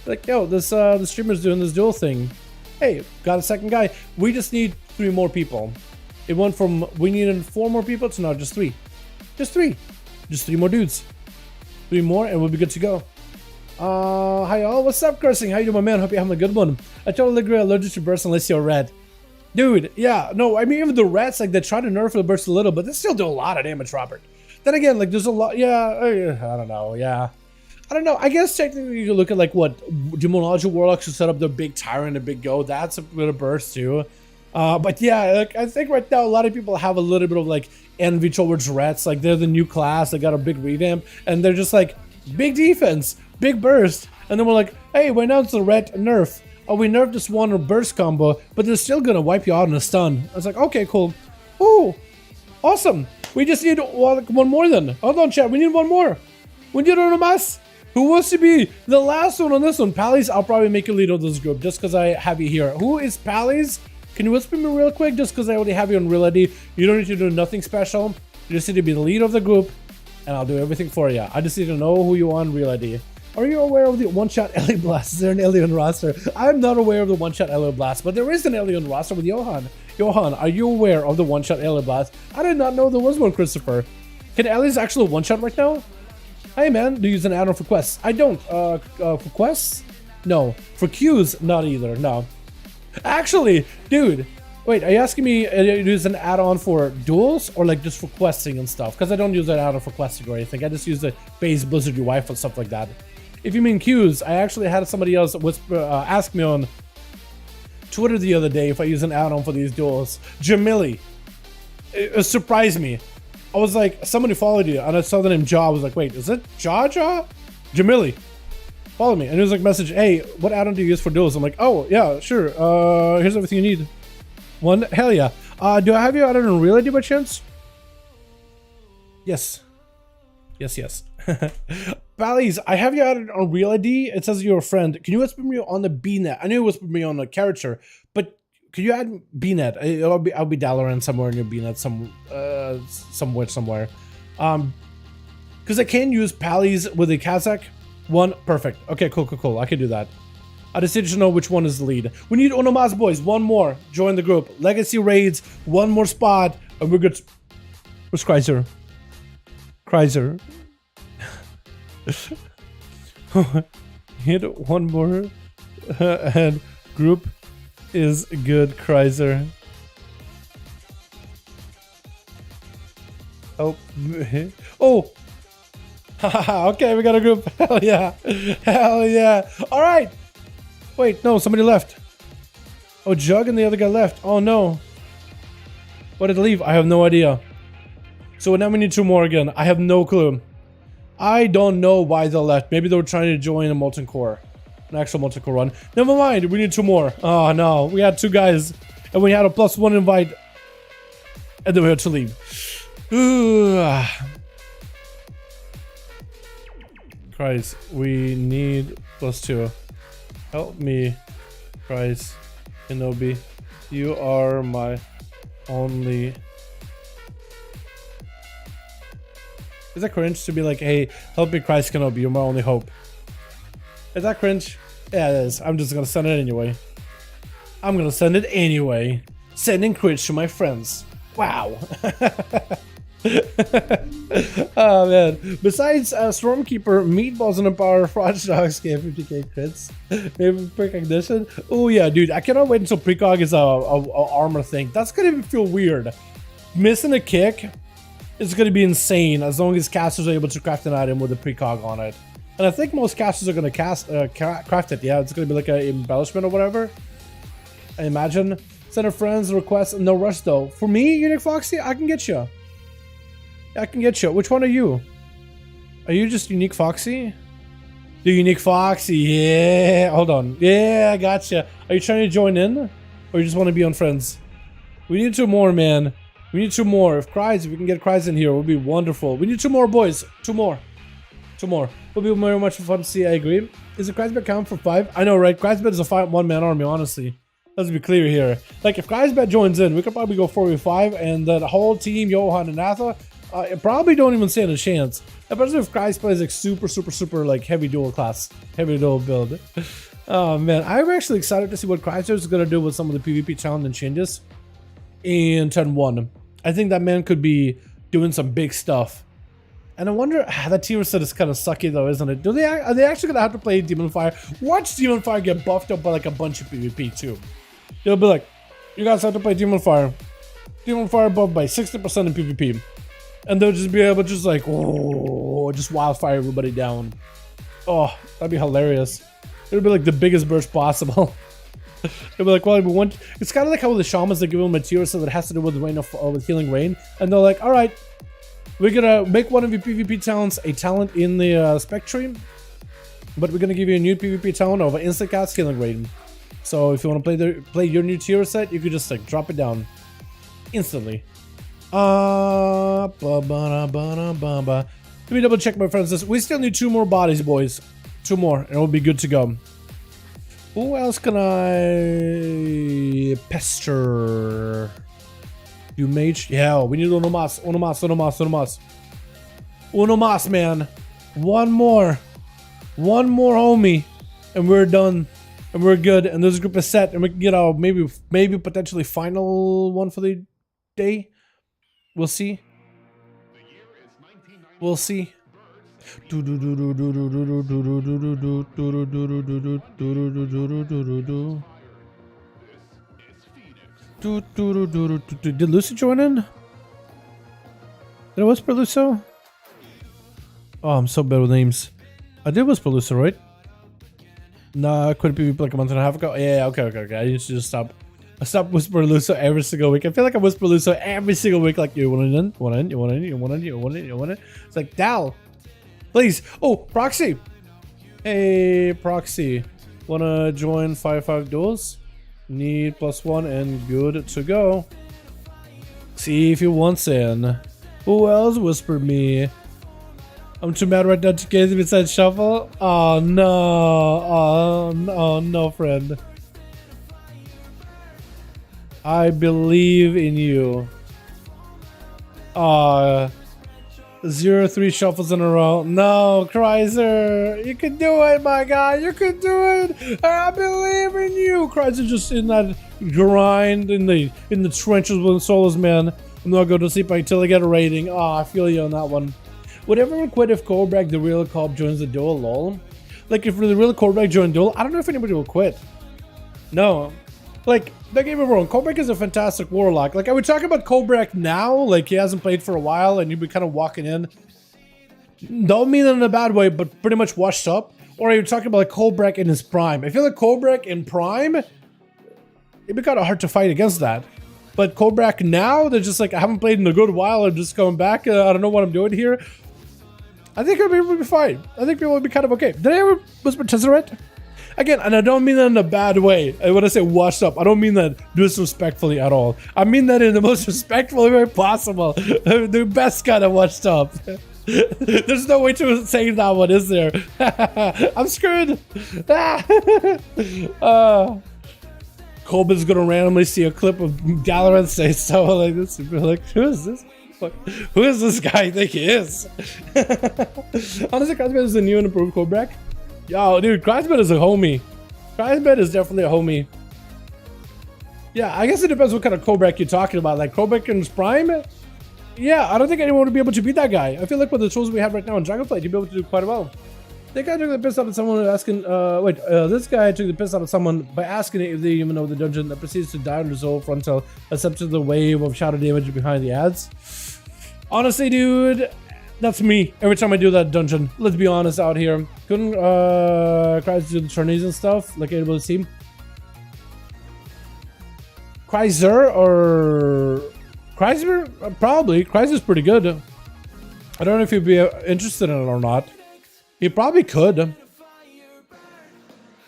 Like, yo, this the streamer's doing this duel thing. Hey, got a second guy. We just need 3 more people. It went from we needed 4 more people to now just 3. Just 3. Just 3 more dudes. 3 more and we'll be good to go. Hi y'all, what's up, Cursing? How you doing, my man? Hope you're having a good one. I totally agree, allergic to bursts unless you're red. Dude, yeah, no, I mean, even the rats, like, they try to nerf the burst a little, but they still do a lot of damage, Robert. Then again, like, there's a lot, yeah, I don't know, yeah. I don't know, I guess technically you can look at, like, what, Demonology Warlocks should set up their big Tyrant, a big Go, that's a bit of burst, too. But yeah, like, I think right now a lot of people have a little bit of, like, envy towards rats, like, they're the new class, they got a big revamp, and they're just, like, big defense, big burst, and then we're like, hey, why not the rat nerf? Oh, we nerfed this one burst combo, but they're still gonna wipe you out in a stun. I was like, okay, cool. Ooh, awesome. We just need one more then. Hold on, chat. We need one more. We need one of us. Who wants to be the last one on this one? Pallies, I'll probably make a lead of this group just because I have you here. Who is Pallies? Can you whisper me real quick just because I already have you on Real ID? You don't need to do nothing special. You just need to be the lead of the group, and I'll do everything for you. I just need to know who you are on Real ID. Are you aware of the one-shot LA Blast? Is there an alien roster? I'm not aware of the one-shot LA Blast, but there is an alien roster with Johan. Johan, are you aware of the one-shot LA Blast? I did not know there was one, Christopher. Can aliens actually one-shot right now? Hey man, do you use an add-on for quests? I don't. For quests? No. For queues? Not either, no. Actually, dude, wait, are you asking me to use an add-on for duels or like just for questing and stuff? Because I don't use that add-on for questing or anything. I just use the base Blizzard UI and stuff like that. If you mean queues, I actually had somebody else ask me on Twitter the other day if I use an add-on for these duels. Jamili. It surprised me. I was like, somebody followed you, and I saw the name Ja. I was like, wait, is it Ja? Jamili. Follow me. And he was like, message, hey, what add-on do you use for duels? I'm like, oh, yeah, sure. Here's everything you need. One? Hell yeah. Do I have you added on Real ID by chance? Yes. Yes. Bally's, I have you added on Real ID. It says you're a friend. Can you whisper me on the BNet? I knew you whispered me on the character, but could you add BNet? I'll be Dalaran somewhere in your BNet somewhere. Because I can use Pallies with a Kazakh one. Perfect. Okay, cool. I can do that. I just need to know which one is the lead. We need Onomaz boys. One more. Join the group. Legacy raids. One more spot, and we're good. Where's Kreiser? Hit one more and group is good, Kreiser. Oh. Okay, we got a group. Hell yeah. All right. Wait, no, somebody left. Oh, Jug and the other guy left. Oh no. Why did they leave? I have no idea. So now we need 2 more again. I have no clue. I don't know why they left. Maybe they were trying to join a Molten Core. An actual Molten Core run. Never mind. We need 2 more. Oh, no. We had 2 guys. And we had a +1 invite. And then we had to leave. Christ. We need +2. Help me. Christ. Kenobi. You are my only... Is that cringe to be like, hey, help me, Christ Kenobi, you're my only hope? Is that cringe? Yeah, it is. I'm just gonna send it anyway. Sending cringe to my friends. Wow. Oh man. Besides Stormkeeper, Meatballs and Empower, Frog Dogs gave 50k crits. Maybe precognition. Oh yeah, dude. I cannot wait until precog is a armor thing. That's gonna feel weird. Missing a kick. It's going to be insane as long as casters are able to craft an item with a precog on it. And I think most casters are going to craft it. Yeah, it's going to be like an embellishment or whatever. I imagine. Send a friends request. No rush though. For me, Unique Foxy, I can get you. I can get you. Which one are you? Are you just Unique Foxy? The Unique Foxy, yeah. Hold on. Yeah, I gotcha. Are you trying to join in? Or you just want to be on friends? We need 2 more, man. We need 2 more. If we can get Cries in here, it would be wonderful. We need 2 more, boys. 2 more. 2 more. Would be very much fun to see, I agree. Is the Cries bet count for 5? I know, right? Cries bet is a 1-man army, honestly. Let's be clear here. Like, if Cries bet joins in, we could probably go 4v5, and the whole team, Johan and Atha, probably don't even stand a chance. Especially if Cries plays like super like heavy duel class. Heavy duel build. Oh man, I'm actually excited to see what Cries is going to do with some of the PvP challenge and changes in turn 1. I think that man could be doing some big stuff. And I wonder, that tier set is kind of sucky though, isn't it? Are they actually going to have to play Demon Fire? Watch Demon Fire get buffed up by like a bunch of PvP too. They'll be like, you guys have to play Demon Fire. Demon Fire buffed by 60% in PvP. And they'll just be able to just like, oh, just wildfire everybody down. Oh, that'd be hilarious. It would be like the biggest burst possible. It'd be like, well, we want. It's kind of like how the shamans, they give them material so that it has to do with rain of with healing rain, and they're like, all right, we're gonna make one of your PvP talents a talent in the Spectre, but we're gonna give you a new PvP talent of instant cast healing rain. So if you want to play your new tier set, you could just like drop it down instantly. Let me double check my friends. We still need 2 more bodies, boys. 2 more, and we'll be good to go. Who else can I pester? You mage? Yeah, we need Uno Mas, man. One more homie, and we're done, and we're good. And this group is set, and we can get our maybe potentially final one for the day. We'll see. We'll see. Did Lucy join in? Did I whisper Lucio? Oh, I'm so bad with names. I did whisper Lucio, right? Nah, I couldn't be like a month and a half ago. Yeah, okay. I need to just stop. I stop whispering Lucio every single week. I feel like I whisper Lucio every single week. Like, you want in? It's like, Dal, please. Oh, Proxy. Hey, Proxy. Wanna join 5v5 duels? Need +1 and good to go. See if you want in. Who else whispered me? I'm too mad right now to get inside shuffle. Oh no. Oh no, friend. I believe in you. 0-3 shuffles in a row. No, Chrysler, you can do it, my guy. You can do it. I believe in you. Chrysler just in that grind in the trenches with solos, man. I'm not going to sleep until I get a rating. I feel you on that one. Would everyone quit if Cobrak, the real Cobb, joins the duel? Lol. Like if the real Cobrak joined duel, I don't know if anybody will quit. No. Like, don't get me wrong, Cobrak is a fantastic warlock. Like, are we talking about Cobrak now? Like, he hasn't played for a while and you'd be kind of walking in. Don't mean it in a bad way, but pretty much washed up. Or are you talking about like Cobrak in his prime? I feel like Cobrak in prime, it'd be kind of hard to fight against that. But Cobrak now, they're just like, I haven't played in a good while, I'm just coming back, I don't know what I'm doing here. I think people will be fine. I think people will be kind of okay. Did I ever whisper Tezzeret? Again, and I don't mean that in a bad way. When I say washed up, I don't mean that disrespectfully at all. I mean that in the most respectful way possible. The best kind of washed up. There's no way to say that one, is there? I'm screwed. Colbin's gonna randomly see a clip of Dalaran say so like this and be like, who is this? Who is this guy I think he is? Honestly, Cosmet is a new and improved Cobrak. Yo, dude, Cosmet is a homie. Cosmet is definitely a homie. Yeah, I guess it depends what kind of Cobrak you're talking about. Like Cobrak in his prime? Yeah, I don't think anyone would be able to beat that guy. I feel like with the tools we have right now in Dragonflight, you'd be able to do quite well. This guy took the piss out of someone asking, this guy took the piss out of someone by asking if they even know the dungeon that proceeds to die on resolve frontal, except to the wave of shadow damage behind the ads. Honestly, dude, that's me every time I do that dungeon. Let's be honest out here. Couldn't Cries do the tourneys and stuff like able to see. Chrysler or Chrysler? Probably. Chrysler's pretty good. I don't know if he'd be interested in it or not. He probably could.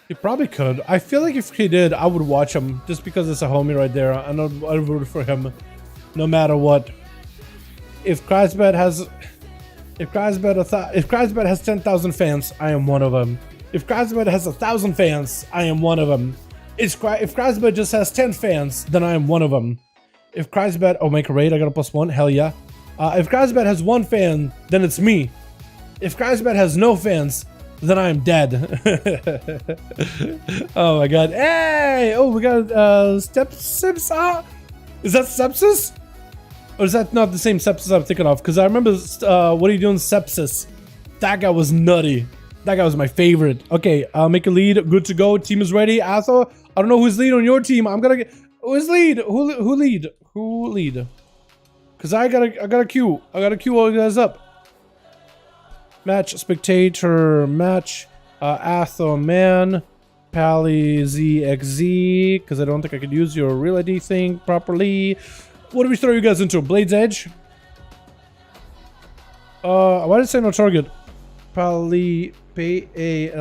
He probably could. I feel like if he did, I would watch him just because it's a homie right there. I know I'd root for him no matter what. If Chrysler has Chrysler has 10,000 fans, I am one of them. If Chrysler has 1,000 fans, I am one of them. If Chrysler just has 10 fans, then I am one of them. If Chrysler, oh, make a raid, I got a +1, hell yeah. If Chrysler has 1 fan, then it's me. If Chrysler has no fans, then I am dead. Oh my god. Hey! Oh, we got Sepsis. Is that Sepsis? Or is that not the same Sepsis I'm thinking of? Because I remember, what are you doing, Sepsis? That guy was nutty. That guy was my favorite. Okay, make a lead. Good to go. Team is ready. Atho, I don't know who's lead on your team. I'm gonna get. Who's lead? Who lead? Who lead? Cause I gotta queue. I gotta queue all you guys up. Match spectator match. Atho man. Pally ZXZ. Because I don't think I could use your real ID thing properly. What do we throw you guys into? Blade's Edge? Why did it say no target? Pally PALLYZXZ.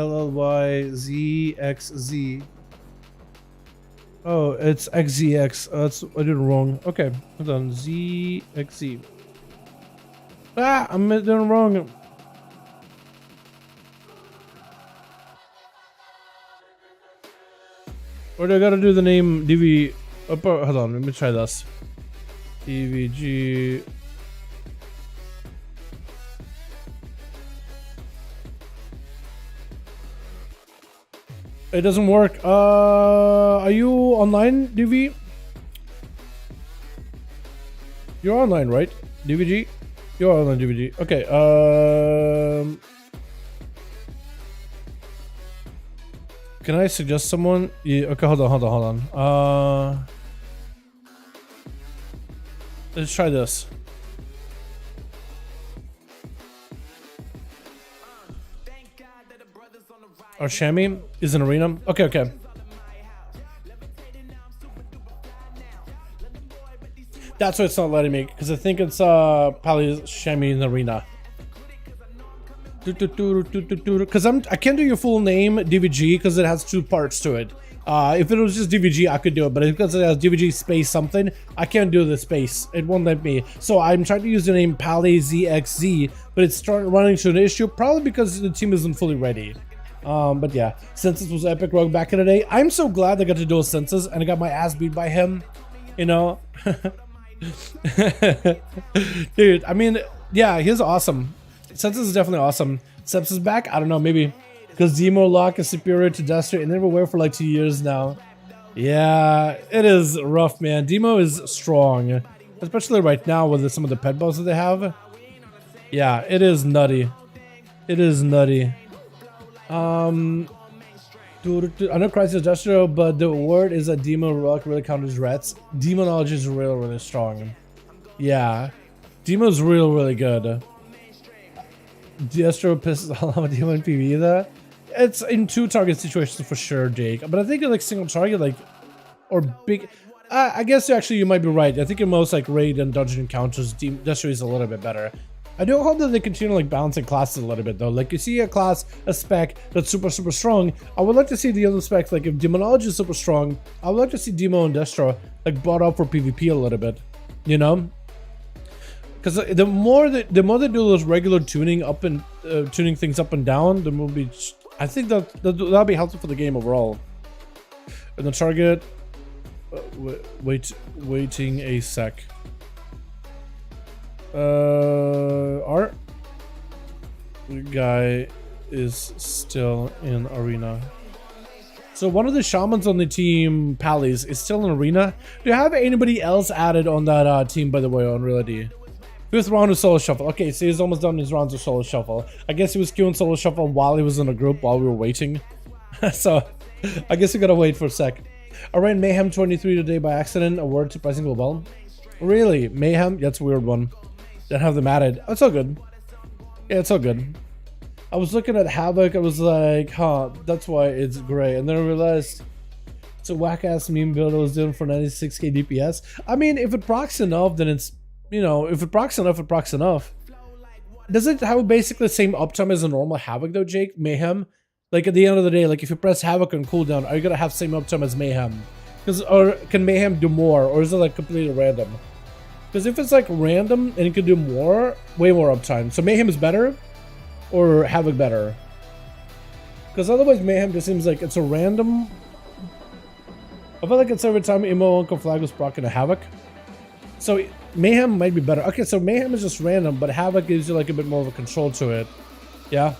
Oh, it's XZX. That's I did it wrong. Okay, hold on. ZXZ. Ah, I'm doing it wrong. Or do I gotta do the name DV? Hold on, let me try this. DVG. It doesn't work. Are you online, DV? You're online, right? DVG? You're online, DVG. Okay. Can I suggest someone? Yeah, okay, hold on. Let's try this. Or Shami is an arena. Okay. That's why it's not letting me, because I think it's probably Shami in the arena. Because I can't do your full name DVG because it has 2 parts to it. If it was just DVG, I could do it, but because it has DVG space something, I can't do the space. It won't let me. So I'm trying to use the name PallyZXZ, but it's starting running into an issue, probably because the team isn't fully ready. But yeah, Census was epic rogue back in the day. I'm so glad I got to do a Census and I got my ass beat by him, you know. Dude, I mean, yeah, he's awesome. Census is definitely awesome. Seps is back? I don't know, maybe because Demo Lock is superior to Duster and never wear for like 2 years now. Yeah, it is rough, man. Demo is strong, especially right now with some of the pet balls that they have. Yeah, it is nutty. It is nutty. I know Christ is Duster, but the word is that Demo Rock really counters rats. Demo knowledge is really strong. Yeah, Demo's really good. Destro pisses all on Demo in PvE though. It's in 2 target situations for sure, Jake. But I think like single target, like, or big. I guess actually you might be right. I think in most like raid and dungeon encounters, Destro is a little bit better. I do hope that they continue like balancing classes a little bit though. Like you see a class, a spec that's super strong. I would like to see the other specs, like if Demonology is super strong, I would like to see Demo and Destro like brought up for PvP a little bit, you know? Because the more they do those regular tuning up and tuning things up and down, the more be. I think that'll be helpful for the game overall. And the target, waiting a sec. Art guy is still in arena. So one of the shamans on the team, Pally's, is still in arena. Do you have anybody else added on that team, by the way, on Reality? 5th round of solo shuffle. Okay, so he's almost done his rounds of solo shuffle. I guess he was queuing solo shuffle while he was in a group while we were waiting. So I guess we gotta wait for a sec. I ran Mayhem 23 today by accident. A word surprising global. Really? Mayhem? That's a weird one. Didn't have them added. Oh, it's all good. Yeah, it's all good. I was looking at Havoc. I was like, huh, that's why it's gray. And then I realized So whack ass meme build I was doing for 96k DPS. I mean, if it procs enough, then it's, you know, if it procs enough, it procs enough. Does it have basically the same uptime as a normal Havoc though, Jake? Mayhem? Like at the end of the day, like if you press Havoc on cooldown, are you gonna have same uptime as Mayhem? Or can Mayhem do more, or is it like completely random? Because if it's like random and it can do more, way more uptime. So Mayhem is better, or Havoc better? Because otherwise Mayhem just seems like it's a random. I feel like it's every time Emo Uncle Flag was proccing a Havoc. So Mayhem might be better. Okay, so Mayhem is just random, but Havoc gives you like a bit more of a control to it. Yeah.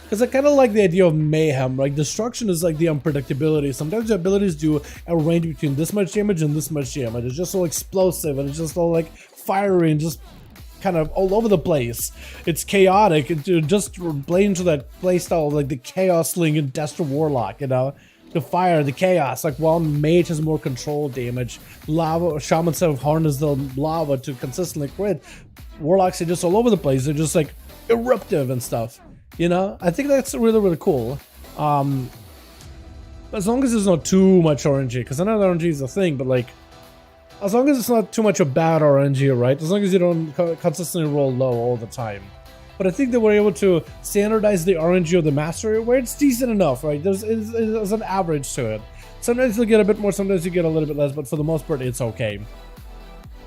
Because I kind of like the idea of Mayhem. Like Destruction is like the unpredictability. Sometimes the abilities do a range between this much damage and this much damage. It's just so explosive and it's just all like fiery and just kind of all over the place. It's chaotic. It just play into that playstyle of like the Chaos Sling and Destro Warlock, you know? The fire, the chaos, like while Mage has more control damage, lava, Shamans have harnessed the lava to consistently crit. Warlocks are just all over the place. They're just like eruptive and stuff. You know, I think that's really, really cool. As long as there's not too much RNG, because I know RNG is a thing, but like, as long as it's not too much of bad RNG, right? As long as you don't consistently roll low all the time. But I think that we're able to standardize the RNG of the mastery where it's decent enough, right? There's an average to it. Sometimes you'll get a bit more, sometimes you get a little bit less, but for the most part, it's okay.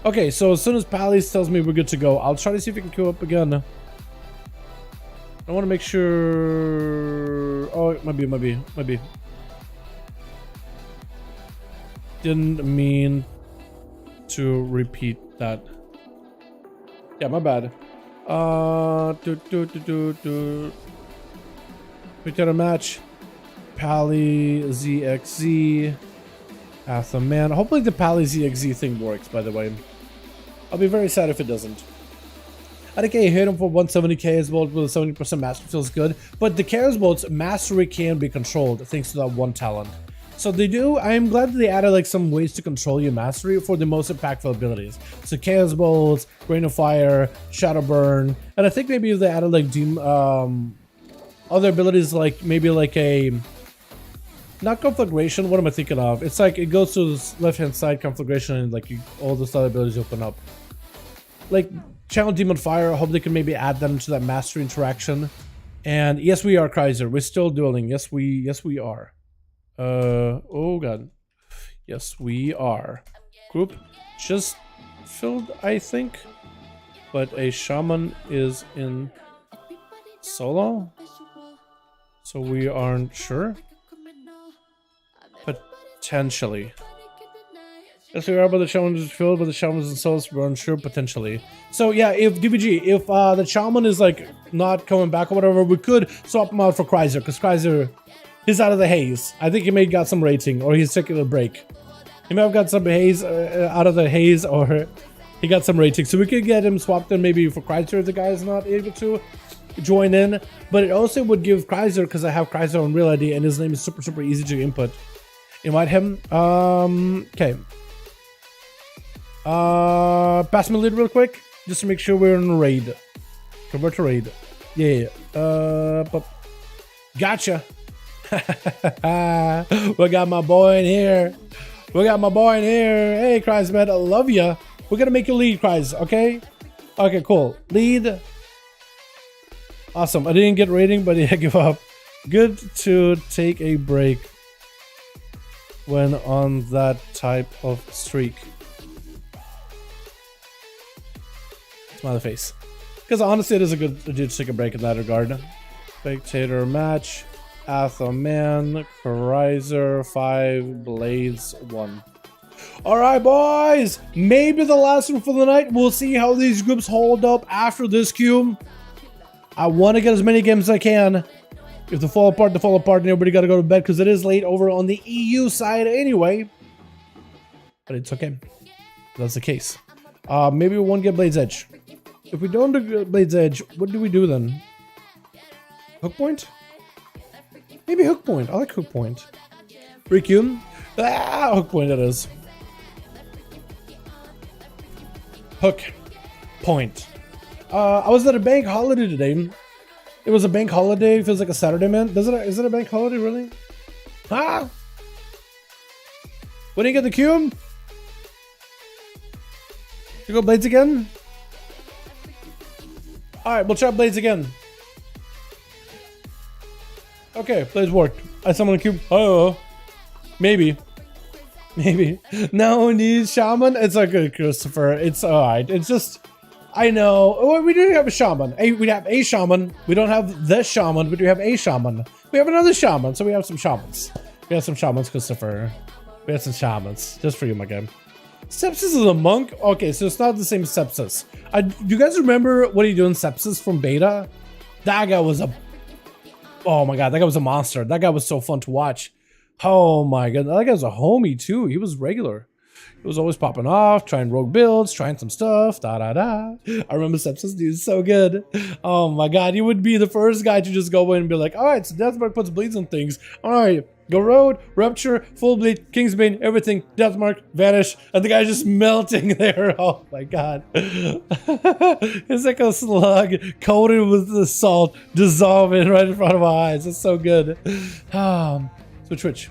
Okay, so as soon as Pally tells me we're good to go, I'll try to see if we can queue up again. I want to make sure... Oh, it might be. Didn't mean to repeat that. Yeah, my bad. Return a match. Pally ZXZ. Atham, man. Hopefully the Pally ZXZ thing works, by the way. I'll be very sad if it doesn't. I think I hit him for 170k as well with a 70% mastery feels good. But the Chaos Bolt's mastery can be controlled thanks to that one talent. So they do, I'm glad that they added like some ways to control your mastery for the most impactful abilities. So Chaos Bolts, Rain of Fire, Shadow Burn, and I think maybe if they added like other abilities like maybe like a, not conflagration, what am I thinking of? It's like it goes to the left hand side conflagration and like all those other abilities open up. Like Channel Demon Fire, I hope they can maybe add that into that mastery interaction. And yes we are Kaiser, we're still dueling, yes we are. Oh god. Yes, we are. Group just filled, I think. But a shaman is in solo. So we aren't sure. Potentially. Yes, we are, but the shaman is filled, but the shaman is in solo, so we're unsure potentially. So yeah, if DBG, if the shaman is like not coming back or whatever, we could swap him out for Kreiser, because Kreiser, he's out of the haze. I think he may have got some rating, or he's taking a break. He may have got some haze out of the haze, or he got some rating. So we could get him swapped in maybe for Kreiser if the guy is not able to join in. But it also would give Kreiser, because I have Kreiser on Real ID, and his name is super easy to input. Invite him. Okay. Pass me a lead real quick, just to make sure we're in a raid. Convert to raid. Yeah. But gotcha. We got my boy in here. Hey, Kreis, man, I love ya. We're gonna make you lead, Kreis, okay? Okay, cool. Lead. Awesome. I didn't get rating, but yeah, give up. Good to take a break when on that type of streak. Smiley face. Because honestly, it is a good idea to take a break in that regard. Spectator match. Athaman, Kreiser, 5, Blades, 1. Alright, boys! Maybe the last one for the night. We'll see how these groups hold up after this queue. I want to get as many games as I can. If they fall apart, they fall apart, and everybody got to go to bed because it is late over on the EU side anyway. But it's okay. That's the case. Maybe we won't get Blade's Edge. If we don't do Blade's Edge, what do we do then? Hook point? Maybe Hook Point. I like Hook Point. Requiem. Hook Point it is. Hook Point. I was at a bank holiday today. It was a bank holiday. It feels like a Saturday, man. Is it a bank holiday, really? When do you get the cube? You go blades again? Alright, we'll try blades again. Okay, blades worked. I summon a cube. Oh, maybe. Maybe. No need shaman. It's not good, Christopher. It's alright. It's just, I know. Oh, we do have a shaman. We have a shaman. We don't have the shaman, but we have a shaman. We have another shaman, so we have some shamans. We have some shamans, Christopher. We have some shamans. Just for you, my guy. Sepsis is a monk? Okay, so it's not the same Sepsis. Do you guys remember what he did in Sepsis from beta? That guy was a... Oh my god, that guy was a monster. That guy was so fun to watch. Oh my god, that guy was a homie too. He was regular. He was always popping off, trying rogue builds, trying some stuff, da-da-da. I remember Sepsis, dude, so good. Oh my god, he would be the first guy to just go in and be like, alright, so Deathmark puts bleeds on things. Alright, go road, rupture, full bleed, Kingsbane, everything, Deathmark, vanish, and the guy's just melting there. Oh my god. It's like a slug coated with the salt, dissolving right in front of our eyes. It's so good. So Twitch.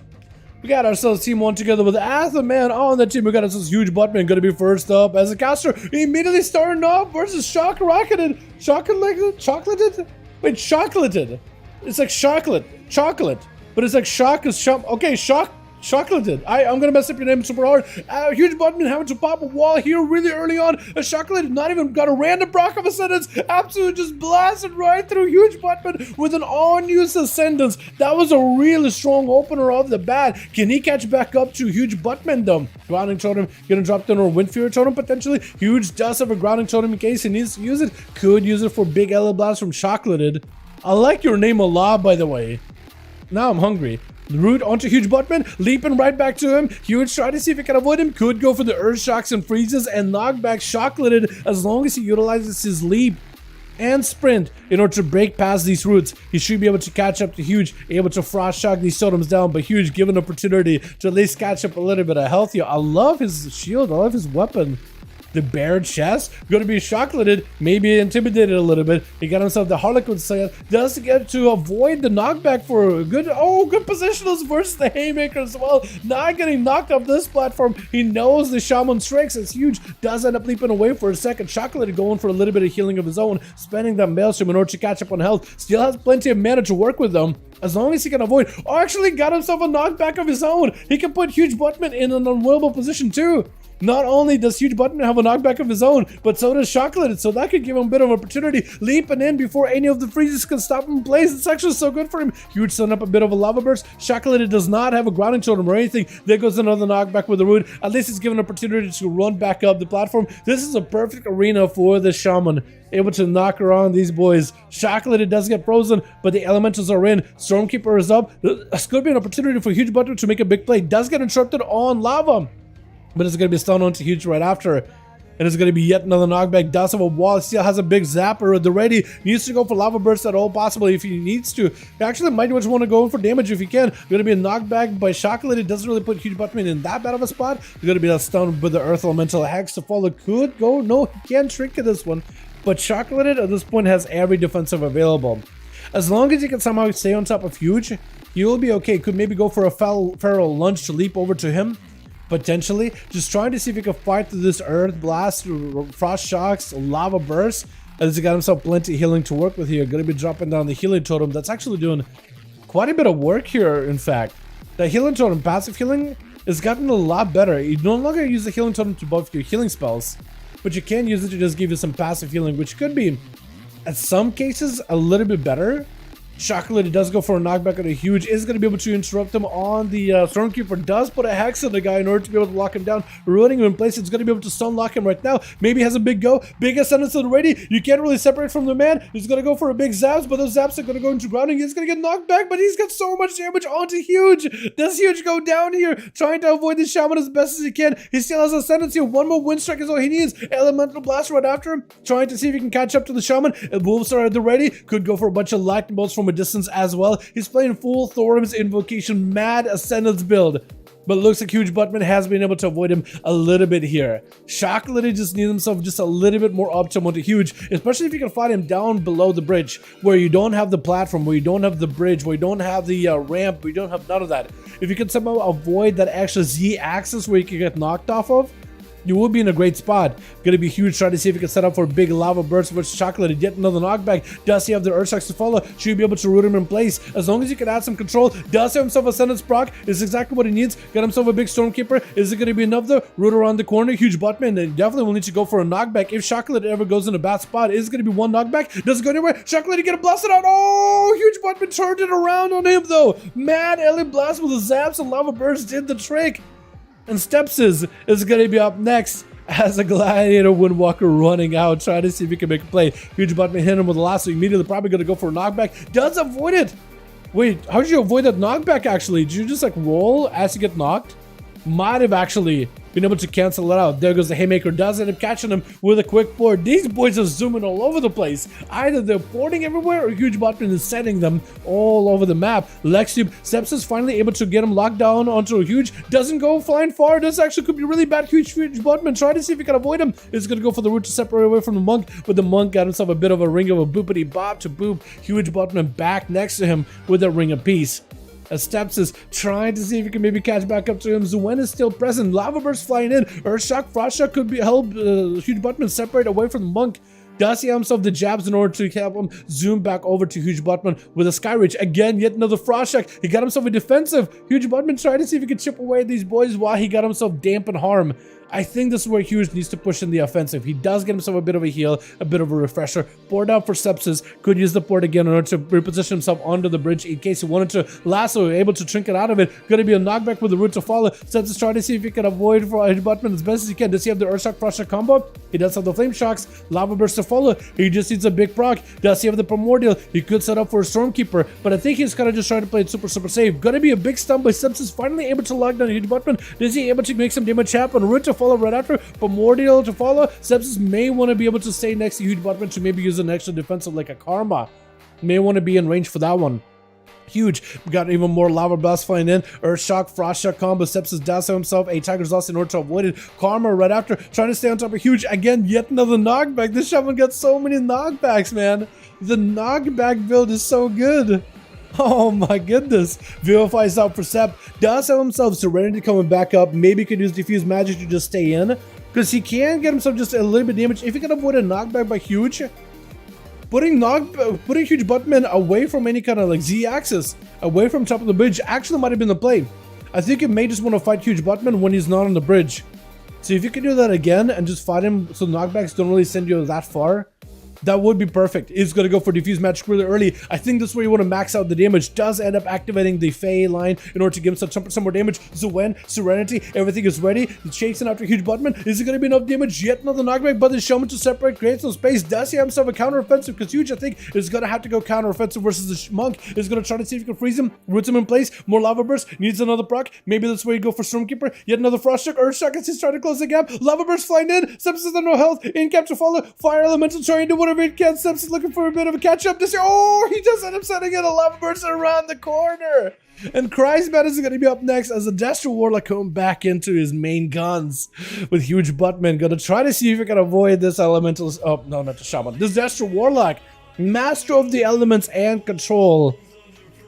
We got ourselves team 1 together with Atha, man. On the team, we got ourselves huge Buttman gonna be first up as a caster. Immediately starting off versus Shock Rocketed. Chocolated? Wait, chocolated. It's like chocolate. But it's like shock is okay, chocolated. I'm gonna mess up your name super hard. Huge Buttman having to pop a wall here really early on. A chocolate not even got a random proc of Ascendance. Absolutely just blasted right through Huge Buttman with an on-use Ascendance. That was a really strong opener of the bat. Can he catch back up to Huge Buttman though? Grounding Totem, gonna drop down or Wind Fury Totem potentially. Huge does have a Grounding Totem in case he needs to use it. Could use it for big Ella Blast from Chocolated. I like your name a lot, by the way. Now I'm hungry. Root onto Huge Buttman, leaping right back to him. Huge try to see if he can avoid him. Could go for the Earth Shocks and Freezes and knock back Chocolated as long as he utilizes his leap and sprint in order to break past these roots. He should be able to catch up to Huge, able to Frost Shock these totems down, but Huge given an opportunity to at least catch up a little bit of health here. I love his shield, I love his weapon. The bare chest, going to be chocolated, maybe intimidated a little bit. He got himself the Harlequin Slayer, does get to avoid the knockback for a good, good positionals versus the Haymaker as well. Not getting knocked off this platform. He knows the Shaman tricks. It's Huge, does end up leaping away for a second. Chocolated going for a little bit of healing of his own, spending that Maelstrom in order to catch up on health. Still has plenty of mana to work with them. As long as he can avoid, actually got himself a knockback of his own. He can put Huge Buttman in an unwinnable position too. Not only does Huge Buttman have a knockback of his own, but so does Chocolated, so that could give him a bit of opportunity. Leaping in before any of the freezes can stop him in place. It's actually so good for him. Huge setting up a bit of a lava burst. Chocolated does not have a grounding totem or anything. There goes another knockback with the root. At least he's given an opportunity to run back up the platform. This is a perfect arena for the Shaman. Able to knock around these boys. Chocolated does get frozen, but the elementals are in. Stormkeeper is up. This could be an opportunity for Huge Buttman to make a big play. Does get interrupted on lava, but it's going to be stunned onto Huge right after. And it's going to be yet another knockback. Does have a wall. Still has a big zapper at the ready. Needs to go for lava burst at all possible if he needs to. He actually might just want to go for damage if he can. Going to be a knockback by Chocolate. It doesn't really put Huge Buttman in that bad of a spot. He's going to be a stun with the Earth Elemental Hex to follow. Could go. No, he can't trinket this one. But Chocolate at this point has every defensive available. As long as he can somehow stay on top of Huge, he will be okay. Could maybe go for a feral lunge to leap over to him. Potentially, just trying to see if he can fight through this Earth Blast, Frost Shocks, Lava Burst, as he got himself plenty of healing to work with here. Gonna be dropping down the healing totem. That's actually doing quite a bit of work here, in fact. The healing totem, passive healing, has gotten a lot better. You no longer use the healing totem to buff your healing spells, but you can use it to just give you some passive healing, which could be, in some cases, a little bit better. Chocolate does go for a knockback on a Huge, is going to be able to interrupt him on the Stormkeeper, does put a Hex on the guy in order to be able to lock him down, ruining him in place. It's going to be able to stun lock him right now. Maybe has a big go, big Ascendance already. You can't really separate from the man. He's going to go for a big Zaps, but those Zaps are going to go into grounding. He's going to get knocked back, but he's got so much damage onto Huge. Does Huge go down here, trying to avoid the Shaman as best as he can. He still has Ascendance here. One more Wind Strike is all he needs. Elemental Blast right after him, trying to see if he can catch up to the Shaman. Wolves are at the ready. Could go for a bunch of lightning bolts from a distance as well. He's playing full Thorum's Invocation, mad Ascendance build. But looks like Huge Buttman has been able to avoid him a little bit here. Shock literally just needs himself just a little bit more optimal to Huge, especially if you can find him down below the bridge, where you don't have the platform, where you don't have the bridge, where you don't have the ramp, where you don't have none of that. If you can somehow avoid that extra Z-axis where you can get knocked off of, you will be in a great spot. Gonna be Huge trying to see if he can set up for a big lava burst versus Chocolate. Yet another knockback. Does he have the Earthshocks to follow? Should you be able to root him in place? As long as you can add some control. Does he have himself a sentence proc? Is exactly what he needs. Got himself a big Stormkeeper. Is it gonna be enough though? Root around the corner. Huge Buttman. Then definitely will need to go for a knockback. If Chocolate ever goes in a bad spot, is it gonna be one knockback? Does it go anywhere? Chocolate get a blasted out. Oh, Huge Buttman turned it around on him though. Mad alien blast with the zaps and lava burst did the trick. And Steps is gonna be up next as a Gladiator Windwalker running out, trying to see if he can make a play. Huge Buttman hit him with the lasso, immediately probably gonna go for a knockback. Does avoid it. Wait, how did you avoid that knockback actually? Did you just like roll as you get knocked? Might have actually been able to cancel it out. There goes the Haymaker. Does end up catching him with a quick board. These boys are zooming all over the place. Either they're boarding everywhere or Huge Buttman is setting them all over the map. Lextube Steps is finally able to get him locked down onto a Huge. Doesn't go flying far. This actually could be really bad. Huge Buttman trying to see if he can avoid him. Is going to go for the route to separate away from the Monk, but the Monk got himself a bit of a ring of a boopity bop to boop. Huge Buttman back next to him with a ring of peace. As Steps is trying to see if he can maybe catch back up to him. Zuen is still present. Lava Burst flying in. Earthshock, Frostshock could be help Huge Buttman separate away from the Monk. Does he have himself the jabs in order to help him zoom back over to Huge Buttman with a Sky Ridge? Again, yet another Frostshock. He got himself a defensive. Huge Buttman trying to see if he can chip away at these boys while he got himself dampen harm. I think this is where Huge needs to push in the offensive. He does get himself a bit of a heal, a bit of a refresher. Board out for Sepsis. Could use the board again in order to reposition himself onto the bridge in case he wanted to lasso, able to trinket out of it. Gonna be a knockback with the route to follow. Sepsis trying to see if he can avoid for Buttman as best as he can. Does he have the Earthshock Frostshock combo? He does have the Flame Shocks. Lava Burst to follow. He just needs a big proc. Does he have the Primordial? He could set up for a Stormkeeper, but I think he's kind of just trying to play it super safe. Gonna be a big stun by Sepsis, finally able to lock down Huge Buttman. Is he able to make some damage happen? Route to follow right after. Primordial to follow. Sepsis may want to be able to stay next to Huge Buttman to maybe use an extra defensive like a Karma. May want to be in range for that one. Huge. We got even more Lava Blast flying in. Earthshock, Frostshock combo. Sepsis does have himself a Tiger's Lost in order to avoid it. Karma right after, trying to stay on top of Huge. Again, yet another knockback. This Shaman got so many knockbacks, man. The knockback build is so good. Oh my goodness. Vivify is out for Sep. Does have himself Serenity coming back up. Maybe could use Diffuse Magic to just stay in, because he can get himself just a little bit damage. If he can avoid a knockback by Huge, putting Huge Buttman away from any kind of like Z-axis, away from top of the bridge, actually might have been the play. I think you may just want to fight Huge Buttman when he's not on the bridge. So if you can do that again and just fight him so knockbacks don't really send you that far, that would be perfect. He's going to go for Diffuse Magic really early. I think this is where you want to max out the damage. Does end up activating the Fey line in order to give him some more damage. Zuen, Serenity, everything is ready. He's chasing after Huge Buttman. Is it going to be enough damage? Yet another knockback, but the Showman to separate creates some space. Does he have himself a counter-offensive? Because Huge, I think, is going to have to go counter-offensive versus the Monk. Is going to try to see if he can freeze him, roots him in place. More Lava Burst, needs another proc. Maybe that's where you go for Stormkeeper. Yet another Frostshock, Earthshock as he's trying to close the gap. Lava Burst flying in. Sepsis has no health. In cap to follow. Fire Elemental trying to do whatever it can. Sepsis looking for a bit of a catch-up this year. Oh, he just ended up setting in a Lava Burst around the corner. And Christman is going to be up next as the Destro Warlock coming back into his main guns with Huge Buttman. Going to try to see if he can avoid this Elemental. Oh, no, not the Shaman. This Destro Warlock, master of the elements and control,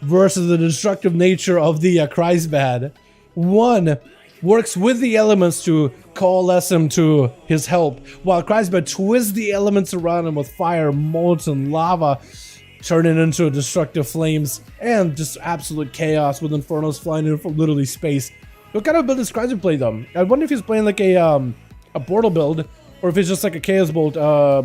versus the destructive nature of the Christman. One works with the elements to coalesce him to his help, while Christman twists the elements around him with fire, molten lava, turning into destructive flames and just absolute chaos with Infernos flying in from literally space. What kind of build does Christman play though? I wonder if he's playing like a portal build, or if it's just like a Chaos Bolt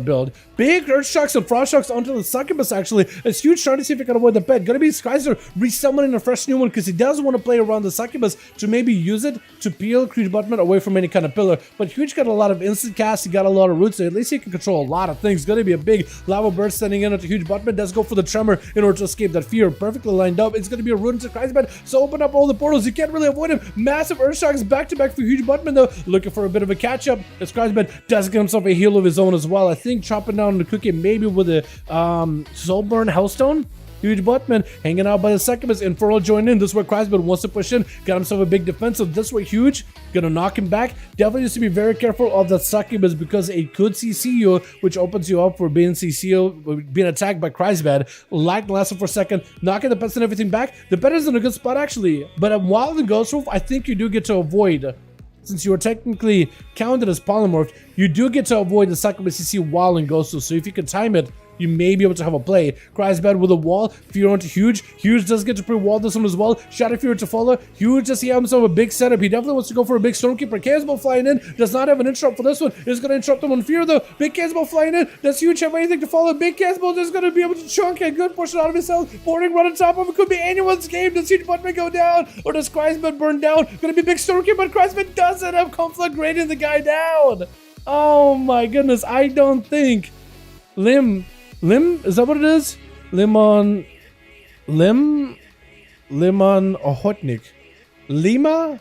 build. Big Earthshocks and Frostshocks onto the Succubus actually. It's Huge trying to see if he can avoid the pet. Gonna be Skyzer resummoning a fresh new one because he does want to play around the Succubus to maybe use it to peel Huge Buttman away from any kind of pillar. But Huge got a lot of instant cast, he got a lot of roots, so at least he can control a lot of things. Gonna be a big Lava Burst sending in onto Huge Buttman. Does go for the Tremor in order to escape that fear. Perfectly lined up. It's gonna be a root into Christman. So open up all the portals. You can't really avoid him. Massive Earthshocks back to back for Huge Buttman though. Looking for a bit of a catch up. As Christman does get himself a heal of his own as well. I think chopping down the cookie maybe with a Soulburn Hellstone Huge Buttman hanging out by the succubus. Infernal join in. This is where Kreisman wants to push in. Got himself a big defensive. This way, Huge gonna knock him back. Definitely needs to be very careful of the succubus because it could CC you, which opens you up for being CC, being attacked by Kreisbad. Light lasting for a second, knocking the pets and everything back. The pet is in a good spot actually, but while the Ghost Wolf, I think you do get to avoid. Since you are technically counted as polymorphed, you do get to avoid the succubus CC while in Ghost Wolf. So if you can time it, you may be able to have a play. Cries bad with a wall. Fear onto Huge. Huge does get to pre-wall this one as well. Shadow Fear to follow. Huge does he have himself a big setup. He definitely wants to go for a big Stormkeeper. Caseball flying in. Does not have an interrupt for this one. Is going to interrupt him on Fear though. Big Caseball flying in. Does Huge have anything to follow? Big Caseball just going to be able to chunk a good portion out of his health. Boarding run on top of it. Could be anyone's game. Does Huge Buttman go down? Or does Kreisman burn down? Going to be big Stormkeeper, but Kreisman doesn't have Conflagrating the guy down. Oh my goodness. I don't think Lim, is that what it is? Limon Ohotnik. Liman?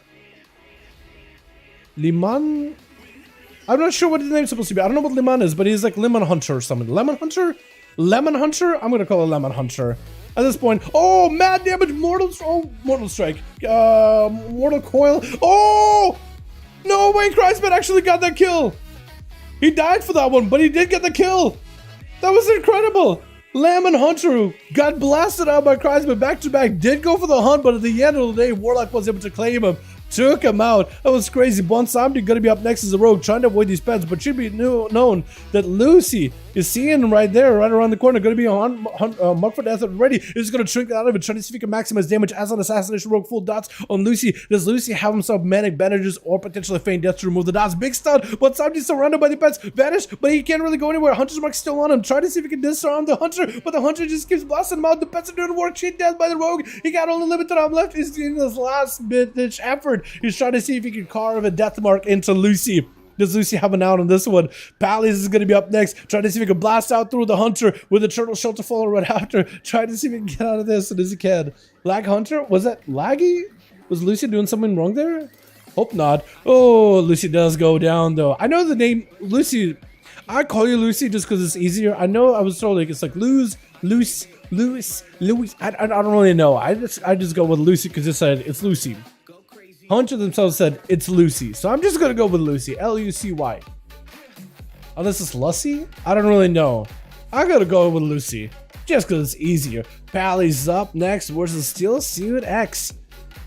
I'm not sure what his name's supposed to be. I don't know what Liman is, but he's like Lemon Hunter or something. Lemon Hunter? Lemon Hunter? I'm gonna call it Lemon Hunter. At this point, oh, mad damage, Mortal Strike. Mortal Coil. Oh! No way, Kreisman actually got that kill. He died for that one, but he did get the kill. That was incredible. Lemon Hunter got blasted out by Kreisman back to back. Did go for the hunt, but at the end of the day, Warlock was able to claim him. Took him out. That was crazy. Bonsamdi gonna be up next as a rogue, trying to avoid these pets, but should be known that Lucy is seeing him right there, right around the corner. Gonna be on mark for death already. Is gonna shrink out of it, trying to see if he can maximize damage as an assassination rogue. Full dots on Lucy. Does Lucy have himself manic bandages or potentially feign death to remove the dots? Big stun. Bonsamdi surrounded by the pets, vanished, but he can't really go anywhere. Hunter's mark still on him. Trying to see if he can disarm the Hunter, but the Hunter just keeps blasting him out. The pets are doing work. Cheat death by the rogue. He got only limited arm left. He's doing this last ditch effort. He's trying to see if he can carve a death mark into Lucy. Does Lucy have an out on this one? Pally's is going to be up next. Trying to see if he can blast out through the Hunter with a turtle shelter follower right after. Trying to see if he can get out of this as he can. Lag Hunter? Was that laggy? Was Lucy doing something wrong there? Hope not. Oh, Lucy does go down though. I know the name Lucy. I call you Lucy just because it's easier. I know I was told like it's like Louis. I don't really know. I just go with Lucy because it said it's Lucy. Hunter themselves said it's Lucy, so I'm just gonna go with Lucy. Lucy. Unless it's Lucy? I don't really know. I gotta go with Lucy, just because it's easier. Pally's up next versus Steel Suit X.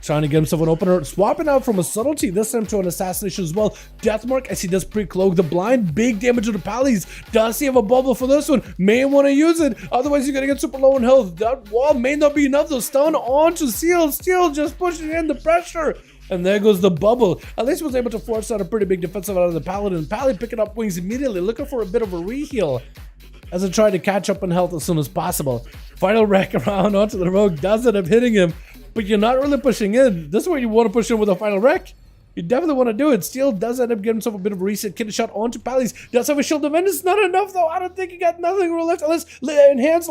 Trying to get himself an opener, swapping out from a subtlety, this time to an assassination as well. Deathmark as he does pre-cloak the blind. Big damage to the Pallies. Does he have a bubble for this one? May want to use it, otherwise you're gonna get super low in health. That wall may not be enough to stun onto Steel. Steel just pushing in the pressure. And there goes the bubble. At least was able to force out a pretty big defensive out of the Paladin. Paladin picking up wings immediately, looking for a bit of a reheal as it tried to catch up in health as soon as possible. Final wreck around onto the rogue does end up hitting him, but you're not really pushing in. This is where you want to push in with a final wreck. You definitely want to do it. Steel does end up getting himself a bit of a reset. Kid shot onto Pally's. Does have a shield defense. It's not enough though. I don't think he got nothing left unless lay on hands.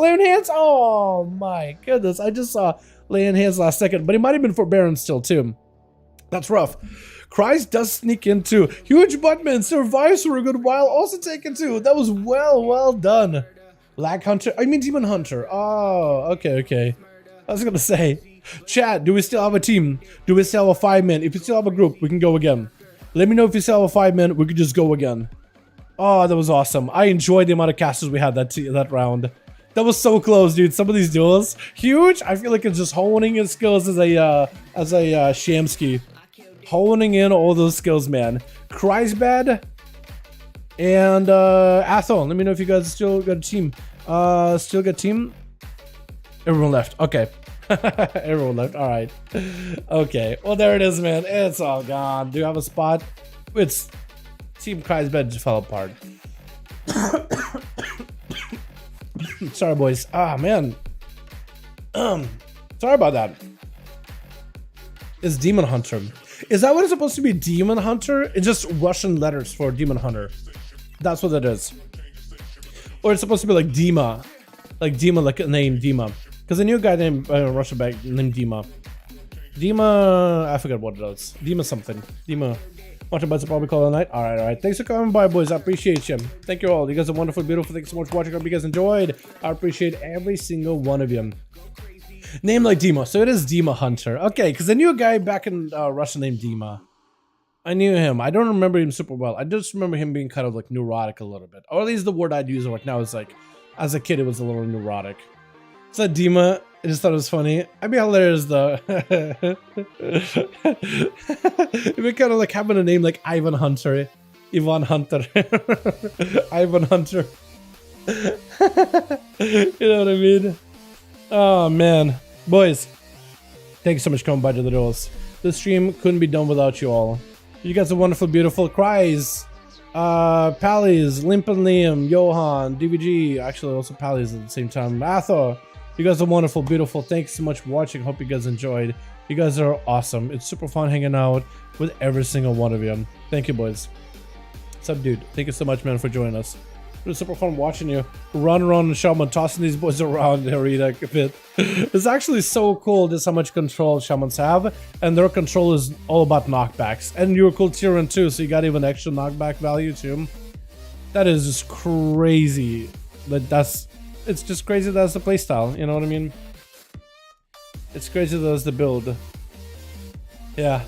Oh my goodness. I just saw lay on hands last second, but he might have been forbearance still too. That's rough. Christ does sneak into. Huge Buttman survives for a good while. Also taken two. That was well done. Lag Hunter. I mean Demon Hunter. Oh, okay. I was gonna say. Chat, do we still have a team? Do we still have a 5-man? If you still have a group, we can go again. Let me know if you still have a 5-man. We could just go again. Oh, that was awesome. I enjoyed the amount of casters we had that round. That was so close, dude. Some of these duels. Huge. I feel like it's just honing his skills as a Shamsky. Honing in all those skills, man. Kreisbad and Athol. Let me know if you guys still got a team. Still got a team? Everyone left. Okay. Everyone left. All right. Okay. Well, there it is, man. It's all gone. Do you have a spot? It's Team Kreisbad just fell apart. Sorry, boys. Ah, man. Sorry about that. It's Demon Hunter. Is that what it's supposed to be? Demon Hunter? It's just Russian letters for Demon Hunter. That's what it is. Or it's supposed to be like Dima. Like Dima, like a name Dima. Because I knew a guy named Russian back named Dima. Dima, I forgot what it was. Dima something. Dima. Watching by probably call it a night. All right. Thanks for coming by, boys. I appreciate you. Thank you all. You guys are wonderful, beautiful. Thanks so much for watching. I hope you guys enjoyed. I appreciate every single one of you. Name like Dima. So it is Dima Hunter. Okay, because I knew a guy back in Russia named Dima. I knew him. I don't remember him super well. I just remember him being kind of like neurotic a little bit. Or at least the word I'd use right now is like, as a kid, it was a little neurotic. So Dima, I just thought it was funny. I'd be hilarious though. It'd be kind of like having a name like Ivan Hunter. Ivan Hunter. Ivan Hunter. You know what I mean? Oh man. Boys, thank you so much for coming by to the Duels. This stream couldn't be done without you all. You guys are wonderful, beautiful. Cries. Pallies, Limp and Liam, Johan, DVG, actually also Pallies at the same time. Athor. You guys are wonderful, beautiful. Thanks so much for watching. Hope you guys enjoyed. You guys are awesome. It's super fun hanging out with every single one of you. Thank you, boys. What's up, dude? Thank you so much, man, for joining us. It was super fun watching you run around the Shaman, tossing these boys around the arena a bit. It's actually so cool just how much control Shamans have, and their control is all about knockbacks. And you're a cool Tyrann too, so you got even extra knockback value too. That is just crazy. It's just crazy that's the playstyle, you know what I mean? It's crazy that's the build. Yeah.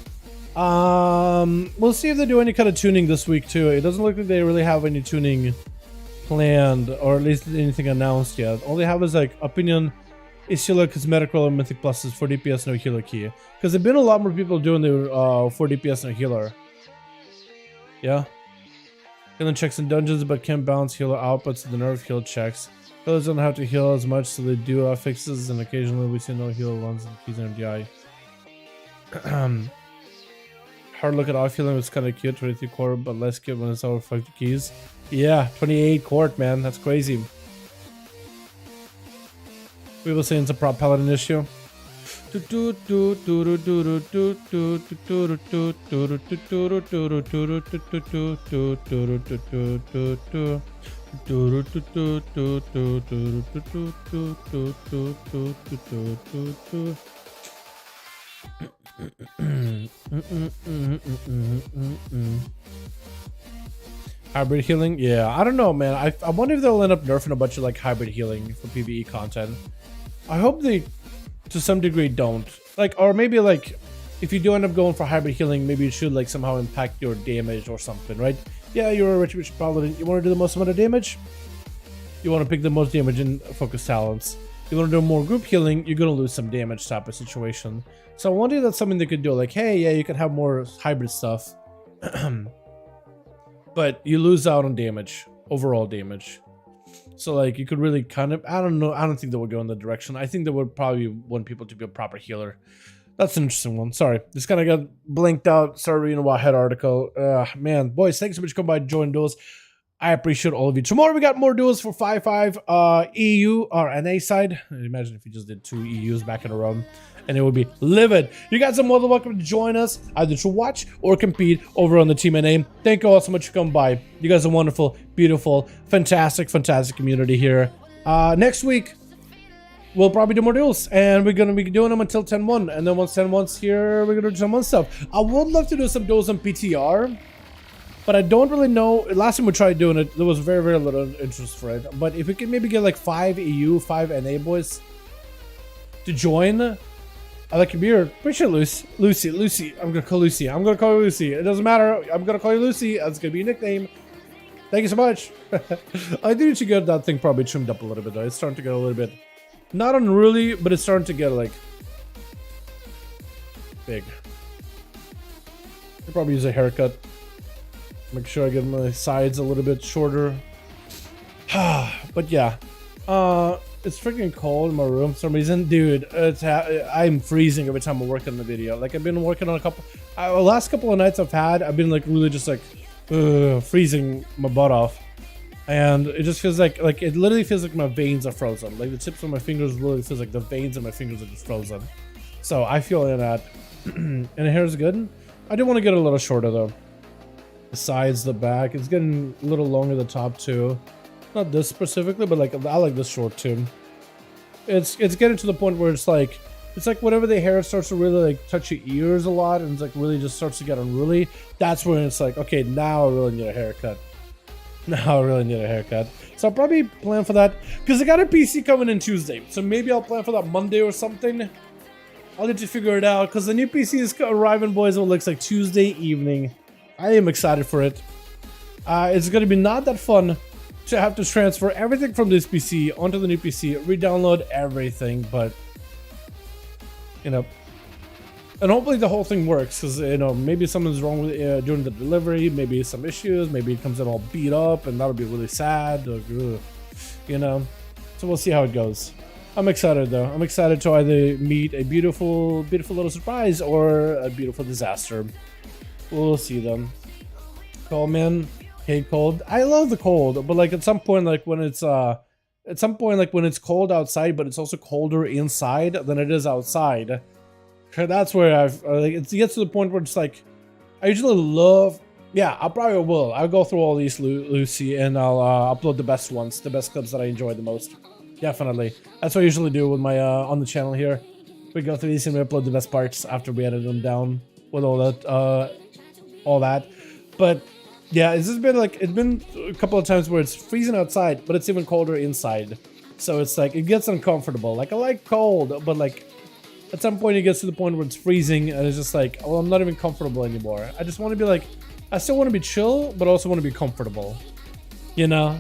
We'll see if they do any kind of tuning this week too. It doesn't look like they really have any tuning planned, or at least anything announced yet. All they have is like opinion, Isula, cosmetic roll, and mythic pluses for DPS no healer key. Because there've been a lot more people doing the 4 DPS no healer. Yeah. Healing checks in dungeons, but can bounce healer outputs to the nerf heal checks. Healers don't have to heal as much, so they do fixes, and occasionally we see no healer ones in keys and MDI. Hard look at off healing was kind of cute, 23 core, but less cute when it's over 50 keys. Yeah, 28 court, man, that's crazy. We will say it's a prop paladin issue. Hybrid healing? Yeah, I don't know, man. I wonder if they'll end up nerfing a bunch of like hybrid healing for PvE content. I hope they, to some degree, don't. Like, or maybe like, if you do end up going for hybrid healing, maybe it should like somehow impact your damage or something, right? Yeah, you're a rich paladin. You want to do the most amount of damage? You want to pick the most damage in focus talents. You want to do more group healing, you're going to lose some damage type of situation. So I wonder if that's something they could do. Like, hey, yeah, you can have more hybrid stuff. But you lose out on damage, overall damage. So like you could really kind of, I don't know, I don't think they would go in that direction. I think they would probably want people to be a proper healer. That's an interesting one. Sorry, just kind of got blinked out. Started reading a Wahhead article. Man, boys, thanks so much for coming by and join Duels. I appreciate all of you. Tomorrow we got more Duels for 5v5 EU or NA side. Imagine if you just did 2 EUs back in a row, and it would be livid. You guys are more than welcome to join us, either to watch or compete over on the Team NA. Thank you all so much for coming by. You guys are wonderful, beautiful, fantastic community here. Next week, we'll probably do more Duels, and we're going to be doing them until 10-1. And then once 10-1's here, we're going to do some 1 stuff. I would love to do some Duels on PTR, but I don't really know. Last time we tried doing it, there was very little interest for it. But if we could maybe get like 5 EU, 5 NA boys to join, I like your beard. Pretty sure Lucy. I'm gonna call Lucy. I'm gonna call you Lucy. It doesn't matter. I'm gonna call you Lucy. That's gonna be your nickname. Thank you so much. I do need to get that thing probably trimmed up a little bit though. It's starting to get a little bit, not unruly, but it's starting to get like big. I'll probably use a haircut. Make sure I get my sides a little bit shorter. But yeah, it's freaking cold in my room for some reason, dude. I'm freezing every time I work on the video. Like I've been working on a couple, last couple of nights I've been like really just like freezing my butt off, and it just feels like it literally feels like my veins are frozen. Like the tips of my fingers literally feels like the veins of my fingers are just frozen. So I feel that. And the hair is good. I do want to get a little shorter though. The sides, the back, it's getting a little longer the top too. Not this specifically, but like I like this short too. It's getting to the point where it's like It's like whenever the hair starts to really like touch your ears a lot and it's like really just starts to get unruly, that's when it's like, okay, now I really need a haircut. Now I really need a haircut. So I'll probably plan for that because I got a PC coming in Tuesday. So maybe I'll plan for that Monday or something. I'll need to figure it out because the new PC is arriving, boys. It looks like Tuesday evening. I am excited for it. It's going to be not that fun to have to transfer everything from this PC onto the new PC, re-download everything, but you know, and hopefully the whole thing works because, you know, maybe something's wrong with during the delivery, maybe some issues, maybe it comes in all beat up and that'll be really sad, or, you know, so we'll see how it goes. I'm excited though. I'm excited to either meet a beautiful little surprise or a beautiful disaster. We'll see them. Cold, man. Hate cold. I love the cold, but like at some point, like when it's cold outside, but it's also colder inside than it is outside. That's where it gets to the point where it's like, I usually love. Yeah, I probably will. I'll go through all these, Lucy, and I'll upload the best ones, the best clips that I enjoy the most. Definitely. That's what I usually do with my on the channel here. We go through these and we upload the best parts after we edit them down with all that. But yeah, it's just been like, it's been a couple of times where it's freezing outside, but it's even colder inside. So it's like, it gets uncomfortable. Like, I like cold, but like, at some point it gets to the point where it's freezing and it's just like, well, I'm not even comfortable anymore. I just want to be like, I still want to be chill, but also want to be comfortable. You know?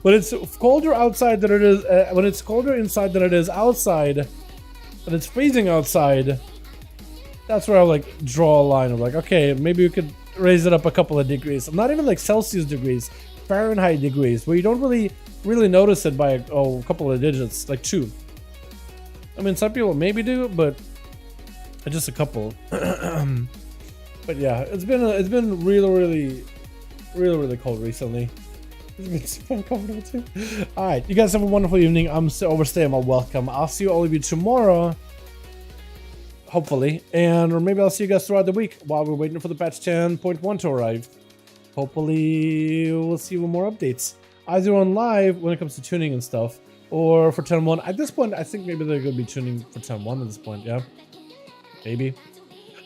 When it's colder outside than it is, when it's colder inside than it is outside, and it's freezing outside, that's where I like draw a line of like, okay, maybe we could raise it up a couple of degrees. Not even like Celsius degrees, Fahrenheit degrees, where you don't really notice it by a couple of digits, like 2. I mean, some people maybe do, but just a couple. But yeah, it's been really cold recently. It's been super uncomfortable too. All right, you guys have a wonderful evening. I'm overstaying my welcome. I'll see all of you tomorrow, hopefully, or maybe I'll see you guys throughout the week while we're waiting for the patch 10.1 to arrive. Hopefully, we'll see more updates either on live when it comes to tuning and stuff, or for 10.1. At this point, I think maybe they're gonna be tuning for 10.1 at this point. Yeah, maybe.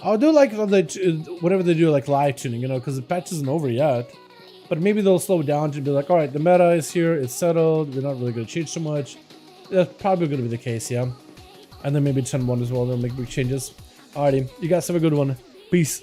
I'll do like whatever they do, like live tuning, you know, because the patch isn't over yet. But maybe they'll slow down to be like, all right, the meta is here, it's settled, we're not really going to change too much. That's probably going to be the case, yeah. And then maybe 10.1 as well, they'll make big changes. Alrighty, you guys have a good one. Peace.